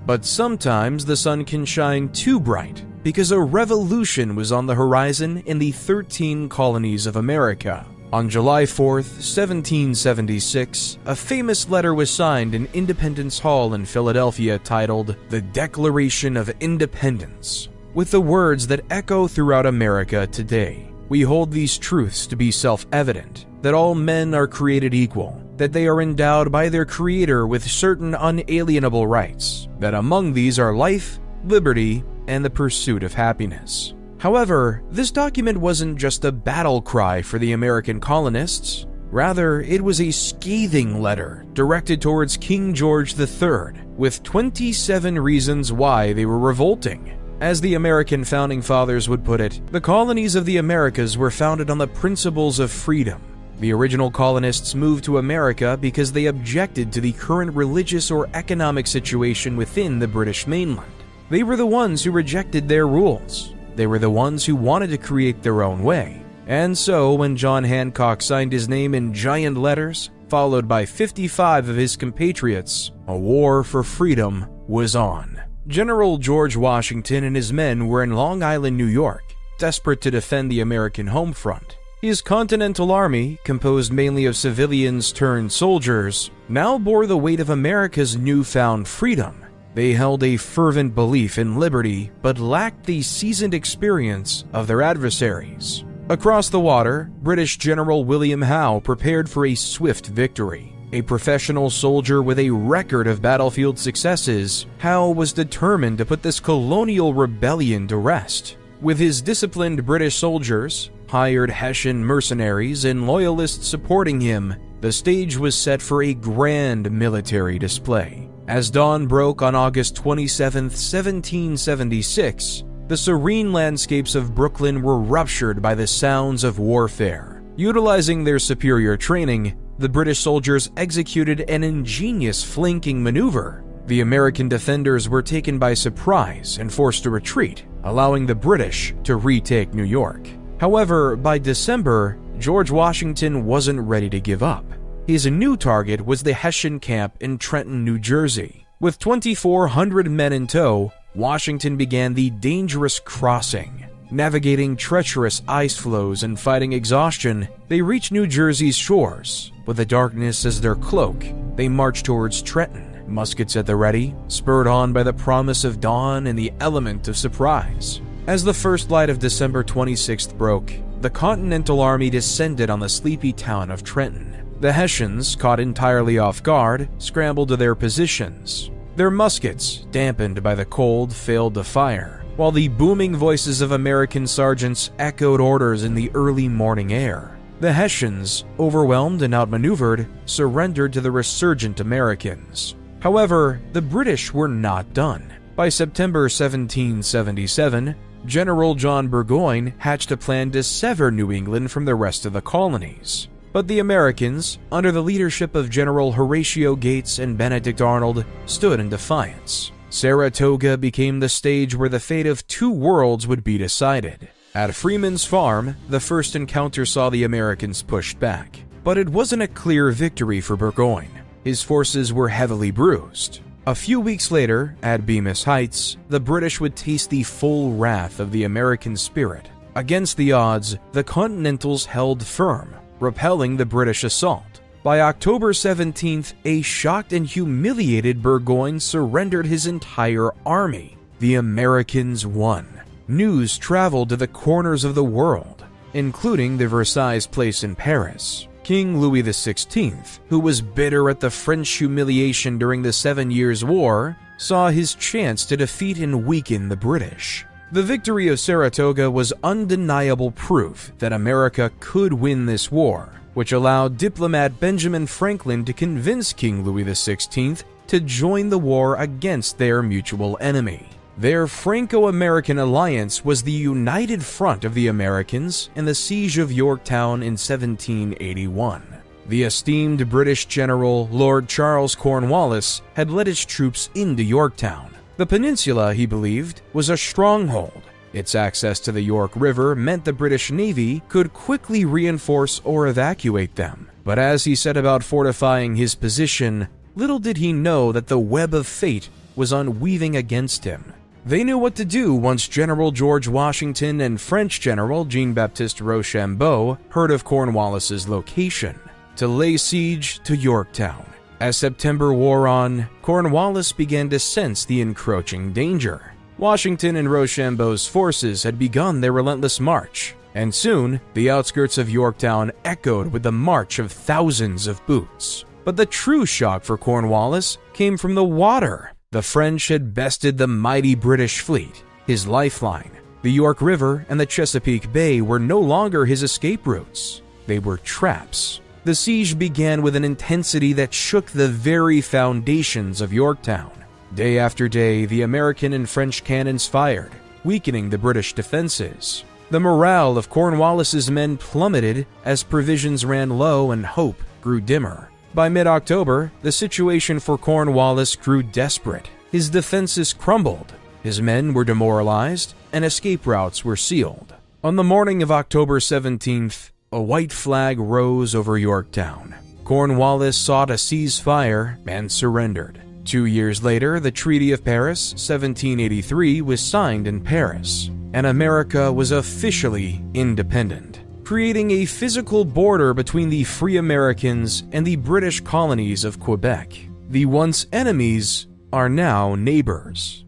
But sometimes the sun can shine too bright, because a revolution was on the horizon in the 13 colonies of America. On July 4th, 1776, a famous letter was signed in Independence Hall in Philadelphia titled "The Declaration of Independence," with the words that echo throughout America today. "We hold these truths to be self-evident, that all men are created equal, that they are endowed by their Creator with certain unalienable rights, that among these are life, liberty, and the pursuit of happiness." However, this document wasn't just a battle cry for the American colonists. Rather, it was a scathing letter directed towards King George III, with 27 reasons why they were revolting. As the American founding fathers would put it, the colonies of the Americas were founded on the principles of freedom. The original colonists moved to America because they objected to the current religious or economic situation within the British mainland. They were the ones who rejected their rules. They were the ones who wanted to create their own way. And so, when John Hancock signed his name in giant letters, followed by 55 of his compatriots, a war for freedom was on. General George Washington and his men were in Long Island, New York, desperate to defend the American home front. His Continental Army, composed mainly of civilians turned soldiers, now bore the weight of America's newfound freedom. They held a fervent belief in liberty, but lacked the seasoned experience of their adversaries. Across the water, British General William Howe prepared for a swift victory. A professional soldier with a record of battlefield successes, Howe was determined to put this colonial rebellion to rest. With his disciplined British soldiers, hired Hessian mercenaries, and loyalists supporting him, the stage was set for a grand military display. As dawn broke on August 27, 1776, the serene landscapes of Brooklyn were ruptured by the sounds of warfare. Utilizing their superior training, the British soldiers executed an ingenious flanking maneuver. The American defenders were taken by surprise and forced to retreat, allowing the British to retake New York. However, by December, George Washington wasn't ready to give up. His new target was the Hessian camp in Trenton, New Jersey. With 2,400 men in tow, Washington began the dangerous crossing. Navigating treacherous ice floes and fighting exhaustion, they reached New Jersey's shores. With the darkness as their cloak, they marched towards Trenton, muskets at the ready, spurred on by the promise of dawn and the element of surprise. As the first light of December 26th broke, the Continental Army descended on the sleepy town of Trenton. The Hessians, caught entirely off guard, scrambled to their positions. Their muskets, dampened by the cold, failed to fire, while the booming voices of American sergeants echoed orders in the early morning air. The Hessians, overwhelmed and outmaneuvered, surrendered to the resurgent Americans. However, the British were not done. By September 1777, General John Burgoyne hatched a plan to sever New England from the rest of the colonies. But the Americans, under the leadership of General Horatio Gates and Benedict Arnold, stood in defiance. Saratoga became the stage where the fate of two worlds would be decided. At Freeman's Farm, the first encounter saw the Americans pushed back. But it wasn't a clear victory for Burgoyne. His forces were heavily bruised. A few weeks later, at Bemis Heights, the British would taste the full wrath of the American spirit. Against the odds, the Continentals held firm, repelling the British assault. By October 17th, a shocked and humiliated Burgoyne surrendered his entire army. The Americans won. News traveled to the corners of the world, including the Versailles Place in Paris. King Louis XVI, who was bitter at the French humiliation during the 7 Years' War, saw his chance to defeat and weaken the British. The victory of Saratoga was undeniable proof that America could win this war, which allowed diplomat Benjamin Franklin to convince King Louis XVI to join the war against their mutual enemy. Their Franco-American alliance was the united front of the Americans in the Siege of Yorktown in 1781. The esteemed British general Lord Charles Cornwallis had led his troops into Yorktown. The peninsula, he believed, was a stronghold. Its access to the York River meant the British Navy could quickly reinforce or evacuate them. But as he set about fortifying his position, little did he know that the web of fate was unweaving against him. They knew what to do once General George Washington and French General Jean-Baptiste Rochambeau heard of Cornwallis's location: to lay siege to Yorktown. As September wore on, Cornwallis began to sense the encroaching danger. Washington and Rochambeau's forces had begun their relentless march, and soon the outskirts of Yorktown echoed with the march of thousands of boots. But the true shock for Cornwallis came from the water. The French had bested the mighty British fleet, his lifeline. The York River and the Chesapeake Bay were no longer his escape routes. They were traps. The siege began with an intensity that shook the very foundations of Yorktown. Day after day, the American and French cannons fired, weakening the British defenses. The morale of Cornwallis's men plummeted as provisions ran low and hope grew dimmer. By mid-October, the situation for Cornwallis grew desperate. His defenses crumbled, his men were demoralized, and escape routes were sealed. On the morning of October 17th, a white flag rose over Yorktown. Cornwallis sought a ceasefire and surrendered. 2 years later, the Treaty of Paris, 1783, was signed in Paris, and America was officially independent, creating a physical border between the free Americans and the British colonies of Quebec. The once enemies are now neighbors.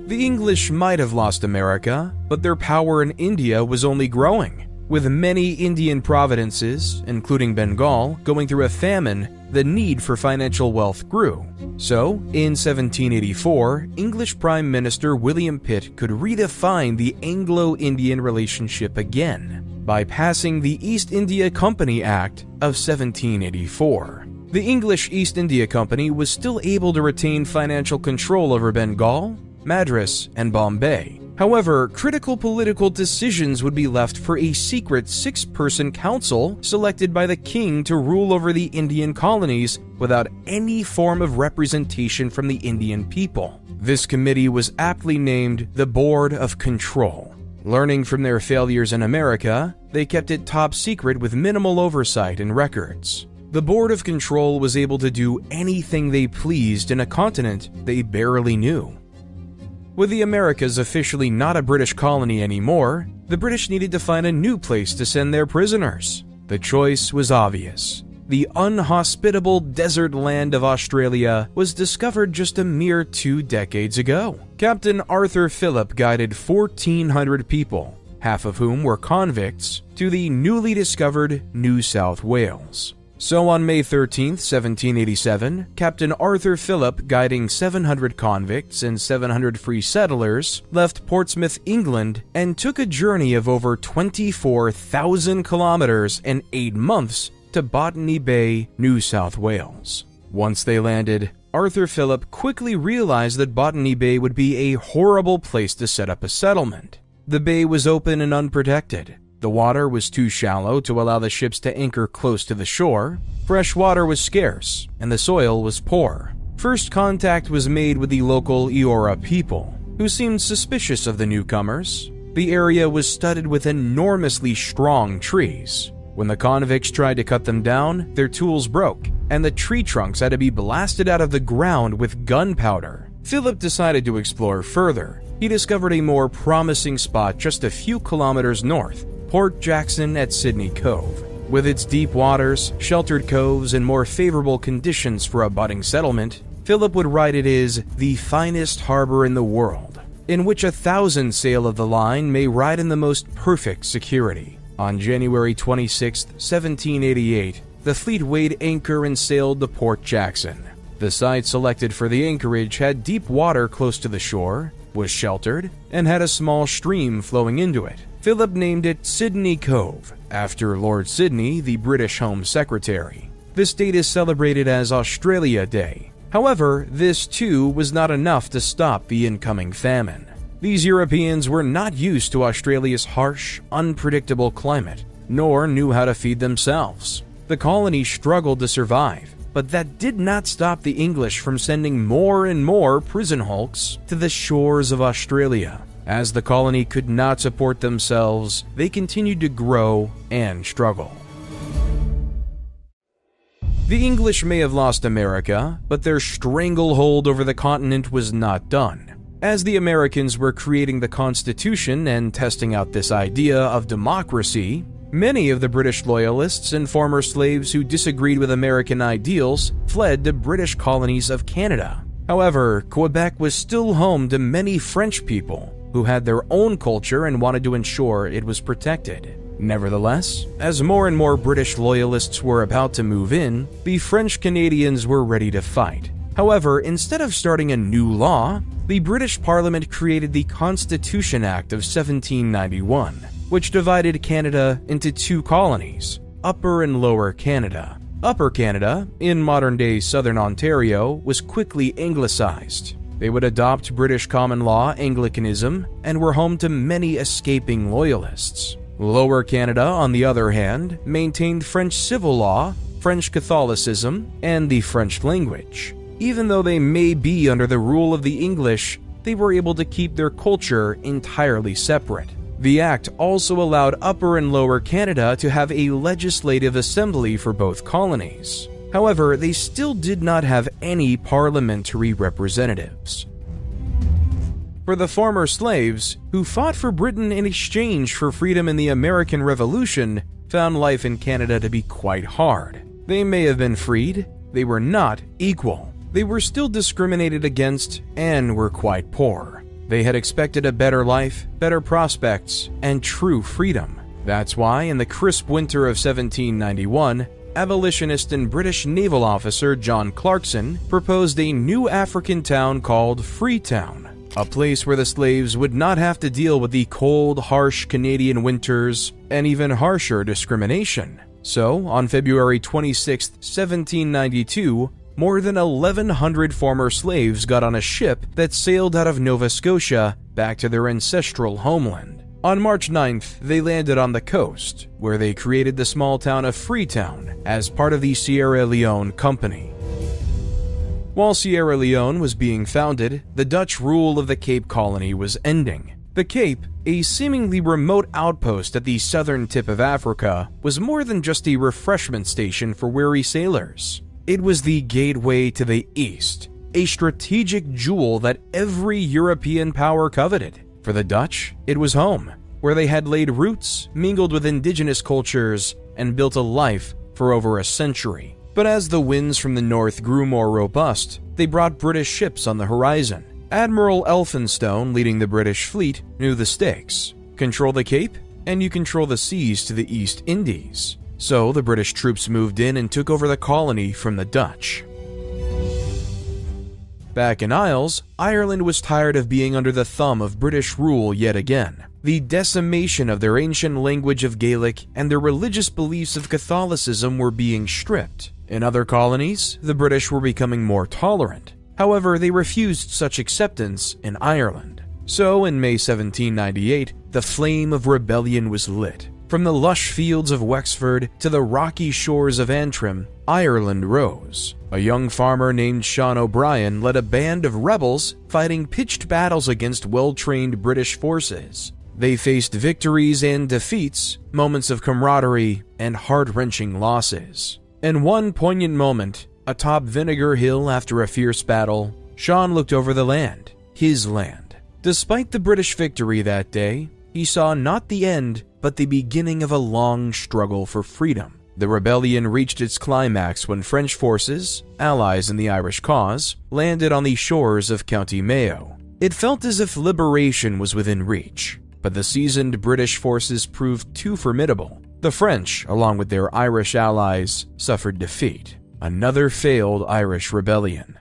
The English might have lost America, but their power in India was only growing. With many Indian provinces, including Bengal, going through a famine, the need for financial wealth grew. So, in 1784, English Prime Minister William Pitt could redefine the Anglo-Indian relationship again by passing the East India Company Act of 1784. The English East India Company was still able to retain financial control over Bengal, Madras, and Bombay. However, critical political decisions would be left for a secret 6-person council selected by the king to rule over the Indian colonies without any form of representation from the Indian people. This committee was aptly named the Board of Control. Learning from their failures in America, they kept it top secret with minimal oversight and records. The Board of Control was able to do anything they pleased in a continent they barely knew. With the Americas officially not a British colony anymore, the British needed to find a new place to send their prisoners. The choice was obvious. The unhospitable desert land of Australia was discovered just a mere 2 decades ago. Captain Arthur Phillip guided 1,400 people, half of whom were convicts, to the newly discovered New South Wales. So on May 13, 1787, Captain Arthur Phillip, guiding 700 convicts and 700 free settlers, left Portsmouth, England, and took a journey of over 24,000 kilometers and 8 months to Botany Bay, New South Wales. Once they landed, Arthur Phillip quickly realized that Botany Bay would be a horrible place to set up a settlement. The bay was open and unprotected. The water was too shallow to allow the ships to anchor close to the shore. Fresh water was scarce, and the soil was poor. First contact was made with the local Eora people, who seemed suspicious of the newcomers. The area was studded with enormously strong trees. When the convicts tried to cut them down, their tools broke, and the tree trunks had to be blasted out of the ground with gunpowder. Philip decided to explore further. He discovered a more promising spot just a few kilometers north, Port Jackson at Sydney Cove. With its deep waters, sheltered coves, and more favorable conditions for a budding settlement, Philip would write it is the finest harbor in the world, in which 1,000 sail of the line may ride in the most perfect security. On January 26, 1788, the fleet weighed anchor and sailed to Port Jackson. The site selected for the anchorage had deep water close to the shore, was sheltered, and had a small stream flowing into it. Philip named it Sydney Cove, after Lord Sydney, the British Home Secretary. This date is celebrated as Australia Day. However, this too was not enough to stop the incoming famine. These Europeans were not used to Australia's harsh, unpredictable climate, nor knew how to feed themselves. The colony struggled to survive, but that did not stop the English from sending more and more prison hulks to the shores of Australia. As the colony could not support themselves, they continued to grow and struggle. The English may have lost America, but their stranglehold over the continent was not done. As the Americans were creating the Constitution and testing out this idea of democracy, many of the British loyalists and former slaves who disagreed with American ideals fled to British colonies of Canada. However, Quebec was still home to many French people who had their own culture and wanted to ensure it was protected. Nevertheless, as more and more British loyalists were about to move in, the French Canadians were ready to fight. However, instead of starting a new law, the British Parliament created the Constitution Act of 1791, which divided Canada into two colonies, Upper and Lower Canada. Upper Canada, in modern-day southern Ontario, was quickly anglicized. They would adopt British common law Anglicanism and were home to many escaping loyalists. Lower Canada, on the other hand, maintained French civil law, French Catholicism, and the French language. Even though they may be under the rule of the English, they were able to keep their culture entirely separate. The act also allowed Upper and Lower Canada to have a legislative assembly for both colonies. However, they still did not have any parliamentary representatives. For the former slaves, who fought for Britain in exchange for freedom in the American Revolution, found life in Canada to be quite hard. They may have been freed, they were not equal. They were still discriminated against and were quite poor. They had expected a better life, better prospects, and true freedom. That's why, in the crisp winter of 1791, abolitionist and British naval officer John Clarkson proposed a new African town called Freetown, a place where the slaves would not have to deal with the cold, harsh Canadian winters and even harsher discrimination. So, on February 26, 1792, more than 1,100 former slaves got on a ship that sailed out of Nova Scotia back to their ancestral homeland. On March 9th, they landed on the coast, where they created the small town of Freetown as part of the Sierra Leone Company. While Sierra Leone was being founded, the Dutch rule of the Cape Colony was ending. The Cape, a seemingly remote outpost at the southern tip of Africa, was more than just a refreshment station for weary sailors. It was the gateway to the East, a strategic jewel that every European power coveted. For the Dutch, it was home, where they had laid roots, mingled with indigenous cultures, and built a life for over a century. But as the winds from the north grew more robust, they brought British ships on the horizon. Admiral Elphinstone, leading the British fleet, knew the stakes. Control the Cape, and you control the seas to the East Indies. So the British troops moved in and took over the colony from the Dutch. Back in Isles, Ireland was tired of being under the thumb of British rule yet again. The decimation of their ancient language of Gaelic and their religious beliefs of Catholicism were being stripped. In other colonies, the British were becoming more tolerant. However, they refused such acceptance in Ireland. So, in May 1798, the flame of rebellion was lit. From the lush fields of Wexford to the rocky shores of Antrim, Ireland rose. A young farmer named Sean O'Brien led a band of rebels fighting pitched battles against well-trained British forces. They faced victories and defeats, moments of camaraderie, and heart-wrenching losses. In one poignant moment, atop Vinegar Hill after a fierce battle, Sean looked over the land, his land. Despite the British victory that day, he saw not the end, but the beginning of a long struggle for freedom. The rebellion reached its climax when French forces, allies in the Irish cause, landed on the shores of County Mayo. It felt as if liberation was within reach, but the seasoned British forces proved too formidable. The French, along with their Irish allies, suffered defeat. Another failed Irish rebellion.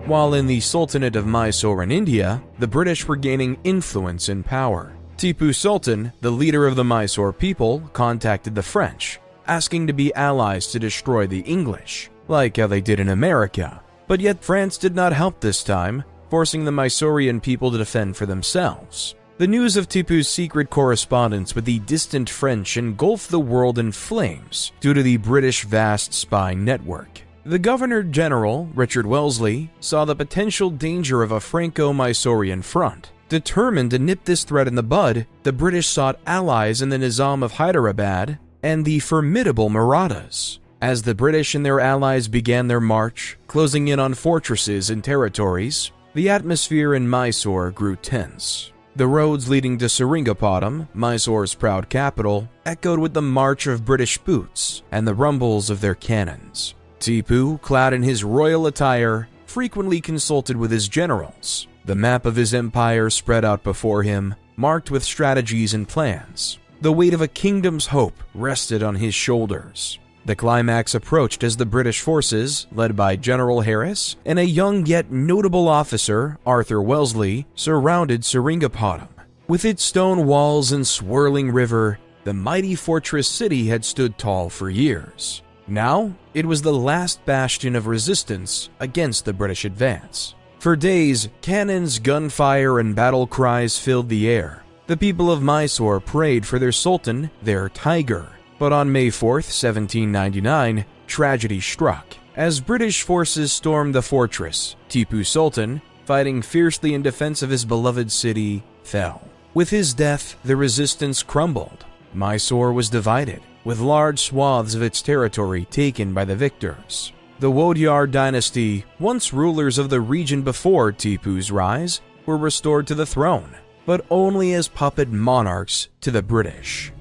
While in the Sultanate of Mysore in India, the British were gaining influence and power. Tipu Sultan, the leader of the Mysore people, contacted the French, asking to be allies to destroy the English, like how they did in America. But yet France did not help this time, forcing the Mysorean people to defend for themselves. The news of Tipu's secret correspondence with the distant French engulfed the world in flames due to the British vast spying network. The Governor-General, Richard Wellesley, saw the potential danger of a Franco-Mysorean front. Determined to nip this threat in the bud, the British sought allies in the Nizam of Hyderabad and the formidable Marathas. As the British and their allies began their march, closing in on fortresses and territories, the atmosphere in Mysore grew tense. The roads leading to Seringapatam, Mysore's proud capital, echoed with the march of British boots and the rumbles of their cannons. Tipu, clad in his royal attire, frequently consulted with his generals. The map of his empire spread out before him, marked with strategies and plans. The weight of a kingdom's hope rested on his shoulders. The climax approached as the British forces, led by General Harris and a young yet notable officer, Arthur Wellesley, surrounded Seringapatam. With its stone walls and swirling river, the mighty fortress city had stood tall for years. Now, it was the last bastion of resistance against the British advance. For days, cannons, gunfire, and battle cries filled the air. The people of Mysore prayed for their sultan, their tiger. But on May 4th, 1799, tragedy struck. As British forces stormed the fortress, Tipu Sultan, fighting fiercely in defense of his beloved city, fell. With his death, the resistance crumbled. Mysore was divided, with large swaths of its territory taken by the victors. The Wodeyar dynasty, once rulers of the region before Tipu's rise, were restored to the throne, but only as puppet monarchs to the British.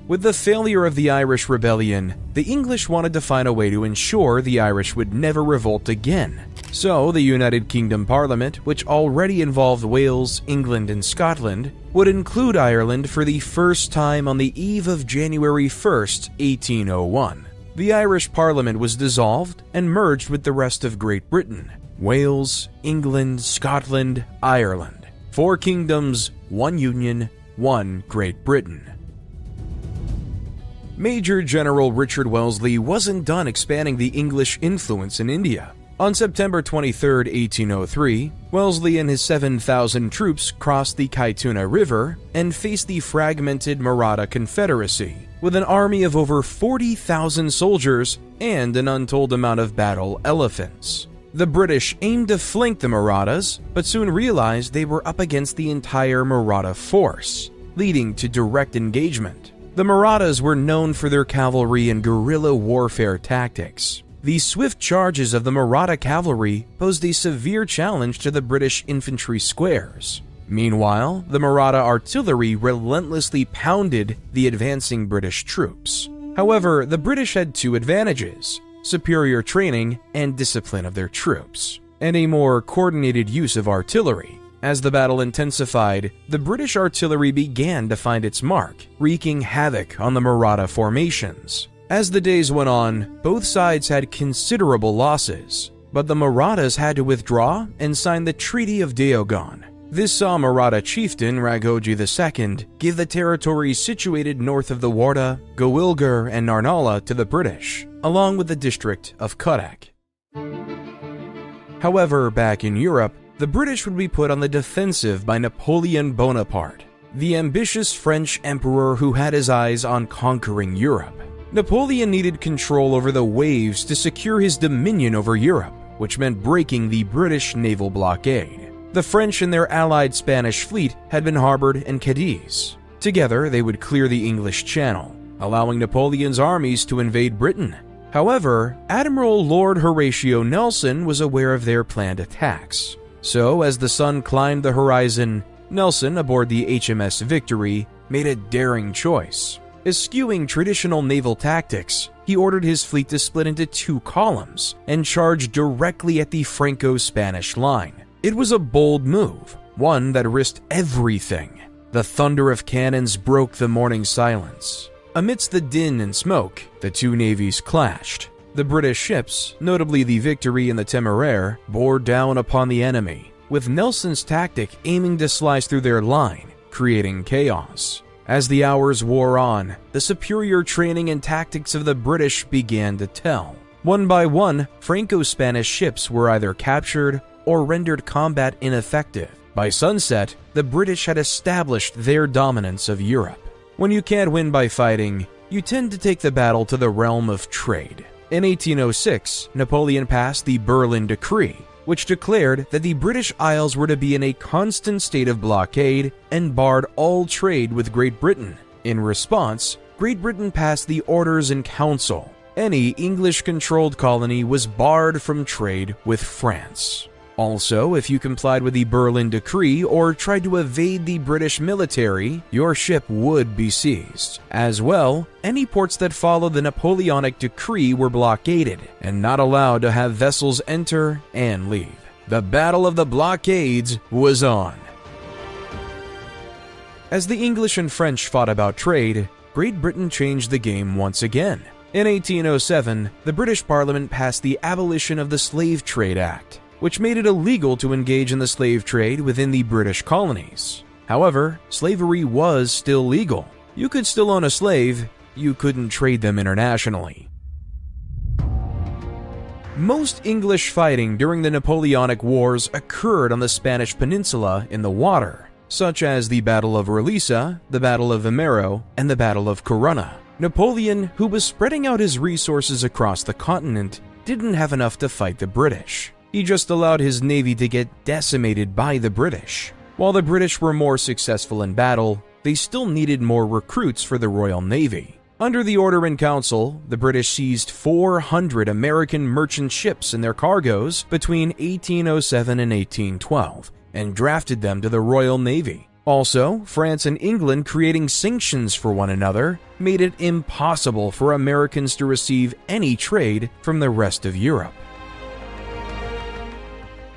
With the failure of the Irish Rebellion, the English wanted to find a way to ensure the Irish would never revolt again. So the United Kingdom Parliament, which already involved Wales, England, and Scotland, would include Ireland for the first time on the eve of January 1st, 1801. The Irish Parliament was dissolved and merged with the rest of Great Britain. Wales, England, Scotland, Ireland. 4 kingdoms, 1 union, 1 Great Britain. Major General Richard Wellesley wasn't done expanding the English influence in India. On September 23, 1803, Wellesley and his 7,000 troops crossed the Kaituna River and faced the fragmented Maratha Confederacy, with an army of over 40,000 soldiers and an untold amount of battle elephants. The British aimed to flank the Marathas, but soon realized they were up against the entire Maratha force, leading to direct engagement. The Marathas were known for their cavalry and guerrilla warfare tactics. The swift charges of the Maratha cavalry posed a severe challenge to the British infantry squares. Meanwhile, the Maratha artillery relentlessly pounded the advancing British troops. However, the British had 2 advantages: superior training and discipline of their troops, and a more coordinated use of artillery. As the battle intensified, the British artillery began to find its mark, wreaking havoc on the Maratha formations. As the days went on, both sides had considerable losses, but the Marathas had to withdraw and sign the Treaty of Deogham. This saw Maratha chieftain Raghojee II give the territories situated north of the Warda, Gowilgar, and Narnala to the British, along with the district of Cuttack. However, back in Europe, the British would be put on the defensive by Napoleon Bonaparte, the ambitious French emperor who had his eyes on conquering Europe. Napoleon needed control over the waves to secure his dominion over Europe, which meant breaking the British naval blockade. The French and their allied Spanish fleet had been harbored in Cadiz. Together, they would clear the English Channel, allowing Napoleon's armies to invade Britain. However, Admiral Lord Horatio Nelson was aware of their planned attacks. So, as the sun climbed the horizon, Nelson, aboard the HMS Victory, made a daring choice. Eschewing traditional naval tactics, he ordered his fleet to split into two columns and charge directly at the Franco-Spanish line. It was a bold move, one that risked everything. The thunder of cannons broke the morning silence. Amidst the din and smoke, the two navies clashed. The British ships, notably the Victory and the Temeraire, bore down upon the enemy, with Nelson's tactic aiming to slice through their line, creating chaos. As the hours wore on, the superior training and tactics of the British began to tell. One by one, Franco-Spanish ships were either captured or rendered combat ineffective. By sunset, the British had established their dominance of Europe. When you can't win by fighting, you tend to take the battle to the realm of trade. In 1806, Napoleon passed the Berlin Decree, which declared that the British Isles were to be in a constant state of blockade and barred all trade with Great Britain. In response, Great Britain passed the Orders in Council. Any English-controlled colony was barred from trade with France. Also, if you complied with the Berlin Decree or tried to evade the British military, your ship would be seized. As well, any ports that followed the Napoleonic Decree were blockaded and not allowed to have vessels enter and leave. The Battle of the Blockades was on. As the English and French fought about trade, Great Britain changed the game once again. In 1807, the British Parliament passed the Abolition of the Slave Trade Act, which made it illegal to engage in the slave trade within the British colonies. However, slavery was still legal. You could still own a slave, you couldn't trade them internationally. Most English fighting during the Napoleonic Wars occurred on the Spanish Peninsula in the water, such as the Battle of Orleans, the Battle of Vimero, and the Battle of Corunna. Napoleon, who was spreading out his resources across the continent, didn't have enough to fight the British. He just allowed his navy to get decimated by the British. While the British were more successful in battle, they still needed more recruits for the Royal Navy. Under the Order in Council, the British seized 400 American merchant ships and their cargoes between 1807 and 1812 and drafted them to the Royal Navy. Also, France and England creating sanctions for one another made it impossible for Americans to receive any trade from the rest of Europe.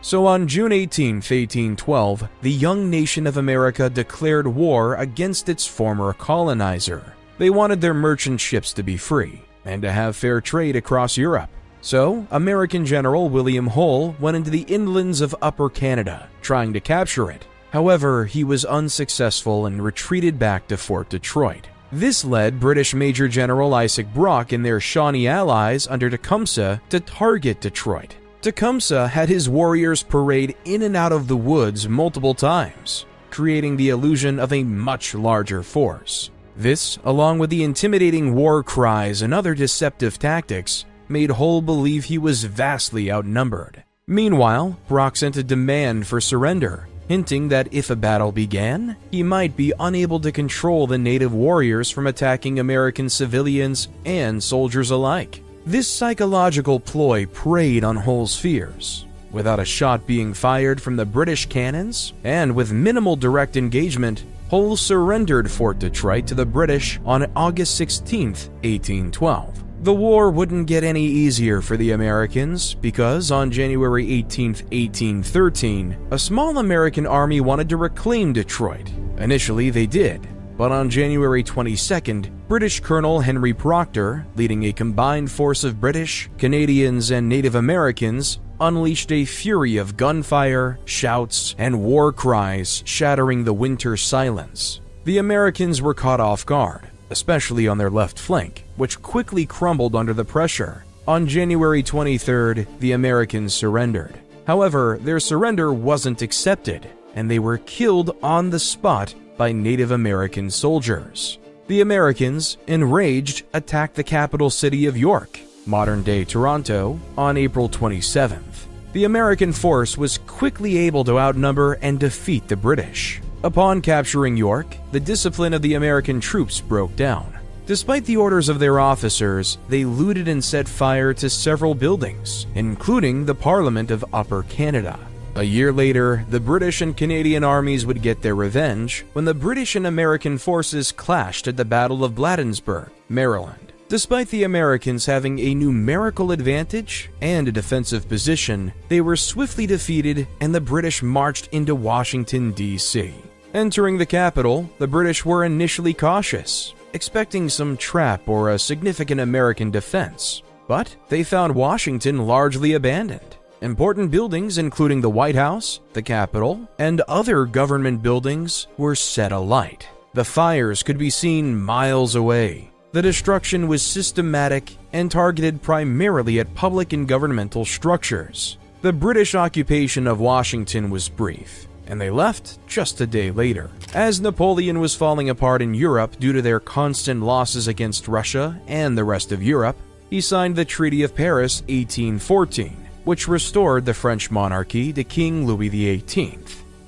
So on June 18, 1812, the young nation of America declared war against its former colonizer. They wanted their merchant ships to be free and to have fair trade across Europe. So, American General William Hull went into the inlands of Upper Canada, trying to capture it. However, he was unsuccessful and retreated back to Fort Detroit. This led British Major General Isaac Brock and their Shawnee allies under Tecumseh to target Detroit. Tecumseh had his warriors parade in and out of the woods multiple times, creating the illusion of a much larger force. This, along with the intimidating war cries and other deceptive tactics, made Hull believe he was vastly outnumbered. Meanwhile, Brock sent a demand for surrender, hinting that if a battle began, he might be unable to control the native warriors from attacking American civilians and soldiers alike. This psychological ploy preyed on Hull's fears. Without a shot being fired from the British cannons, and with minimal direct engagement, Hull surrendered Fort Detroit to the British on August 16, 1812. The war wouldn't get any easier for the Americans because on January 18, 1813, a small American army wanted to reclaim Detroit. Initially, they did. But on January 22nd, British Colonel Henry Proctor, leading a combined force of British, Canadians, and Native Americans, unleashed a fury of gunfire, shouts, and war cries, shattering the winter silence. The Americans were caught off guard, especially on their left flank, which quickly crumbled under the pressure. On January 23rd, the Americans surrendered. However, their surrender wasn't accepted, and they were killed on the spot by Native American soldiers. The Americans, enraged, attacked the capital city of York, modern-day Toronto, on April 27th. The American force was quickly able to outnumber and defeat the British. Upon capturing York, the discipline of the American troops broke down. Despite the orders of their officers, they looted and set fire to several buildings, including the Parliament of Upper Canada. A year later, the British and Canadian armies would get their revenge when the British and American forces clashed at the Battle of Bladensburg, Maryland. Despite the Americans having a numerical advantage and a defensive position, they were swiftly defeated and the British marched into Washington, D.C. Entering the capital, the British were initially cautious, expecting some trap or a significant American defense, but they found Washington largely abandoned. Important buildings, including the White House, the Capitol, and other government buildings, were set alight. The fires could be seen miles away. The destruction was systematic and targeted primarily at public and governmental structures. The British occupation of Washington was brief, and they left just a day later. As Napoleon was falling apart in Europe due to their constant losses against Russia and the rest of Europe, he signed the Treaty of Paris 1814, which restored the French monarchy to King Louis XVIII.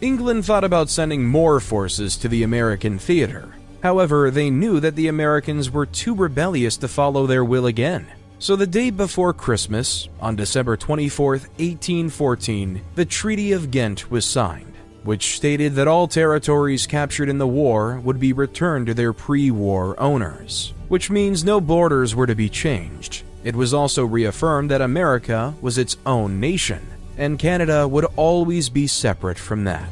England thought about sending more forces to the American theater. However, they knew that the Americans were too rebellious to follow their will again. So the day before Christmas, on December 24, 1814, the Treaty of Ghent was signed, which stated that all territories captured in the war would be returned to their pre-war owners, which means no borders were to be changed. It was also reaffirmed that America was its own nation, and Canada would always be separate from that.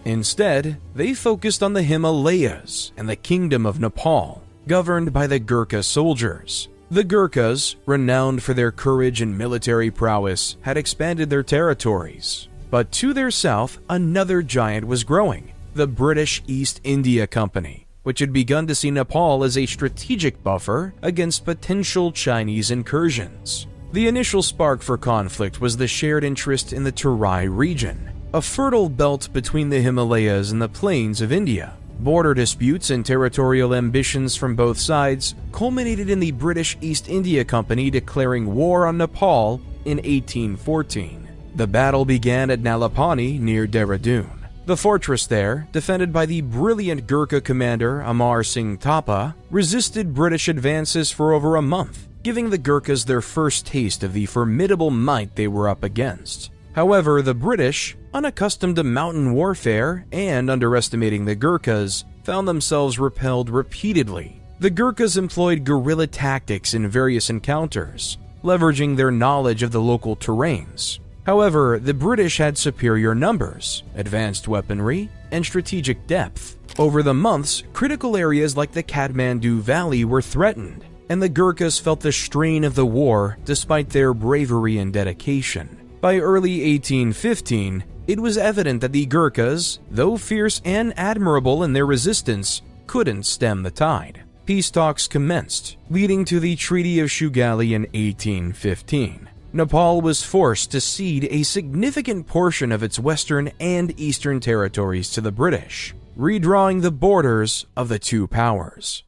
Instead, they focused on the Himalayas and the Kingdom of Nepal, governed by the Gurkha soldiers. The Gurkhas, renowned for their courage and military prowess, had expanded their territories. But to their south, another giant was growing, the British East India Company, which had begun to see Nepal as a strategic buffer against potential Chinese incursions. The initial spark for conflict was the shared interest in the Terai region, a fertile belt between the Himalayas and the plains of India. Border disputes and territorial ambitions from both sides culminated in the British East India Company declaring war on Nepal in 1814. The battle began at Nalapani near Dehradun. The fortress there, defended by the brilliant Gurkha commander Amar Singh Thapa, resisted British advances for over a month, giving the Gurkhas their first taste of the formidable might they were up against. However, the British, unaccustomed to mountain warfare and underestimating the Gurkhas, found themselves repelled repeatedly. The Gurkhas employed guerrilla tactics in various encounters, leveraging their knowledge of the local terrains. However, the British had superior numbers, advanced weaponry, and strategic depth. Over the months, critical areas like the Kathmandu Valley were threatened, and the Gurkhas felt the strain of the war despite their bravery and dedication. By early 1815, it was evident that the Gurkhas, though fierce and admirable in their resistance, couldn't stem the tide. Peace talks commenced, leading to the Treaty of Shugali in 1815. Nepal was forced to cede a significant portion of its western and eastern territories to the British, redrawing the borders of the two powers.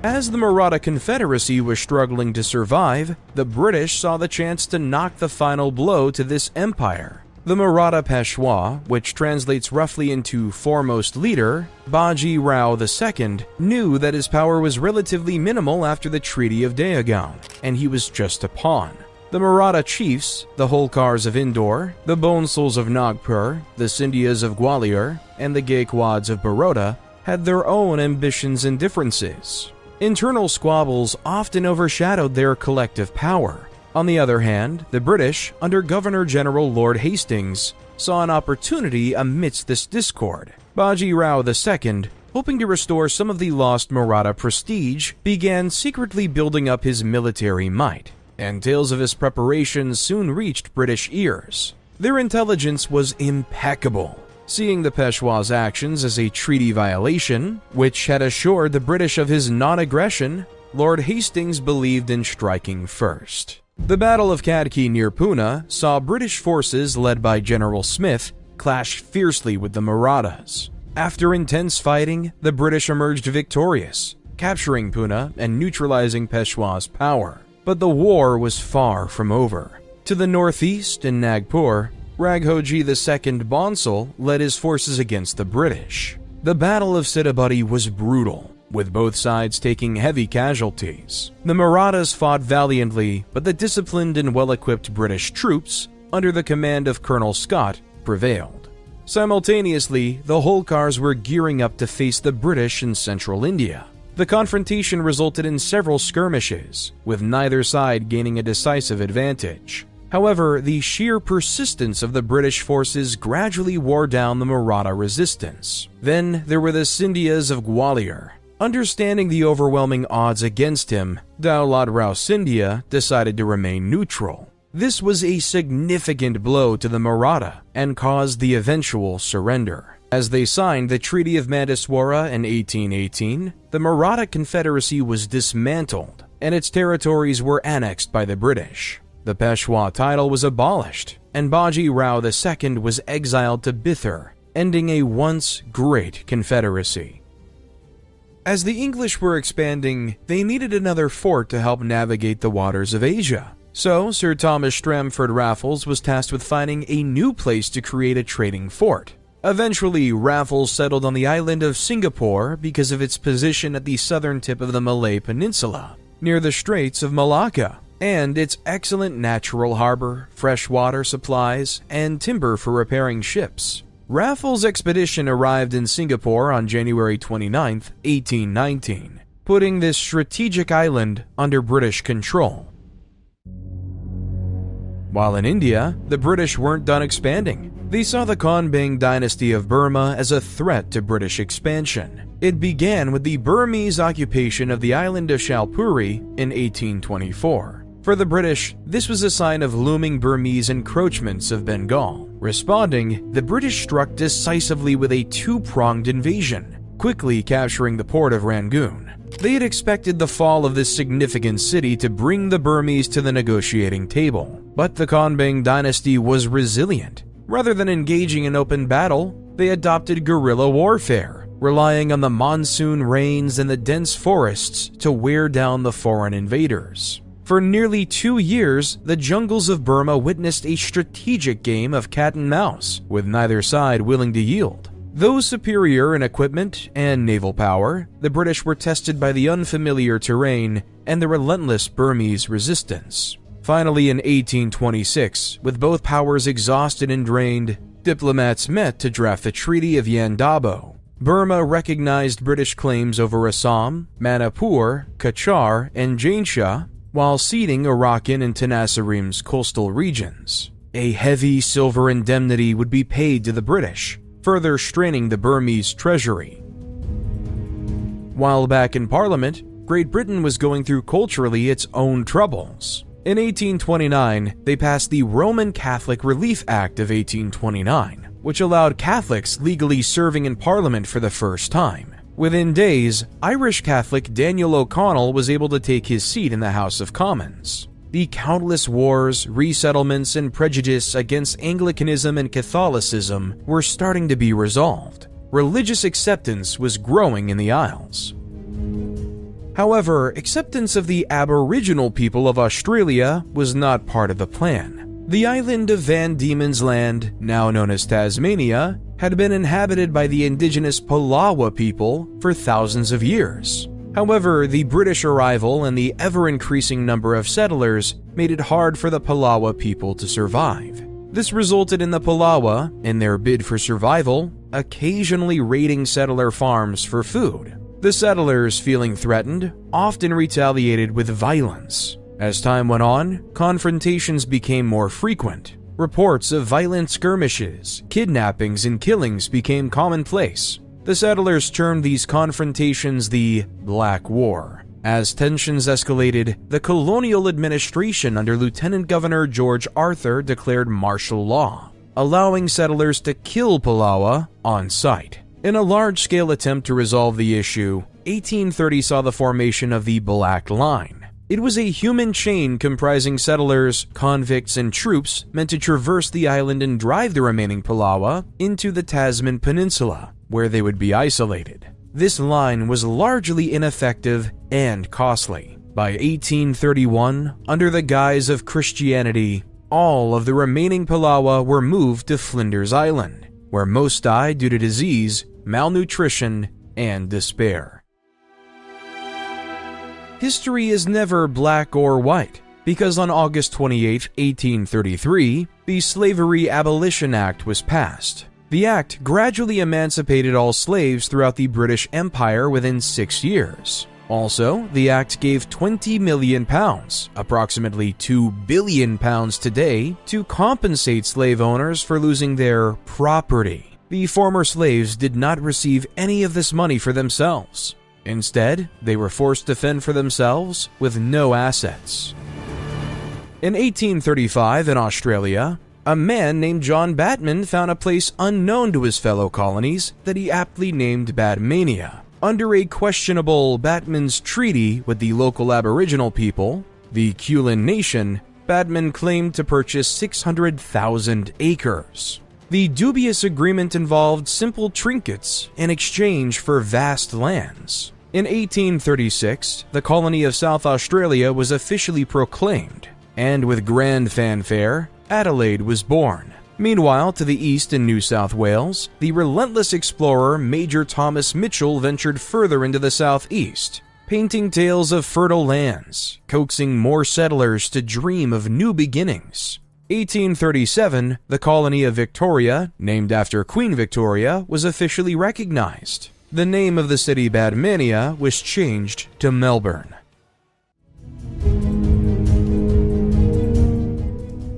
As the Maratha Confederacy was struggling to survive, the British saw the chance to knock the final blow to this empire. The Maratha Peshwa, which translates roughly into foremost leader, Baji Rao II, knew that his power was relatively minimal after the Treaty of Deogaon, and he was just a pawn. The Maratha chiefs, the Holkars of Indore, the Bonsals of Nagpur, the Scindias of Gwalior, and the Gaekwads of Baroda, had their own ambitions and differences. Internal squabbles often overshadowed their collective power. On the other hand, the British, under Governor-General Lord Hastings, saw an opportunity amidst this discord. Baji Rao II, hoping to restore some of the lost Maratha prestige, began secretly building up his military might, and tales of his preparations soon reached British ears. Their intelligence was impeccable, seeing the Peshwa's actions as a treaty violation, which had assured the British of his non-aggression. Lord Hastings believed in striking first. The Battle of Khadki near Pune saw British forces led by General Smith clash fiercely with the Marathas. After intense fighting, the British emerged victorious, capturing Pune and neutralizing Peshwa's power. But the war was far from over. To the northeast, in Nagpur, Raghoji II Bonsal led his forces against the British. The Battle of Sitabuldi was brutal, with both sides taking heavy casualties. The Marathas fought valiantly, but the disciplined and well-equipped British troops, under the command of Colonel Scott, prevailed. Simultaneously, the Holkars were gearing up to face the British in central India. The confrontation resulted in several skirmishes, with neither side gaining a decisive advantage. However, the sheer persistence of the British forces gradually wore down the Maratha resistance. Then there were the Scindias of Gwalior. Understanding the overwhelming odds against him, Daulat Rao Scindia decided to remain neutral. This was a significant blow to the Maratha and caused the eventual surrender. As they signed the Treaty of Mandaswara in 1818, the Maratha Confederacy was dismantled and its territories were annexed by the British. The Peshwa title was abolished, and Baji Rao II was exiled to Bithur, ending a once great confederacy. As the English were expanding, they needed another fort to help navigate the waters of Asia. So Sir Thomas Stramford Raffles was tasked with finding a new place to create a trading fort. Eventually, Raffles settled on the island of Singapore because of its position at the southern tip of the Malay Peninsula, near the Straits of Malacca, and its excellent natural harbor, freshwater supplies, and timber for repairing ships. Raffles' expedition arrived in Singapore on January 29, 1819, putting this strategic island under British control. While in India, the British weren't done expanding. They saw the Konbaing dynasty of Burma as a threat to British expansion. It began with the Burmese occupation of the island of Shalpuri in 1824. For the British, this was a sign of looming Burmese encroachments of Bengal. Responding, the British struck decisively with a two-pronged invasion, quickly capturing the port of Rangoon. They had expected the fall of this significant city to bring the Burmese to the negotiating table, but the Konbaing dynasty was resilient. Rather than engaging in open battle, they adopted guerrilla warfare, relying on the monsoon rains and the dense forests to wear down the foreign invaders. For nearly 2 years, the jungles of Burma witnessed a strategic game of cat and mouse, with neither side willing to yield. Though superior in equipment and naval power, the British were tested by the unfamiliar terrain and the relentless Burmese resistance. Finally, in 1826, with both powers exhausted and drained, diplomats met to draft the Treaty of Yandabo. Burma recognized British claims over Assam, Manipur, Kachar, and Jaintia, while ceding Arakan and Tenasserim's coastal regions. A heavy silver indemnity would be paid to the British, further straining the Burmese treasury. While back in Parliament, Great Britain was going through culturally its own troubles. In 1829, they passed the Roman Catholic Relief Act of 1829, which allowed Catholics legally serving in Parliament for the first time. Within days, Irish Catholic Daniel O'Connell was able to take his seat in the House of Commons. The countless wars, resettlements, and prejudice against Anglicanism and Catholicism were starting to be resolved. Religious acceptance was growing in the Isles. However, acceptance of the Aboriginal people of Australia was not part of the plan. The island of Van Diemen's Land, now known as Tasmania, had been inhabited by the indigenous Palawa people for thousands of years. However, the British arrival and the ever-increasing number of settlers made it hard for the Palawa people to survive. This resulted in the Palawa, in their bid for survival, occasionally raiding settler farms for food. The settlers, feeling threatened, often retaliated with violence. As time went on, confrontations became more frequent. Reports of violent skirmishes, kidnappings, and killings became commonplace. The settlers termed these confrontations the Black War. As tensions escalated, the colonial administration under Lieutenant Governor George Arthur declared martial law, allowing settlers to kill Palawa on sight. In a large-scale attempt to resolve the issue, 1830 saw the formation of the Black Line. It was a human chain comprising settlers, convicts, and troops meant to traverse the island and drive the remaining Palawa into the Tasman Peninsula, where they would be isolated. This line was largely ineffective and costly. By 1831, under the guise of Christianity, all of the remaining Palawa were moved to Flinders Island, where most died due to disease, malnutrition, and despair. History is never black or white, because on August 28, 1833, the Slavery Abolition Act was passed. The act gradually emancipated all slaves throughout the British Empire within 6 years. Also, the act gave £20 million, approximately £2 billion today, to compensate slave owners for losing their property. The former slaves did not receive any of this money for themselves. Instead, they were forced to fend for themselves with no assets. In 1835 in Australia, a man named John Batman found a place unknown to his fellow colonies that he aptly named Batmania. Under a questionable Batman's treaty with the local Aboriginal people, the Kulin Nation, Batman claimed to purchase 600,000 acres. The dubious agreement involved simple trinkets in exchange for vast lands. In 1836, the colony of South Australia was officially proclaimed, and with grand fanfare, Adelaide was born. Meanwhile, to the east in New South Wales, the relentless explorer Major Thomas Mitchell ventured further into the southeast, painting tales of fertile lands, coaxing more settlers to dream of new beginnings. 1837, the colony of Victoria, named after Queen Victoria, was officially recognized. The name of the city Batmania was changed to Melbourne.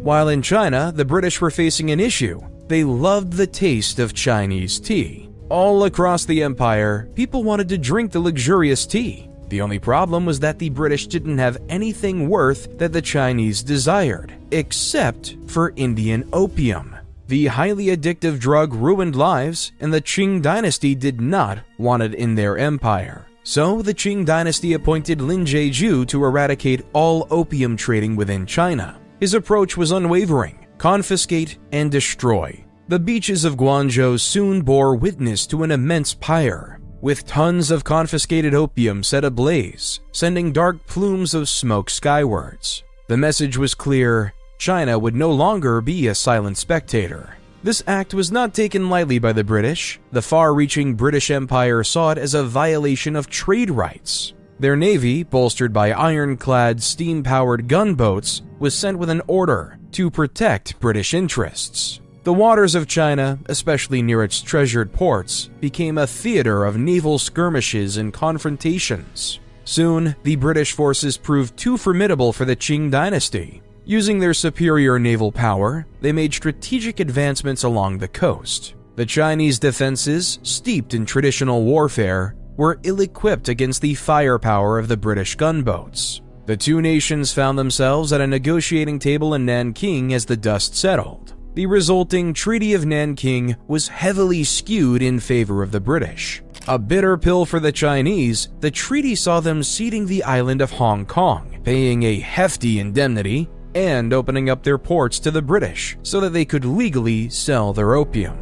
While in China, the British were facing an issue. They loved the taste of Chinese tea. All across the empire, people wanted to drink the luxurious tea. The only problem was that the British didn't have anything worth that the Chinese desired, except for Indian opium. The highly addictive drug ruined lives, and the Qing dynasty did not want it in their empire. So the Qing dynasty appointed Lin Jeju to eradicate all opium trading within China. His approach was unwavering: confiscate and destroy. The beaches of Guangzhou soon bore witness to an immense pyre, with tons of confiscated opium set ablaze, sending dark plumes of smoke skywards. The message was clear: China would no longer be a silent spectator. This act was not taken lightly by the British. The far-reaching British Empire saw it as a violation of trade rights. Their navy, bolstered by ironclad, steam-powered gunboats, was sent with an order to protect British interests. The waters of China, especially near its treasured ports, became a theater of naval skirmishes and confrontations. Soon, the British forces proved too formidable for the Qing dynasty. Using their superior naval power, they made strategic advancements along the coast. The Chinese defenses, steeped in traditional warfare, were ill-equipped against the firepower of the British gunboats. The two nations found themselves at a negotiating table in Nanking as the dust settled. The resulting Treaty of Nanking was heavily skewed in favor of the British. A bitter pill for the Chinese, the treaty saw them ceding the island of Hong Kong, paying a hefty indemnity, and opening up their ports to the British so that they could legally sell their opium.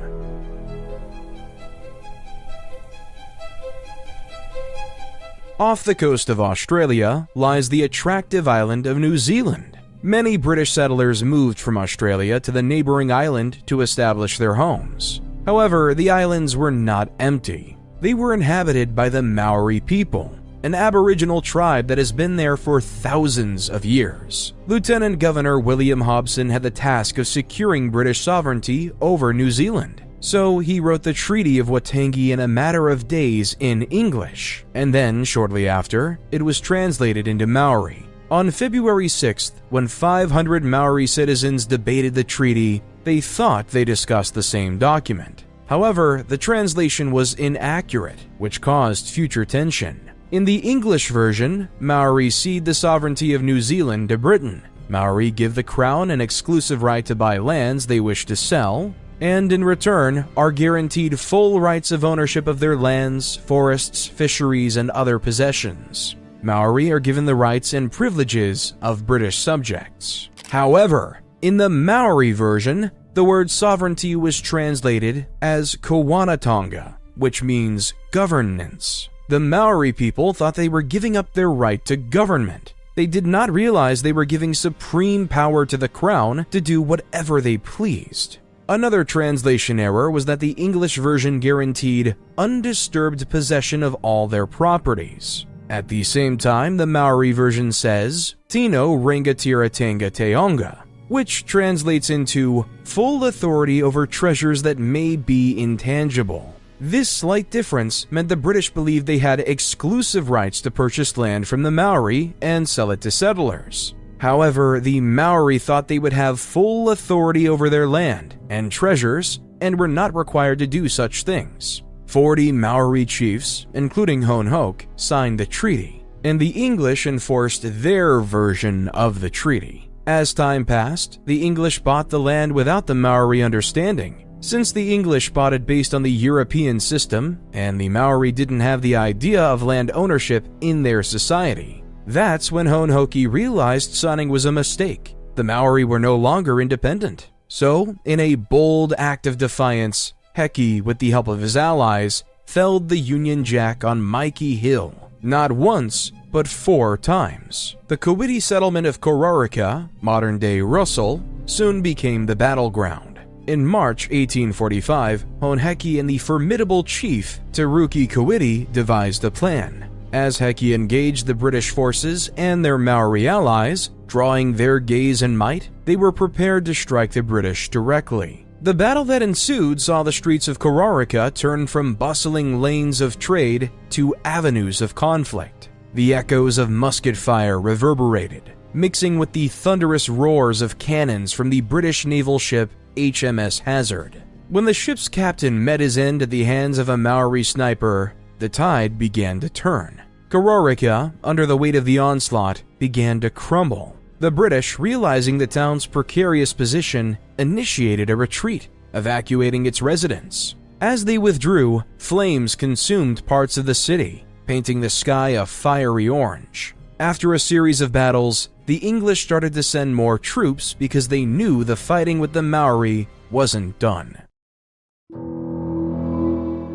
Off the coast of Australia lies the attractive island of New Zealand. Many British settlers moved from Australia to the neighboring island to establish their homes. However, the islands were not empty. They were inhabited by the Maori people, an Aboriginal tribe that has been there for thousands of years. Lieutenant Governor William Hobson had the task of securing British sovereignty over New Zealand. So he wrote the Treaty of Waitangi in a matter of days in English, and then, shortly after, it was translated into Maori. On February 6th, when 500 Maori citizens debated the treaty, they thought they discussed the same document. However, the translation was inaccurate, which caused future tension. In the English version, Maori cede the sovereignty of New Zealand to Britain. Maori give the Crown an exclusive right to buy lands they wish to sell, and in return are guaranteed full rights of ownership of their lands, forests, fisheries, and other possessions. Maori are given the rights and privileges of British subjects. However, in the Maori version, the word sovereignty was translated as Kawanatonga, which means governance. The Maori people thought they were giving up their right to government. They did not realize they were giving supreme power to the crown to do whatever they pleased. Another translation error was that the English version guaranteed undisturbed possession of all their properties. At the same time, the Maori version says, Tino Rangatira Tanga Teonga, which translates into full authority over treasures that may be intangible. This slight difference meant the British believed they had exclusive rights to purchase land from the Maori and sell it to settlers. However, the Maori thought they would have full authority over their land and treasures and were not required to do such things. 40 Maori chiefs, including Hone Hoke, signed the treaty, and the English enforced their version of the treaty. As time passed, the English bought the land without the Maori understanding. Since the English bought it based on the European system, and the Maori didn't have the idea of land ownership in their society, that's when Hone Hoke realized signing was a mistake. The Maori were no longer independent. So, in a bold act of defiance, Heki, with the help of his allies, felled the Union Jack on Mikey Hill, not once, but 4 times. The Cowitti settlement of Kororika, modern-day Russell, soon became the battleground. In March 1845, Hone Heki and the formidable chief Teruki Cowitti devised a plan. As Heki engaged the British forces and their Maori allies, drawing their gaze and might, they were prepared to strike the British directly. The battle that ensued saw the streets of Kororika turn from bustling lanes of trade to avenues of conflict. The echoes of musket fire reverberated, mixing with the thunderous roars of cannons from the British naval ship HMS Hazard. When the ship's captain met his end at the hands of a Maori sniper, the tide began to turn. Kororika, under the weight of the onslaught, began to crumble. The British, realizing the town's precarious position, initiated a retreat, evacuating its residents. As they withdrew, flames consumed parts of the city, painting the sky a fiery orange. After a series of battles, the English started to send more troops because they knew the fighting with the Maori wasn't done.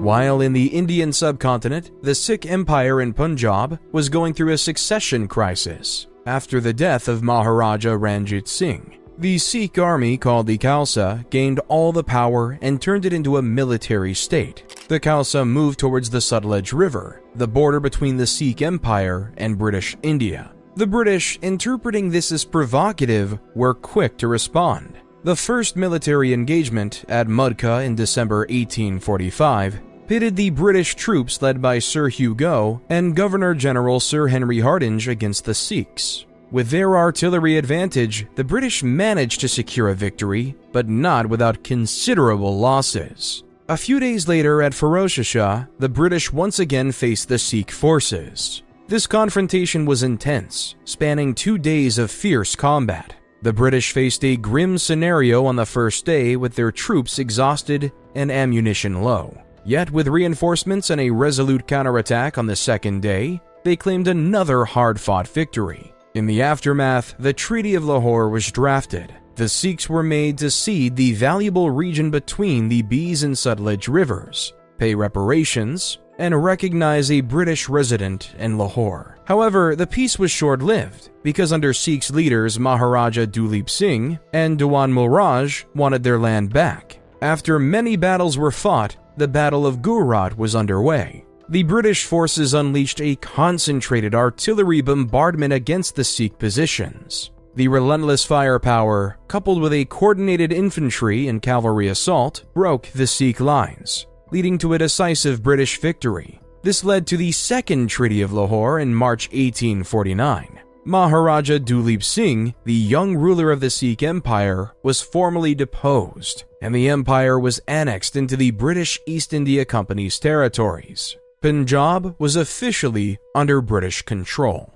While in the Indian subcontinent, the Sikh Empire in Punjab was going through a succession crisis. After the death of Maharaja Ranjit Singh, the Sikh army, called the Khalsa, gained all the power and turned it into a military state. The Khalsa moved towards the Sutlej River, the border between the Sikh Empire and British India. The British, interpreting this as provocative, were quick to respond. The first military engagement at Mudka in December 1845 pitted the British troops led by Sir Hugo and Governor-General Sir Henry Hardinge against the Sikhs. With their artillery advantage, the British managed to secure a victory, but not without considerable losses. A few days later at Ferozshah, the British once again faced the Sikh forces. This confrontation was intense, spanning 2 days of fierce combat. The British faced a grim scenario on the first day with their troops exhausted and ammunition low. Yet with reinforcements and a resolute counterattack on the second day, they claimed another hard-fought victory. In the aftermath, the Treaty of Lahore was drafted. The Sikhs were made to cede the valuable region between the Beas and Sutlej rivers, pay reparations, and recognize a British resident in Lahore. However, the peace was short-lived, because under Sikhs leaders Maharaja Duleep Singh and Dewan Mulraj wanted their land back. After many battles were fought, the Battle of Gujarat was underway. The British forces unleashed a concentrated artillery bombardment against the Sikh positions. The relentless firepower, coupled with a coordinated infantry and cavalry assault, broke the Sikh lines, leading to a decisive British victory. This led to the Second Treaty of Lahore in March 1849. Maharaja Duleep Singh, the young ruler of the Sikh Empire, was formally deposed, and the empire was annexed into the British East India Company's territories. Punjab was officially under British control.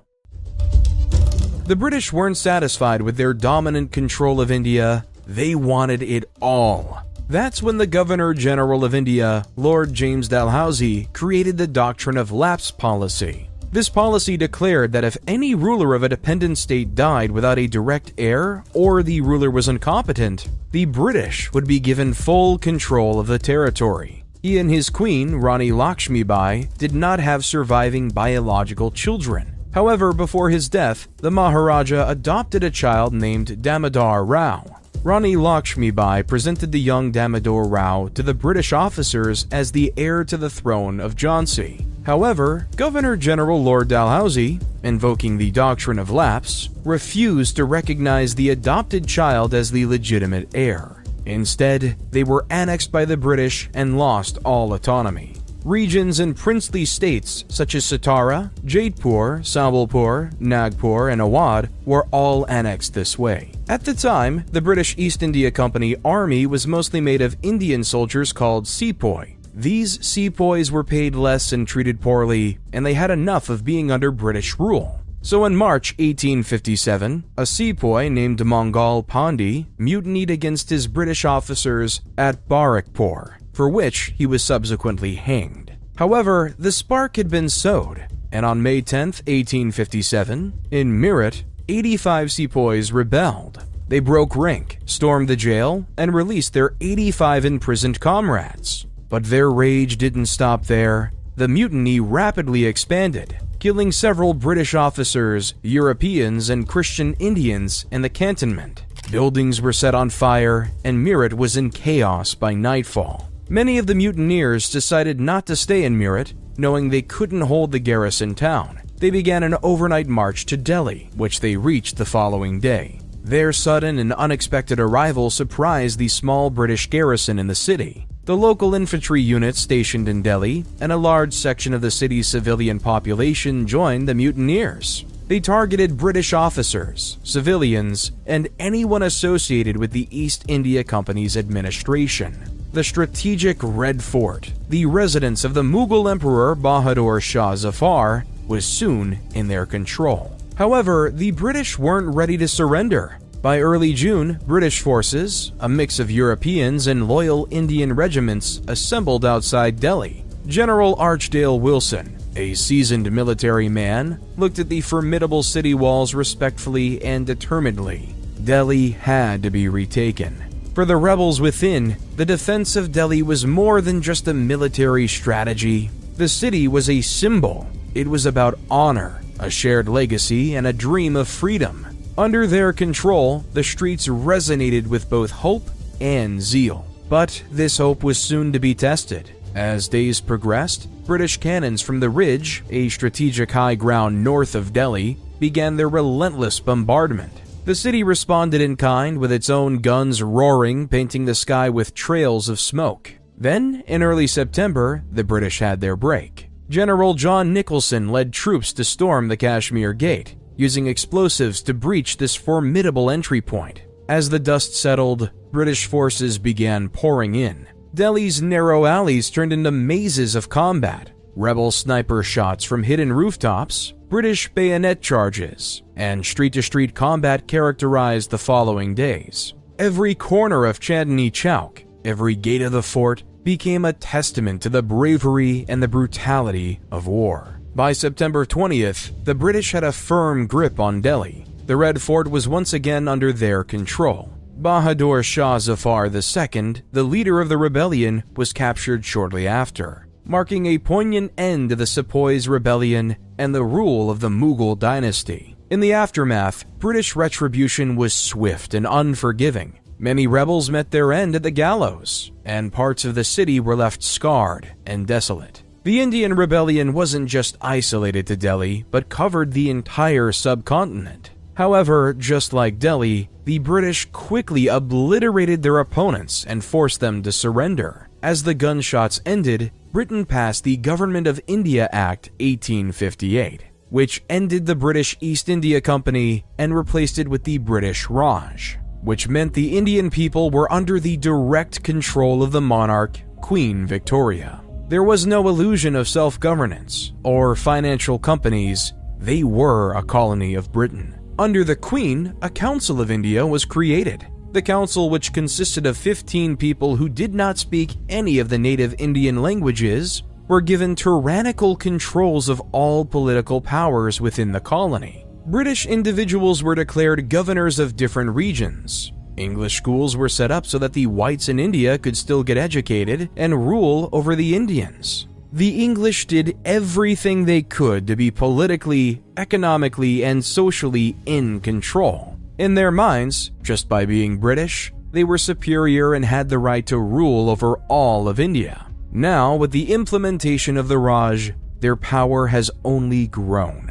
The British weren't satisfied with their dominant control of India, they wanted it all. That's when the Governor-General of India, Lord James Dalhousie, created the doctrine of lapse policy. This policy declared that if any ruler of a dependent state died without a direct heir or the ruler was incompetent, the British would be given full control of the territory. He and his queen, Rani Lakshmibai, did not have surviving biological children. However, before his death, the Maharaja adopted a child named Damodar Rao. Rani Lakshmibai presented the young Damodar Rao to the British officers as the heir to the throne of Jhansi. However, Governor-General Lord Dalhousie, invoking the doctrine of lapse, refused to recognize the adopted child as the legitimate heir. Instead, they were annexed by the British and lost all autonomy. Regions and princely states such as Satara, Jaipur, Sambalpur, Nagpur, and Awadh were all annexed this way. At the time, the British East India Company army was mostly made of Indian soldiers called sepoy. These sepoys were paid less and treated poorly, and they had enough of being under British rule. So in March 1857, a sepoy named Mangal Pandey mutinied against his British officers at Barrackpore, for which he was subsequently hanged. However, the spark had been sowed, and on May 10, 1857, in Meerut, 85 sepoys rebelled. They broke rank, stormed the jail, and released their 85 imprisoned comrades. But their rage didn't stop there. The mutiny rapidly expanded, killing several British officers, Europeans, and Christian Indians in the cantonment. Buildings were set on fire, and Meerut was in chaos by nightfall. Many of the mutineers decided not to stay in Meerut, knowing they couldn't hold the garrison town. They began an overnight march to Delhi, which they reached the following day. Their sudden and unexpected arrival surprised the small British garrison in the city. The local infantry units stationed in Delhi and a large section of the city's civilian population joined the mutineers. They targeted British officers, civilians, and anyone associated with the East India Company's administration. The strategic Red Fort, the residence of the Mughal Emperor Bahadur Shah Zafar, was soon in their control. However, the British weren't ready to surrender. By early June, British forces, a mix of Europeans and loyal Indian regiments, assembled outside Delhi. General Archdale Wilson, a seasoned military man, looked at the formidable city walls respectfully and determinedly. Delhi had to be retaken. For the rebels within, the defense of Delhi was more than just a military strategy. The city was a symbol. It was about honor, a shared legacy, and a dream of freedom. Under their control, the streets resonated with both hope and zeal. But this hope was soon to be tested. As days progressed, British cannons from the Ridge, a strategic high ground north of Delhi, began their relentless bombardment. The city responded in kind, with its own guns roaring, painting the sky with trails of smoke. Then, in early September, the British had their break. General John Nicholson led troops to storm the Kashmir Gate, using explosives to breach this formidable entry point. As the dust settled, British forces began pouring in. Delhi's narrow alleys turned into mazes of combat. Rebel sniper shots from hidden rooftops, British bayonet charges, and street-to-street combat characterized the following days. Every corner of Chandni Chowk, every gate of the fort, became a testament to the bravery and the brutality of war. By September 20th, the British had a firm grip on Delhi. The Red Fort was once again under their control. Bahadur Shah Zafar II, the leader of the rebellion, was captured shortly after, marking a poignant end to the Sepoys' rebellion and the rule of the Mughal dynasty. In the aftermath, British retribution was swift and unforgiving. Many rebels met their end at the gallows, and parts of the city were left scarred and desolate. The Indian rebellion wasn't just isolated to Delhi, but covered the entire subcontinent. However, just like Delhi, the British quickly obliterated their opponents and forced them to surrender. As the gunshots ended, Britain passed the Government of India Act 1858, which ended the British East India Company and replaced it with the British Raj, which meant the Indian people were under the direct control of the monarch, Queen Victoria. There was no illusion of self-governance or financial companies. They were a colony of Britain. Under the Queen, a Council of India was created. The council, which consisted of 15 people who did not speak any of the native Indian languages, were given tyrannical controls of all political powers within the colony. British individuals were declared governors of different regions. English schools were set up so that the whites in India could still get educated and rule over the Indians. The English did everything they could to be politically, economically, and socially in control. In their minds, just by being British, they were superior and had the right to rule over all of India. Now, with the implementation of the Raj, their power has only grown.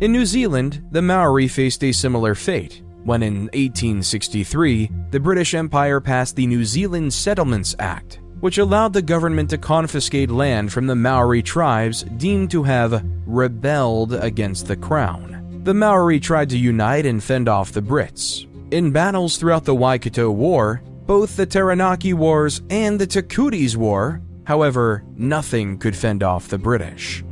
In New Zealand, the Maori faced a similar fate when in 1863, the British Empire passed the New Zealand Settlements Act, which allowed the government to confiscate land from the Maori tribes deemed to have rebelled against the crown. The Maori tried to unite and fend off the Brits. In battles throughout the Waikato War, both the Taranaki Wars and the Takutis War, however, nothing could fend off the British.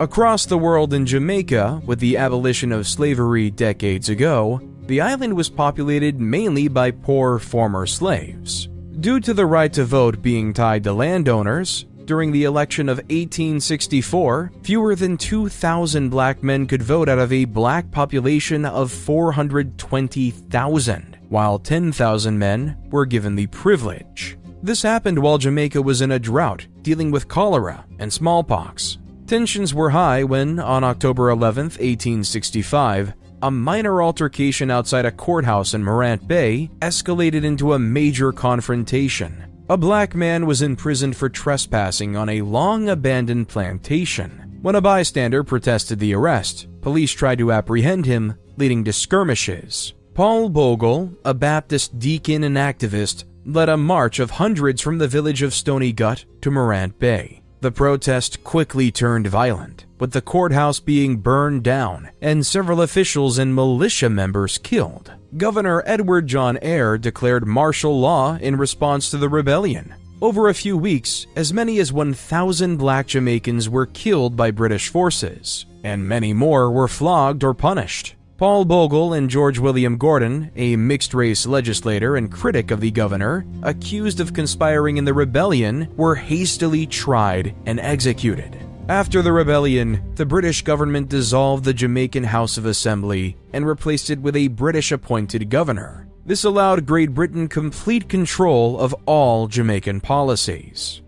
Across the world in Jamaica, with the abolition of slavery decades ago, the island was populated mainly by poor former slaves. Due to the right to vote being tied to landowners, during the election of 1864, fewer than 2,000 black men could vote out of a black population of 420,000, while 10,000 men were given the privilege. This happened while Jamaica was in a drought, dealing with cholera and smallpox. Tensions were high when, on October 11, 1865, a minor altercation outside a courthouse in Morant Bay escalated into a major confrontation. A black man was imprisoned for trespassing on a long-abandoned plantation. When a bystander protested the arrest, police tried to apprehend him, leading to skirmishes. Paul Bogle, a Baptist deacon and activist, led a march of hundreds from the village of Stony Gut to Morant Bay. The protest quickly turned violent, with the courthouse being burned down and several officials and militia members killed. Governor Edward John Eyre declared martial law in response to the rebellion. Over a few weeks, as many as 1,000 black Jamaicans were killed by British forces, and many more were flogged or punished. Paul Bogle and George William Gordon, a mixed-race legislator and critic of the governor, accused of conspiring in the rebellion, were hastily tried and executed. After the rebellion, the British government dissolved the Jamaican House of Assembly and replaced it with a British-appointed governor. This allowed Great Britain complete control of all Jamaican policies.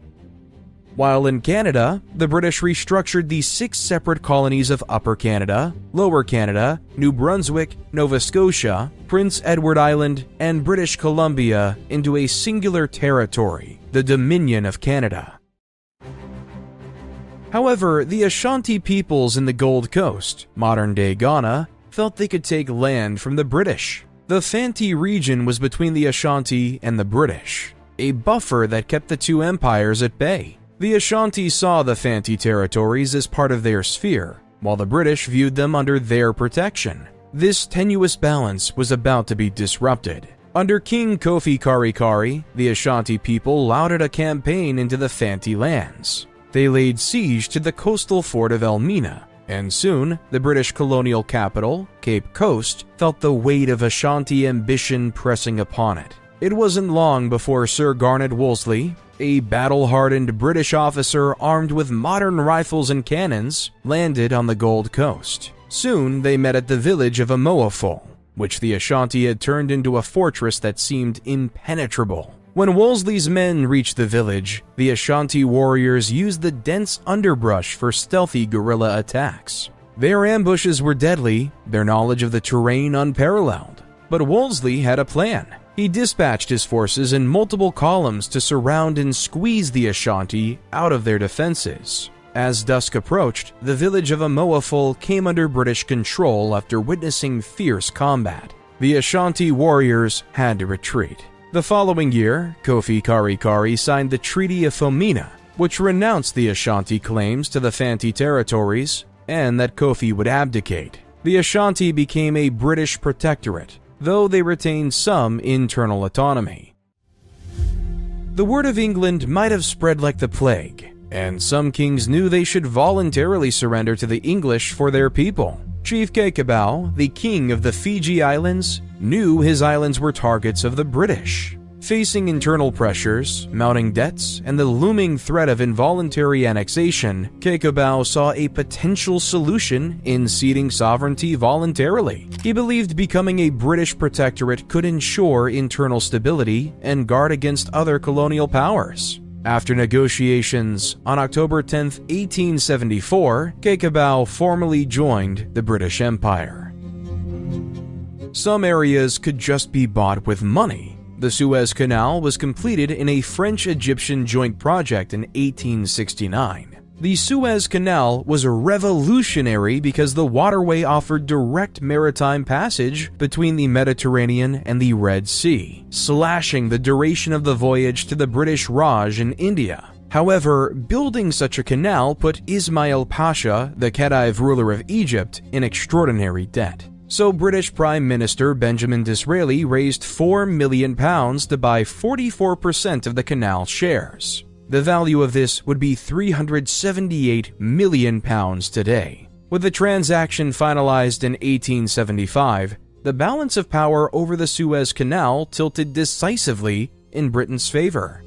While in Canada, the British restructured the 6 separate colonies of Upper Canada, Lower Canada, New Brunswick, Nova Scotia, Prince Edward Island, and British Columbia into a singular territory, the Dominion of Canada. However, the Ashanti peoples in the Gold Coast, modern-day Ghana, felt they could take land from the British. The Fanti region was between the Ashanti and the British, a buffer that kept the two empires at bay. The Ashanti saw the Fanti territories as part of their sphere, while the British viewed them under their protection. This tenuous balance was about to be disrupted. Under King Kofi Karikari, the Ashanti people lauded a campaign into the Fanti lands. They laid siege to the coastal fort of Elmina, and soon the British colonial capital, Cape Coast, felt the weight of Ashanti ambition pressing upon it. It wasn't long before Sir Garnet Wolseley, a battle-hardened British officer armed with modern rifles and cannons, landed on the Gold Coast. Soon they met at the village of Amoaful, which the Ashanti had turned into a fortress that seemed impenetrable. When Wolseley's men reached the village, the Ashanti warriors used the dense underbrush for stealthy guerrilla attacks. Their ambushes were deadly, their knowledge of the terrain unparalleled. But Wolseley had a plan. He dispatched his forces in multiple columns to surround and squeeze the Ashanti out of their defenses. As dusk approached, the village of Amoaful came under British control after witnessing fierce combat. The Ashanti warriors had to retreat. The following year, Kofi Karikari signed the Treaty of Fomena, which renounced the Ashanti claims to the Fanti territories and that Kofi would abdicate. The Ashanti became a British protectorate, though they retained some internal autonomy. The word of England might have spread like the plague, and some kings knew they should voluntarily surrender to the English for their people. Chief Kakabau, the king of the Fiji Islands, knew his islands were targets of the British. Facing internal pressures, mounting debts, and the looming threat of involuntary annexation, Cacabao saw a potential solution in ceding sovereignty voluntarily. He believed becoming a British protectorate could ensure internal stability and guard against other colonial powers. After negotiations, on October 10, 1874, Cacabao formally joined the British Empire. Some areas could just be bought with money. The Suez Canal was completed in a French-Egyptian joint project in 1869. The Suez Canal was revolutionary because the waterway offered direct maritime passage between the Mediterranean and the Red Sea, slashing the duration of the voyage to the British Raj in India. However, building such a canal put Ismail Pasha, the Khedive ruler of Egypt, in extraordinary debt. So British Prime Minister Benjamin Disraeli raised £4 million to buy 44% of the canal shares. The value of this would be £378 million today. With the transaction finalized in 1875, the balance of power over the Suez Canal tilted decisively in Britain's favor.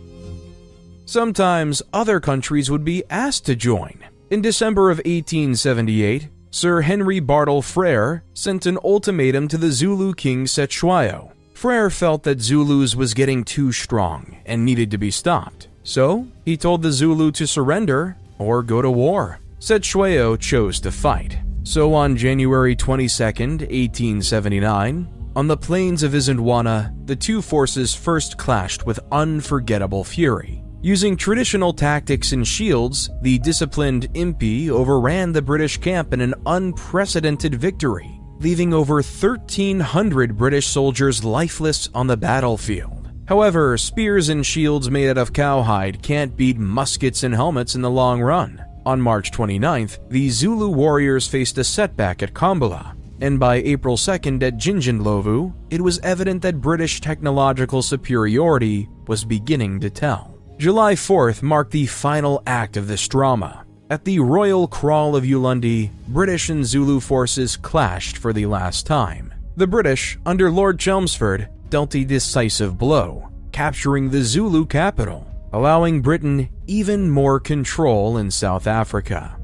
Sometimes other countries would be asked to join. In December of 1878, Sir Henry Bartle Frere sent an ultimatum to the Zulu king Cetshwayo. Frere felt that Zulus was getting too strong and needed to be stopped, so he told the Zulu to surrender or go to war. Cetshwayo chose to fight. So on January 22, 1879, on the plains of Isandlwana, the two forces first clashed with unforgettable fury. Using traditional tactics and shields, the disciplined Impi overran the British camp in an unprecedented victory, leaving over 1,300 British soldiers lifeless on the battlefield. However, spears and shields made out of cowhide can't beat muskets and helmets in the long run. On March 29th, the Zulu warriors faced a setback at Kambala, and by April 2nd at Jinjandlovu, it was evident that British technological superiority was beginning to tell. July 4th marked the final act of this drama. At the Royal Kraal of Ulundi, British and Zulu forces clashed for the last time. The British, under Lord Chelmsford, dealt a decisive blow, capturing the Zulu capital, allowing Britain even more control in South Africa.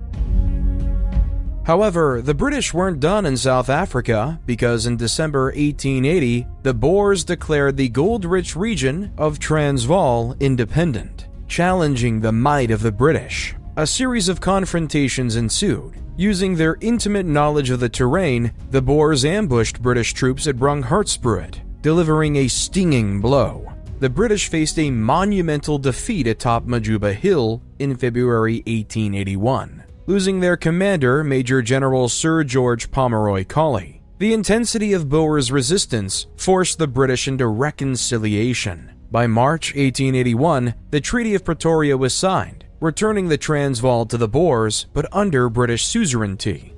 However, the British weren't done in South Africa because in December 1880, the Boers declared the gold-rich region of Transvaal independent, challenging the might of the British. A series of confrontations ensued. Using their intimate knowledge of the terrain, the Boers ambushed British troops at Brunghartsspruit, delivering a stinging blow. The British faced a monumental defeat atop Majuba Hill in February 1881. Losing their commander, Major General Sir George Pomeroy Colley. The intensity of Boers' resistance forced the British into reconciliation. By March 1881, the Treaty of Pretoria was signed, returning the Transvaal to the Boers, but under British suzerainty.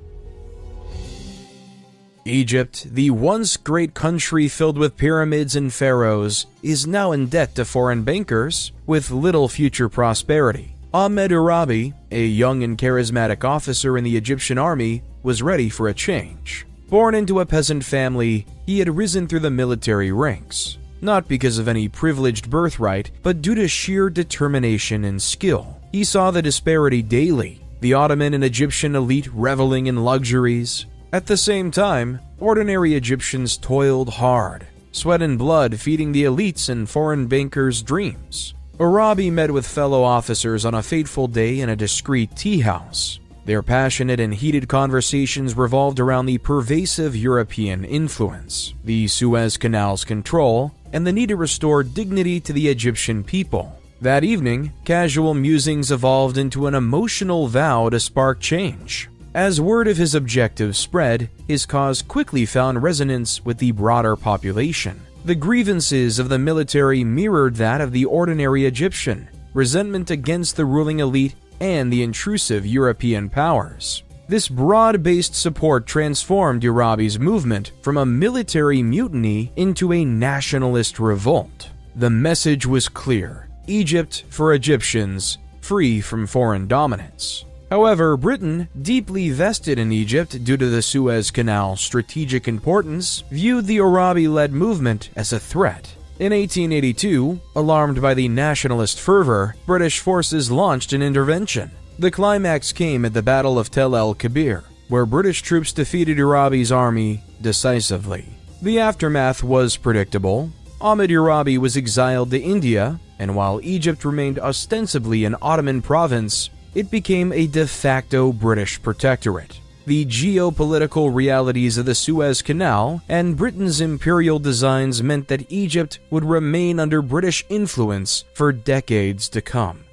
Egypt, the once great country filled with pyramids and pharaohs, is now in debt to foreign bankers with little future prosperity. Ahmed Urabi, a young and charismatic officer in the Egyptian army, was ready for a change. Born into a peasant family, he had risen through the military ranks, not because of any privileged birthright, but due to sheer determination and skill. He saw the disparity daily, the Ottoman and Egyptian elite reveling in luxuries. At the same time, ordinary Egyptians toiled hard, sweat and blood feeding the elites and foreign bankers' dreams. Urabi met with fellow officers on a fateful day in a discreet tea house. Their passionate and heated conversations revolved around the pervasive European influence, the Suez Canal's control, and the need to restore dignity to the Egyptian people. That evening, casual musings evolved into an emotional vow to spark change. As word of his objectives spread, his cause quickly found resonance with the broader population. The grievances of the military mirrored that of the ordinary Egyptian, resentment against the ruling elite and the intrusive European powers. This broad-based support transformed Urabi's movement from a military mutiny into a nationalist revolt. The message was clear: Egypt for Egyptians, free from foreign dominance. However, Britain, deeply vested in Egypt due to the Suez Canal's strategic importance, viewed the Urabi-led movement as a threat. In 1882, alarmed by the nationalist fervor, British forces launched an intervention. The climax came at the Battle of Tel el-Kebir, where British troops defeated Urabi's army decisively. The aftermath was predictable. Ahmed Urabi was exiled to India, and while Egypt remained ostensibly an Ottoman province, it became a de facto British protectorate. The geopolitical realities of the Suez Canal and Britain's imperial designs meant that Egypt would remain under British influence for decades to come.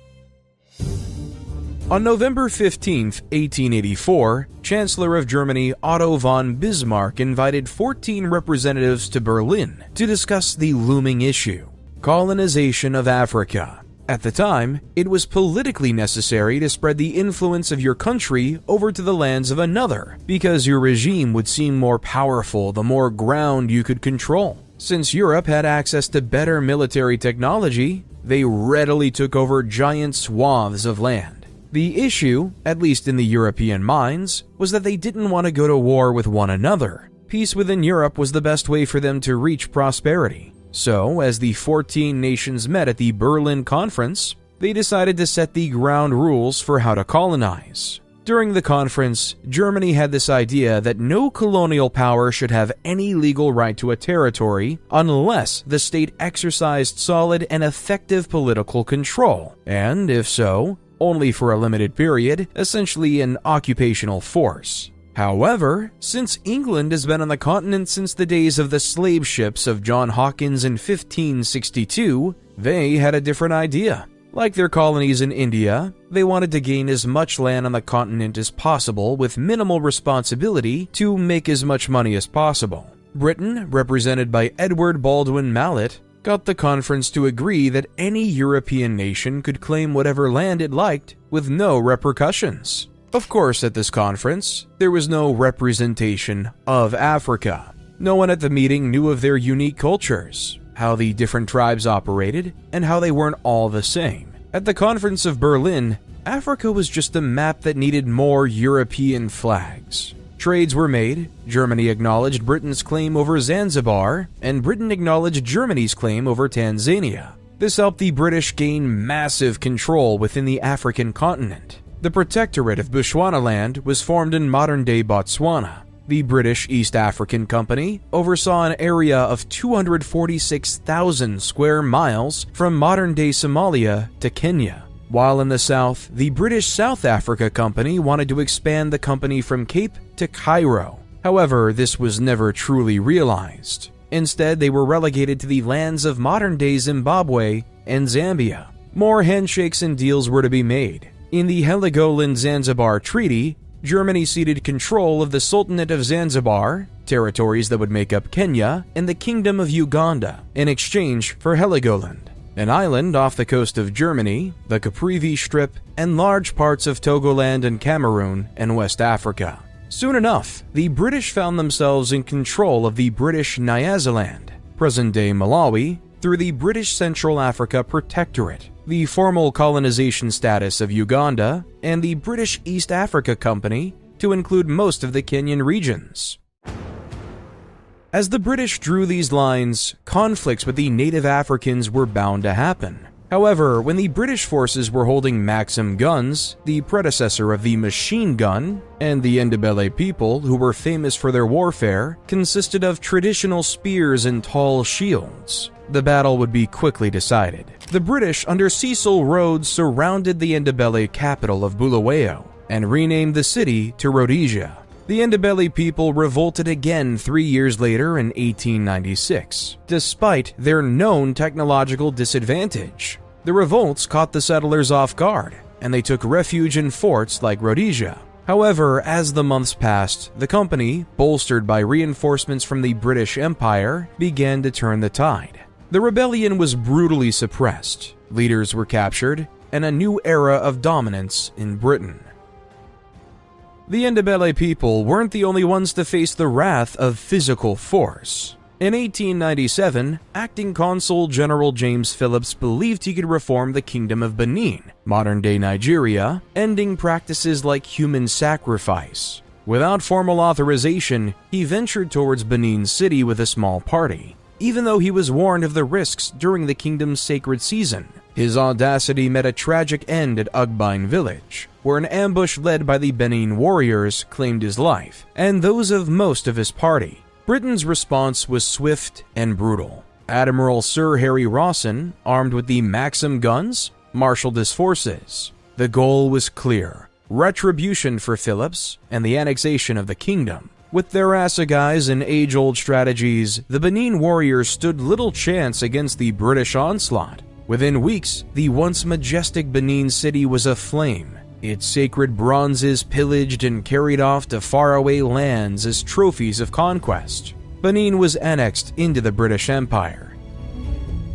On November 15, 1884, Chancellor of Germany Otto von Bismarck invited 14 representatives to Berlin to discuss the looming issue: colonization of Africa. At the time, it was politically necessary to spread the influence of your country over to the lands of another, because your regime would seem more powerful the more ground you could control. Since Europe had access to better military technology, they readily took over giant swaths of land. The issue, at least in the European minds, was that they didn't want to go to war with one another. Peace within Europe was the best way for them to reach prosperity. So, as the 14 nations met at the Berlin Conference, they decided to set the ground rules for how to colonize. During the conference, Germany had this idea that no colonial power should have any legal right to a territory unless the state exercised solid and effective political control, and if so, only for a limited period, essentially an occupational force. However, since England has been on the continent since the days of the slave ships of John Hawkins in 1562, they had a different idea. Like their colonies in India, they wanted to gain as much land on the continent as possible with minimal responsibility to make as much money as possible. Britain, represented by Edward Baldwin Mallet, got the conference to agree that any European nation could claim whatever land it liked with no repercussions. Of course, at this conference, there was no representation of Africa. No one at the meeting knew of their unique cultures, how the different tribes operated, and how they weren't all the same. At the Conference of Berlin, Africa was just a map that needed more European flags. Trades were made, Germany acknowledged Britain's claim over Zanzibar, and Britain acknowledged Germany's claim over Tanzania. This helped the British gain massive control within the African continent. The Protectorate of Bechuanaland was formed in modern-day Botswana. The British East African Company oversaw an area of 246,000 square miles from modern-day Somalia to Kenya. While in the south, the British South Africa Company wanted to expand the company from Cape to Cairo. However, this was never truly realized. Instead, they were relegated to the lands of modern-day Zimbabwe and Zambia. More handshakes and deals were to be made. In the Heligoland-Zanzibar Treaty, Germany ceded control of the Sultanate of Zanzibar, territories that would make up Kenya, and the Kingdom of Uganda, in exchange for Heligoland, an island off the coast of Germany, the Caprivi Strip, and large parts of Togoland and Cameroon and West Africa. Soon enough, the British found themselves in control of the British Nyasaland, present-day Malawi, through the British Central Africa Protectorate, the formal colonization status of Uganda, and the British East Africa Company to include most of the Kenyan regions. As the British drew these lines, conflicts with the native Africans were bound to happen. However, when the British forces were holding Maxim guns, the predecessor of the machine gun, and the Ndebele people, who were famous for their warfare, consisted of traditional spears and tall shields, the battle would be quickly decided. The British under Cecil Rhodes surrounded the Ndebele capital of Bulawayo and renamed the city to Rhodesia. The Ndebele people revolted again 3 years later in 1896, despite their known technological disadvantage. The revolts caught the settlers off guard, and they took refuge in forts like Rhodesia. However, as the months passed, the company, bolstered by reinforcements from the British Empire, began to turn the tide. The rebellion was brutally suppressed, leaders were captured, and a new era of dominance in Britain. The Ndebele people weren't the only ones to face the wrath of physical force. In 1897, acting consul General James Phillips believed he could reform the Kingdom of Benin, modern-day Nigeria, ending practices like human sacrifice. Without formal authorization, he ventured towards Benin City with a small party. even though he was warned of the risks during the kingdom's sacred season. His audacity met a tragic end at Ugbein village, where an ambush led by the Benin warriors claimed his life, and those of most of his party. Britain's response was swift and brutal. Admiral Sir Harry Rawson, armed with the Maxim guns, marshaled his forces. The goal was clear: retribution for Philips and the annexation of the kingdom. With their assegais and age-old strategies, the Benin warriors stood little chance against the British onslaught. Within weeks, the once majestic Benin city was aflame, its sacred bronzes pillaged and carried off to faraway lands as trophies of conquest. Benin was annexed into the British Empire.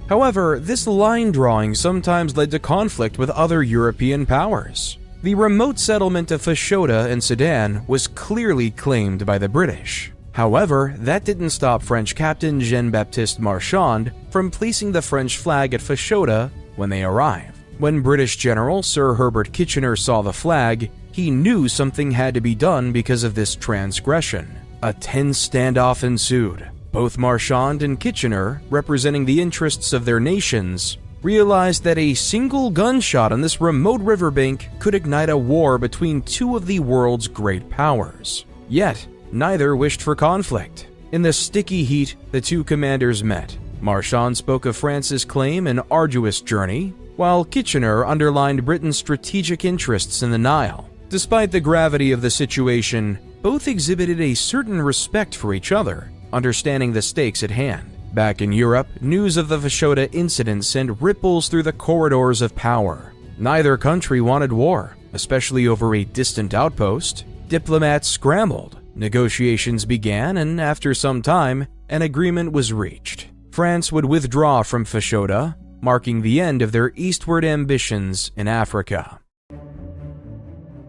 However, this line drawing sometimes led to conflict with other European powers. The remote settlement of Fashoda in Sudan was clearly claimed by the British. However, that didn't stop French captain Jean-Baptiste Marchand from placing the French flag at Fashoda when they arrived. When British General Sir Herbert Kitchener saw the flag, he knew something had to be done because of this transgression. A tense standoff ensued. Both Marchand and Kitchener, representing the interests of their nations, realized that a single gunshot on this remote riverbank could ignite a war between two of the world's great powers. Yet, neither wished for conflict. In the sticky heat, the two commanders met. Marchand spoke of France's claim and arduous journey, while Kitchener underlined Britain's strategic interests in the Nile. Despite the gravity of the situation, both exhibited a certain respect for each other, understanding the stakes at hand. Back in Europe, news of the Fashoda incident sent ripples through the corridors of power. Neither country wanted war, especially over a distant outpost. Diplomats scrambled. Negotiations began, and after some time, an agreement was reached. France would withdraw from Fashoda, marking the end of their eastward ambitions in Africa.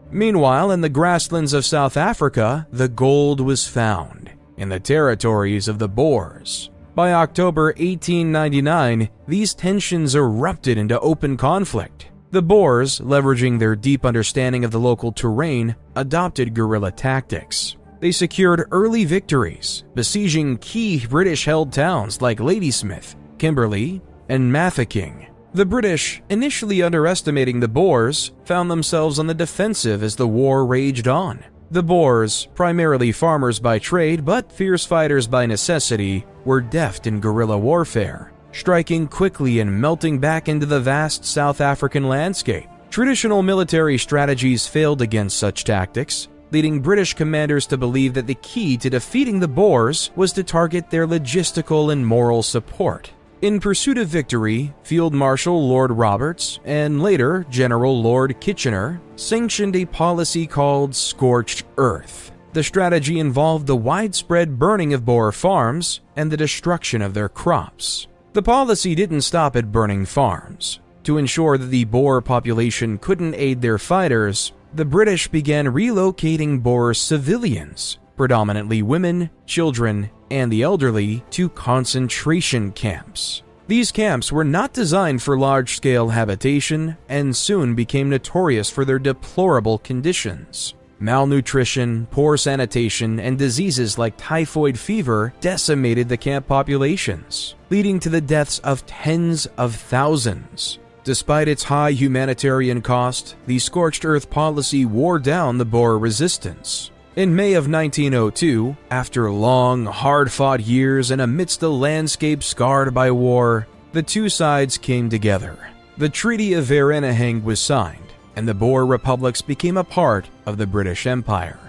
Meanwhile, in the grasslands of South Africa, the gold was found in the territories of the Boers. By October 1899, these tensions erupted into open conflict. The Boers, leveraging their deep understanding of the local terrain, adopted guerrilla tactics. They secured early victories, besieging key British-held towns like Ladysmith, Kimberley, and Mafeking. The British, initially underestimating the Boers, found themselves on the defensive as the war raged on. The Boers, primarily farmers by trade but fierce fighters by necessity, were deft in guerrilla warfare, striking quickly and melting back into the vast South African landscape. Traditional military strategies failed against such tactics, leading British commanders to believe that the key to defeating the Boers was to target their logistical and moral support. In pursuit of victory, Field Marshal Lord Roberts, and later General Lord Kitchener, sanctioned a policy called Scorched Earth. The strategy involved the widespread burning of Boer farms and the destruction of their crops. The policy didn't stop at burning farms. To ensure that the Boer population couldn't aid their fighters, the British began relocating Boer civilians, predominantly women, children, and the elderly, to concentration camps. These camps were not designed for large-scale habitation and soon became notorious for their deplorable conditions. Malnutrition, poor sanitation, and diseases like typhoid fever decimated the camp populations, leading to the deaths of tens of thousands. Despite its high humanitarian cost, the Scorched Earth policy wore down the Boer resistance. In May of 1902, after long, hard-fought years and amidst a landscape scarred by war, the two sides came together. The Treaty of Vereeniging was signed, and the Boer republics became a part of the British Empire.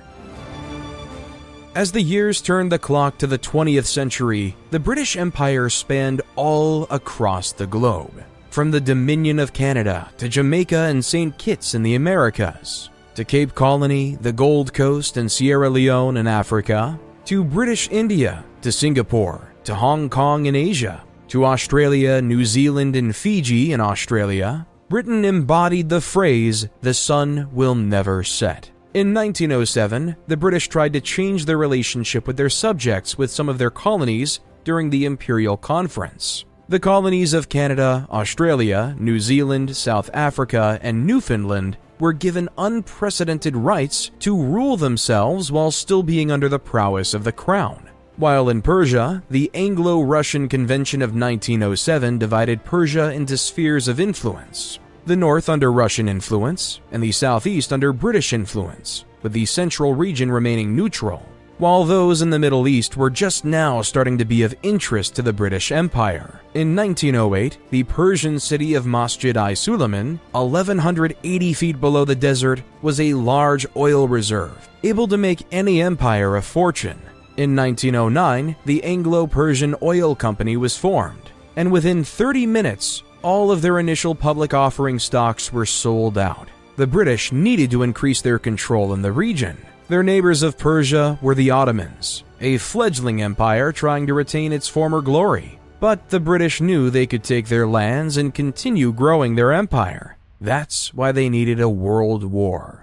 As the years turned the clock to the 20th century, the British Empire spanned all across the globe, from the Dominion of Canada to Jamaica and St. Kitts in the Americas, to Cape Colony, the Gold Coast, and Sierra Leone in Africa, to British India, to Singapore, to Hong Kong in Asia, to Australia, New Zealand, and Fiji in Australia. Britain embodied the phrase, "the sun will never set." In 1907, the British tried to change their relationship with their subjects with some of their colonies during the Imperial Conference. The colonies of Canada, Australia, New Zealand, South Africa, and Newfoundland were given unprecedented rights to rule themselves while still being under the prowess of the Crown. While in Persia, the Anglo-Russian Convention of 1907 divided Persia into spheres of influence, the north under Russian influence and the southeast under British influence, with the central region remaining neutral, while those in the Middle East were just now starting to be of interest to the British Empire. In 1908, the Persian city of Masjid-i-Suleiman, 1,180 feet below the desert, was a large oil reserve, able to make any empire a fortune. In 1909, the Anglo-Persian Oil Company was formed, and within 30 minutes, all of their initial public offering stocks were sold out. The British needed to increase their control in the region. Their neighbors of Persia were the Ottomans, a fledgling empire trying to retain its former glory. But the British knew they could take their lands and continue growing their empire. That's why they needed a world war.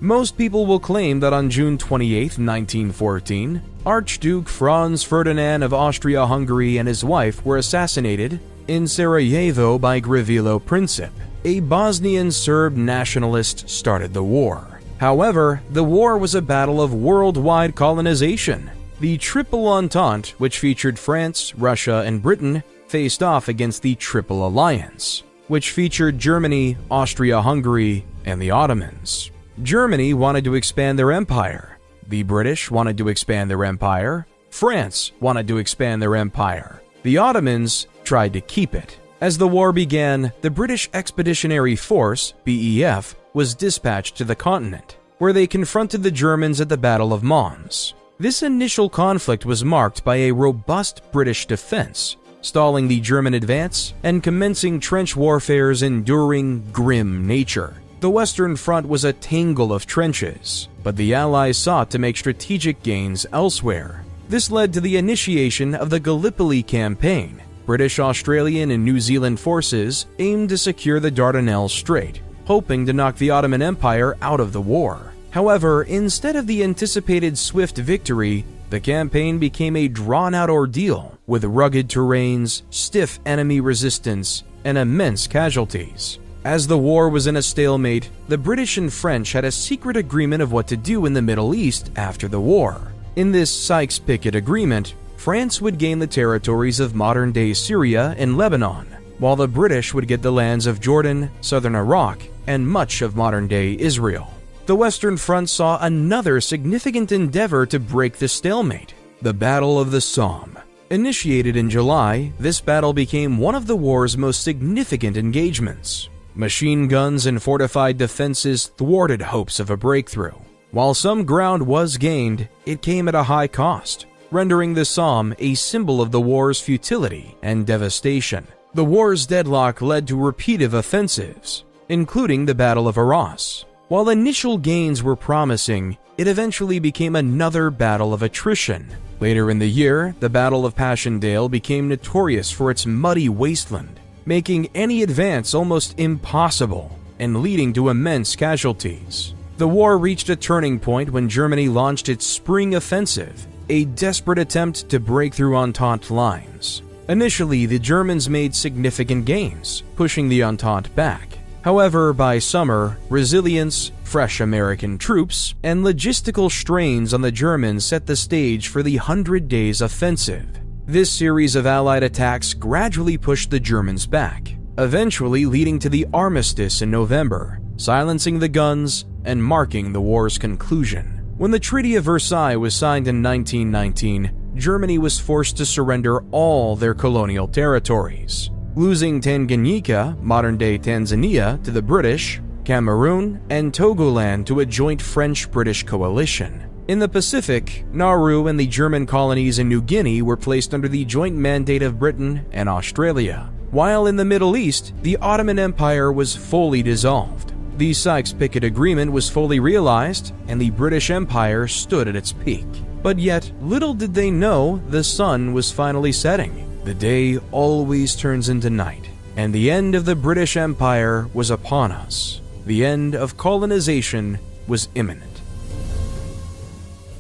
Most people will claim that on June 28, 1914, Archduke Franz Ferdinand of Austria-Hungary and his wife were assassinated in Sarajevo by Gavrilo Princip, a Bosnian Serb nationalist, started the war. However, the war was a battle of worldwide colonization. The Triple Entente, which featured France, Russia, and Britain, faced off against the Triple Alliance, which featured Germany, Austria-Hungary, and the Ottomans. Germany wanted to expand their empire. The British wanted to expand their empire. France wanted to expand their empire. The Ottomans tried to keep it. As the war began, the British Expeditionary Force, BEF, was dispatched to the continent, where they confronted the Germans at the Battle of Mons. This initial conflict was marked by a robust British defense, stalling the German advance and commencing trench warfare's enduring, grim nature. The Western Front was a tangle of trenches, but the Allies sought to make strategic gains elsewhere. This led to the initiation of the Gallipoli Campaign. British, Australian, and New Zealand forces aimed to secure the Dardanelles Strait, hoping to knock the Ottoman Empire out of the war. However, instead of the anticipated swift victory, the campaign became a drawn-out ordeal with rugged terrains, stiff enemy resistance, and immense casualties. As the war was in a stalemate, the British and French had a secret agreement of what to do in the Middle East after the war. In this Sykes-Picot agreement, France would gain the territories of modern-day Syria and Lebanon, while the British would get the lands of Jordan, southern Iraq, and much of modern-day Israel. The Western Front saw another significant endeavor to break the stalemate, the Battle of the Somme. Initiated in July, this battle became one of the war's most significant engagements. Machine guns and fortified defenses thwarted hopes of a breakthrough. While some ground was gained, it came at a high cost, rendering the Somme a symbol of the war's futility and devastation. The war's deadlock led to repeated offensives, including the Battle of Arras. While initial gains were promising, it eventually became another battle of attrition. Later in the year, the Battle of Passchendaele became notorious for its muddy wasteland, making any advance almost impossible and leading to immense casualties. The war reached a turning point when Germany launched its Spring Offensive, a desperate attempt to break through Entente lines. Initially, the Germans made significant gains, pushing the Entente back. However, by summer, resilience, fresh American troops, and logistical strains on the Germans set the stage for the 100 Days Offensive. This series of Allied attacks gradually pushed the Germans back, eventually leading to the armistice in November, silencing the guns and marking the war's conclusion. When the Treaty of Versailles was signed in 1919, Germany was forced to surrender all their colonial territories, losing Tanganyika, modern-day Tanzania, to the British, Cameroon, and Togoland to a joint French-British coalition. In the Pacific, Nauru and the German colonies in New Guinea were placed under the joint mandate of Britain and Australia, while in the Middle East, the Ottoman Empire was fully dissolved. The Sykes-Picot Agreement was fully realized, and the British Empire stood at its peak. But yet, little did they know the sun was finally setting. The day always turns into night, and the end of the British Empire was upon us. The end of colonization was imminent.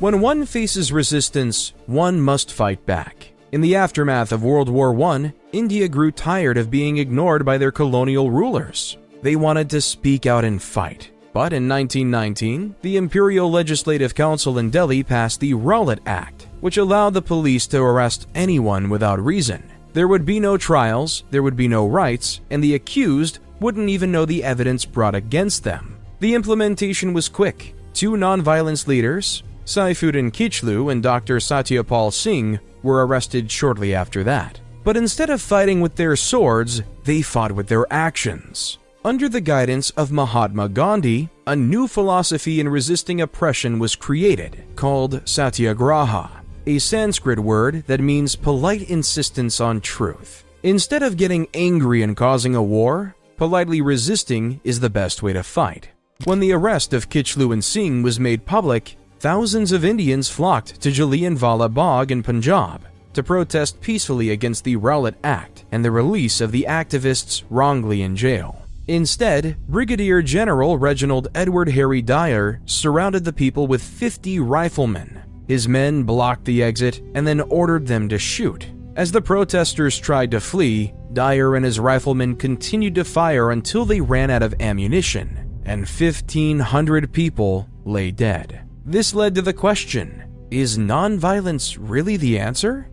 When one faces resistance, one must fight back. In the aftermath of World War I, India grew tired of being ignored by their colonial rulers. They wanted to speak out and fight. But in 1919, the Imperial Legislative Council in Delhi passed the Rowlatt Act, which allowed the police to arrest anyone without reason. There would be no trials, there would be no rights, and the accused wouldn't even know the evidence brought against them. The implementation was quick. Two non-violence leaders, Saifuddin Kichlu and Dr. Satyapal Singh, were arrested shortly after that. But instead of fighting with their swords, they fought with their actions. Under the guidance of Mahatma Gandhi, a new philosophy in resisting oppression was created, called Satyagraha, a Sanskrit word that means polite insistence on truth. Instead of getting angry and causing a war, politely resisting is the best way to fight. When the arrest of Kichlu and Singh was made public, thousands of Indians flocked to Jallianwala Bagh in Punjab to protest peacefully against the Rowlatt Act and the release of the activists wrongly in jail. Instead, Brigadier General Reginald Edward Harry Dyer surrounded the people with 50 riflemen. His men blocked the exit and then ordered them to shoot. As the protesters tried to flee, Dyer and his riflemen continued to fire until they ran out of ammunition, and 1,500 people lay dead. This led to the question, is nonviolence really the answer?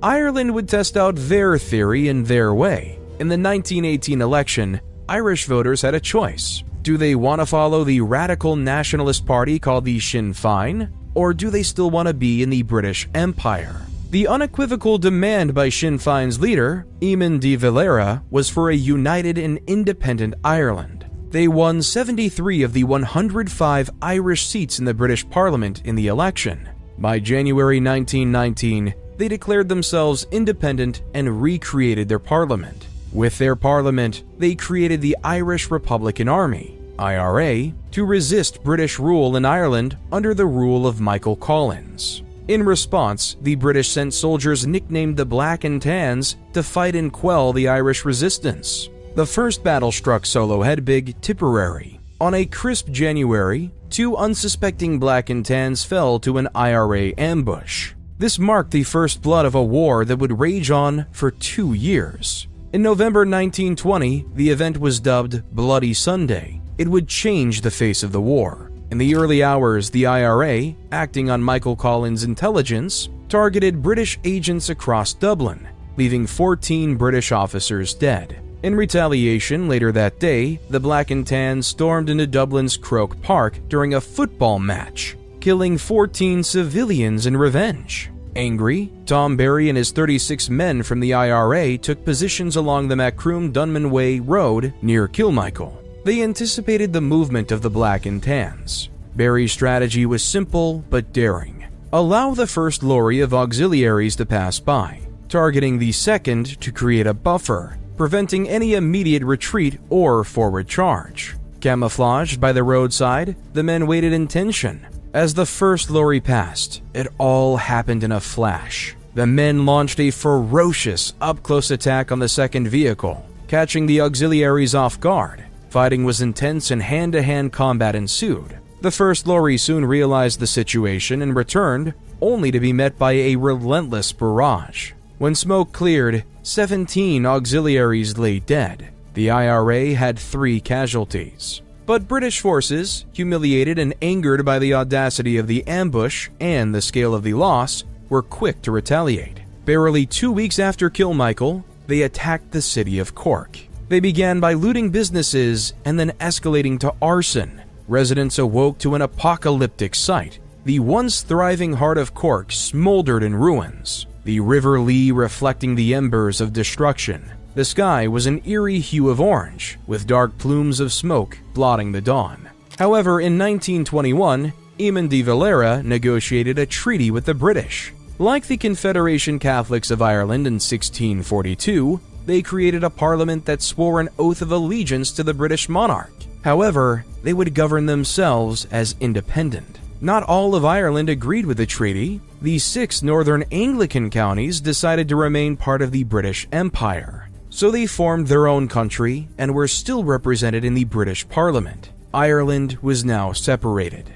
Ireland would test out their theory in their way. In the 1918 election, Irish voters had a choice. Do they want to follow the radical nationalist party called the Sinn Féin, or do they still want to be in the British Empire? The unequivocal demand by Sinn Féin's leader, Eamon de Valera, was for a united and independent Ireland. They won 73 of the 105 Irish seats in the British Parliament in the election. By January 1919, they declared themselves independent and recreated their parliament. With their parliament, they created the Irish Republican Army, IRA, to resist British rule in Ireland under the rule of Michael Collins. In response, the British sent soldiers nicknamed the Black and Tans to fight and quell the Irish resistance. The first battle struck Soloheadbig, Tipperary. On a crisp January, 2 unsuspecting Black and Tans fell to an IRA ambush. This marked the first blood of a war that would rage on for 2 years. In November 1920, the event was dubbed Bloody Sunday. It would change the face of the war. In the early hours, the IRA, acting on Michael Collins' intelligence, targeted British agents across Dublin, leaving 14 British officers dead. In retaliation, later that day, the Black and Tans stormed into Dublin's Croke Park during a football match, killing 14 civilians in revenge. Angry, Tom Barry and his 36 men from the IRA took positions along the Macroom-Dunman Way Road near Kilmichael. They anticipated the movement of the Black and Tans. Barry's strategy was simple but daring. Allow the first lorry of auxiliaries to pass by, targeting the second to create a buffer, preventing any immediate retreat or forward charge. Camouflaged by the roadside, the men waited in tension. As the first lorry passed, it all happened in a flash. The men launched a ferocious up-close attack on the second vehicle, catching the auxiliaries off guard. Fighting was intense and hand-to-hand combat ensued. The first lorry soon realized the situation and returned, only to be met by a relentless barrage. When smoke cleared, 17 auxiliaries lay dead. The IRA had 3 casualties. But British forces, humiliated and angered by the audacity of the ambush and the scale of the loss, were quick to retaliate. Barely 2 weeks after Kilmichael, they attacked the city of Cork. They began by looting businesses and then escalating to arson. Residents awoke to an apocalyptic sight. The once thriving heart of Cork smoldered in ruins, the River Lee reflecting the embers of destruction. The sky was an eerie hue of orange, with dark plumes of smoke blotting the dawn. However, in 1921, Eamon de Valera negotiated a treaty with the British. Like the Confederation Catholics of Ireland in 1642, they created a parliament that swore an oath of allegiance to the British monarch. However, they would govern themselves as independent. Not all of Ireland agreed with the treaty. The 6 northern Anglican counties decided to remain part of the British Empire. So they formed their own country and were still represented in the British Parliament. Ireland was now separated.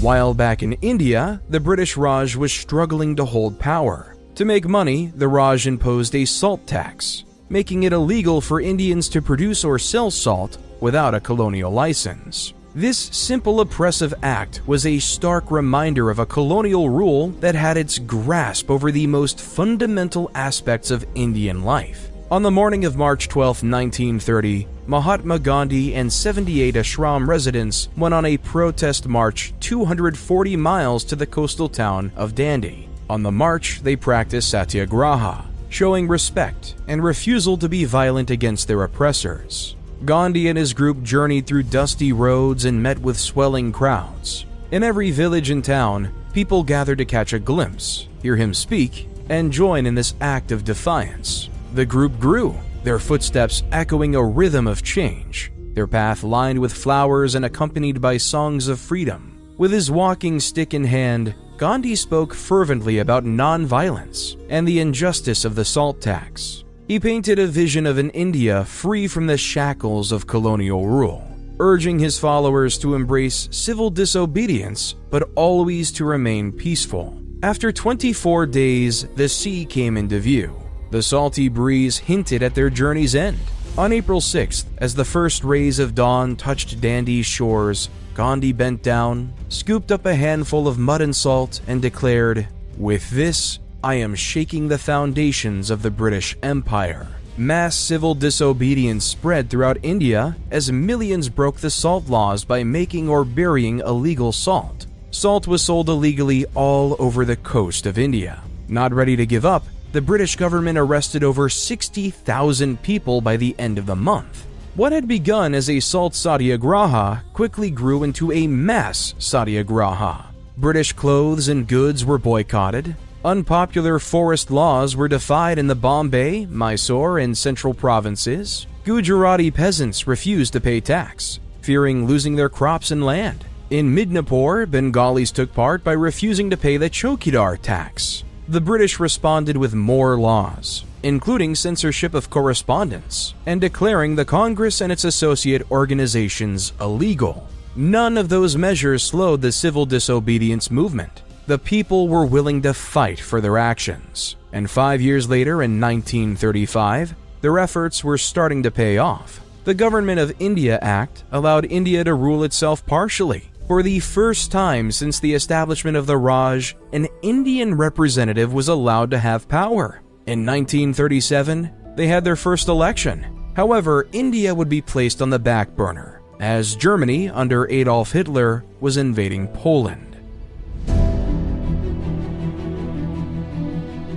While back in India, the British Raj was struggling to hold power. To make money, the Raj imposed a salt tax, making it illegal for Indians to produce or sell salt without a colonial license. This simple oppressive act was a stark reminder of a colonial rule that had its grasp over the most fundamental aspects of Indian life. On the morning of March 12, 1930, Mahatma Gandhi and 78 ashram residents went on a protest march 240 miles to the coastal town of Dandi. On the march, they practiced satyagraha, showing respect and refusal to be violent against their oppressors. Gandhi and his group journeyed through dusty roads and met with swelling crowds. In every village and town, people gathered to catch a glimpse, hear him speak, and join in this act of defiance. The group grew, their footsteps echoing a rhythm of change, their path lined with flowers and accompanied by songs of freedom. With his walking stick in hand, Gandhi spoke fervently about non-violence and the injustice of the salt tax. He painted a vision of an India free from the shackles of colonial rule, urging his followers to embrace civil disobedience but always to remain peaceful. After 24 days, the sea came into view. The salty breeze hinted at their journey's end. On April 6th, as the first rays of dawn touched Dandi's shores, Gandhi bent down, scooped up a handful of mud and salt, and declared, "With this, I am shaking the foundations of the British Empire." Mass civil disobedience spread throughout India as millions broke the salt laws by making or burying illegal salt. Salt was sold illegally all over the coast of India. Not ready to give up, the British government arrested over 60,000 people by the end of the month. What had begun as a salt satyagraha quickly grew into a mass satyagraha. British clothes and goods were boycotted. Unpopular forest laws were defied in the Bombay, Mysore, and central provinces. Gujarati peasants refused to pay tax, fearing losing their crops and land. In Midnapore, Bengalis took part by refusing to pay the chowkidar tax. The British responded with more laws, including censorship of correspondence, and declaring the Congress and its associate organizations illegal. None of those measures slowed the civil disobedience movement. The people were willing to fight for their actions, and 5 years later, in 1935, their efforts were starting to pay off. The Government of India Act allowed India to rule itself partially. For the first time since the establishment of the Raj, an Indian representative was allowed to have power. In 1937, they had their first election. However, India would be placed on the back burner, as Germany, under Adolf Hitler, was invading Poland.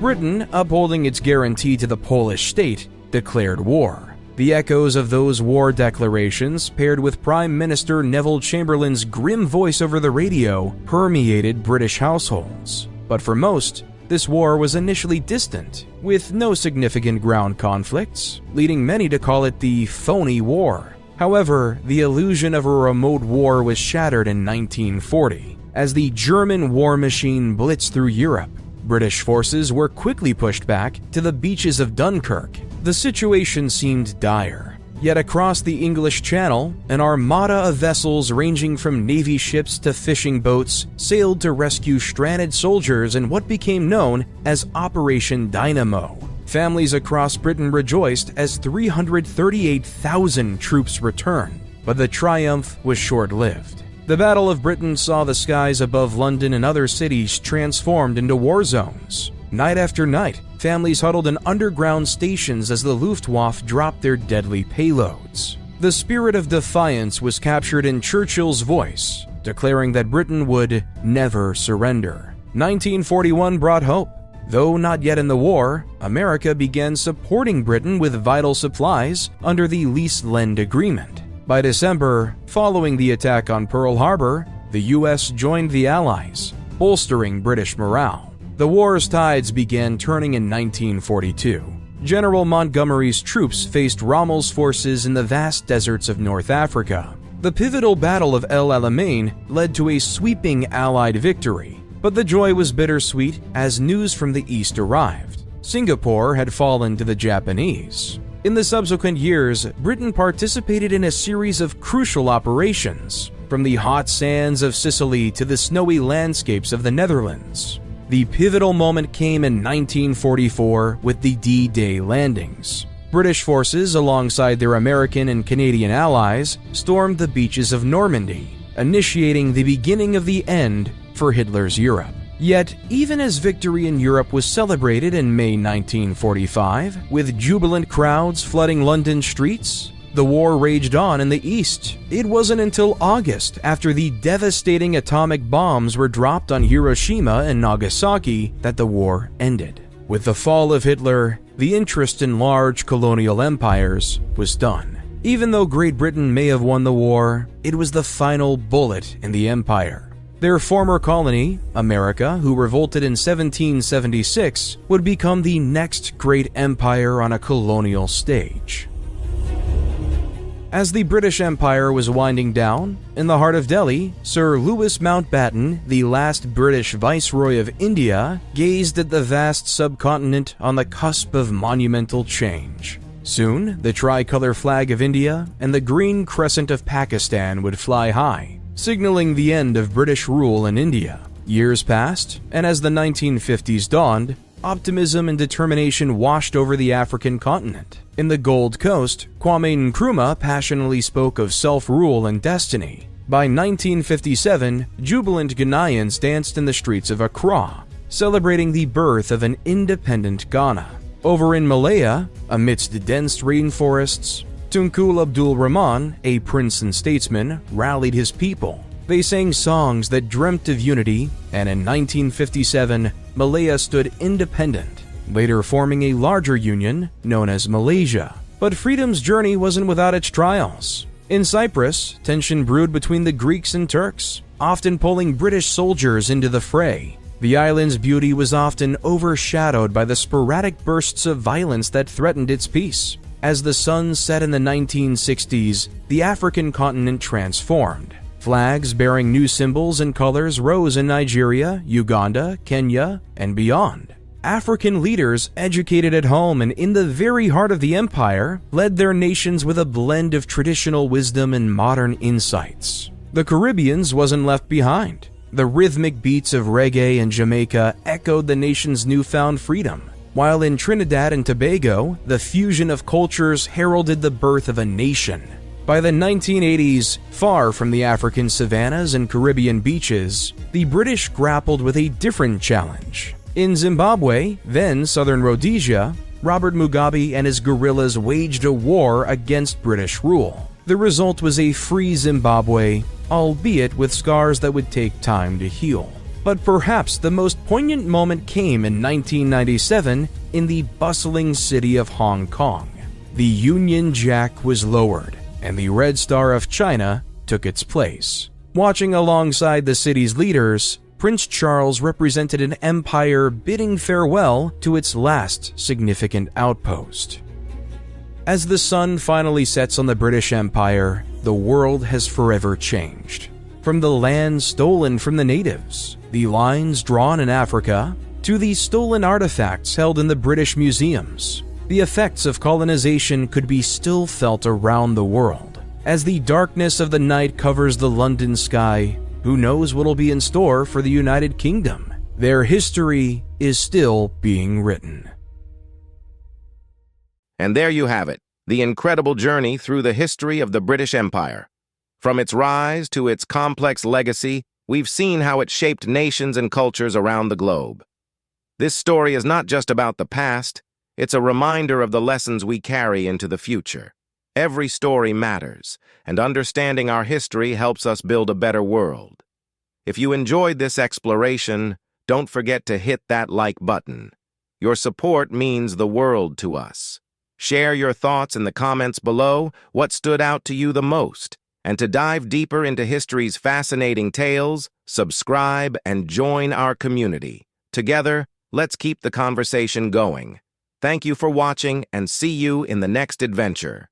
Britain, upholding its guarantee to the Polish state, declared war. The echoes of those war declarations, paired with Prime Minister Neville Chamberlain's grim voice over the radio, permeated British households. But for most, this war was initially distant, with no significant ground conflicts, leading many to call it the phony war. However, the illusion of a remote war was shattered in 1940, as the German war machine blitzed through Europe. British forces were quickly pushed back to the beaches of Dunkirk. The situation seemed dire. Yet across the English Channel, an armada of vessels ranging from Navy ships to fishing boats sailed to rescue stranded soldiers in what became known as Operation Dynamo. Families across Britain rejoiced as 338,000 troops returned, but the triumph was short-lived. The Battle of Britain saw the skies above London and other cities transformed into war zones. Night after night, families huddled in underground stations as the Luftwaffe dropped their deadly payloads. The spirit of defiance was captured in Churchill's voice, declaring that Britain would never surrender. 1941 brought hope. Though not yet in the war, America began supporting Britain with vital supplies under the Lease-Lend Agreement. By December, following the attack on Pearl Harbor, the U.S. joined the Allies, bolstering British morale. The war's tides began turning in 1942. General Montgomery's troops faced Rommel's forces in the vast deserts of North Africa. The pivotal Battle of El Alamein led to a sweeping Allied victory, but the joy was bittersweet as news from the East arrived. Singapore had fallen to the Japanese. In the subsequent years, Britain participated in a series of crucial operations, from the hot sands of Sicily to the snowy landscapes of the Netherlands. The pivotal moment came in 1944 with the D-Day landings. British forces, alongside their American and Canadian allies, stormed the beaches of Normandy, initiating the beginning of the end for Hitler's Europe. Yet, even as victory in Europe was celebrated in May 1945, with jubilant crowds flooding London streets, the war raged on in the East. It wasn't until August, after the devastating atomic bombs were dropped on Hiroshima and Nagasaki, that the war ended. With the fall of Hitler, the interest in large colonial empires was done. Even though Great Britain may have won the war, it was the final bullet in the empire. Their former colony, America, who revolted in 1776, would become the next great empire on a colonial stage. As the British Empire was winding down, in the heart of Delhi, Sir Louis Mountbatten, the last British Viceroy of India, gazed at the vast subcontinent on the cusp of monumental change. Soon, the tricolour flag of India and the green crescent of Pakistan would fly high, signaling the end of British rule in India. Years passed, and as the 1950s dawned, optimism and determination washed over the African continent. In the Gold Coast, Kwame Nkrumah passionately spoke of self-rule and destiny. By 1957, jubilant Ghanaians danced in the streets of Accra, celebrating the birth of an independent Ghana. Over in Malaya, amidst dense rainforests, Tunku Abdul Rahman, a prince and statesman, rallied his people. They sang songs that dreamt of unity, and in 1957, Malaya stood independent, later forming a larger union known as Malaysia. But freedom's journey wasn't without its trials. In Cyprus, tension brewed between the Greeks and Turks, often pulling British soldiers into the fray. The island's beauty was often overshadowed by the sporadic bursts of violence that threatened its peace. As the sun set in the 1960s, the African continent transformed. Flags bearing new symbols and colors rose in Nigeria, Uganda, Kenya, and beyond. African leaders, educated at home and in the very heart of the empire, led their nations with a blend of traditional wisdom and modern insights. The Caribbeans wasn't left behind. The rhythmic beats of reggae and Jamaica echoed the nation's newfound freedom, while in Trinidad and Tobago, the fusion of cultures heralded the birth of a nation. By the 1980s, far from the African savannas and Caribbean beaches, the British grappled with a different challenge. In Zimbabwe, then Southern Rhodesia, Robert Mugabe and his guerrillas waged a war against British rule. The result was a free Zimbabwe, albeit with scars that would take time to heal. But perhaps the most poignant moment came in 1997 in the bustling city of Hong Kong. The Union Jack was lowered, and the Red Star of China took its place. Watching alongside the city's leaders, Prince Charles represented an empire bidding farewell to its last significant outpost. As the sun finally sets on the British Empire, the world has forever changed. From the land stolen from the natives, the lines drawn in Africa, to the stolen artifacts held in the British museums, the effects of colonization could be still felt around the world. As the darkness of the night covers the London sky, who knows what'll be in store for the United Kingdom? Their history is still being written. And there you have it, the incredible journey through the history of the British Empire. From its rise to its complex legacy, we've seen how it shaped nations and cultures around the globe. This story is not just about the past, it's a reminder of the lessons we carry into the future. Every story matters, and understanding our history helps us build a better world. If you enjoyed this exploration, don't forget to hit that like button. Your support means the world to us. Share your thoughts in the comments below, what stood out to you the most. And to dive deeper into history's fascinating tales, subscribe and join our community. Together, let's keep the conversation going. Thank you for watching and see you in the next adventure.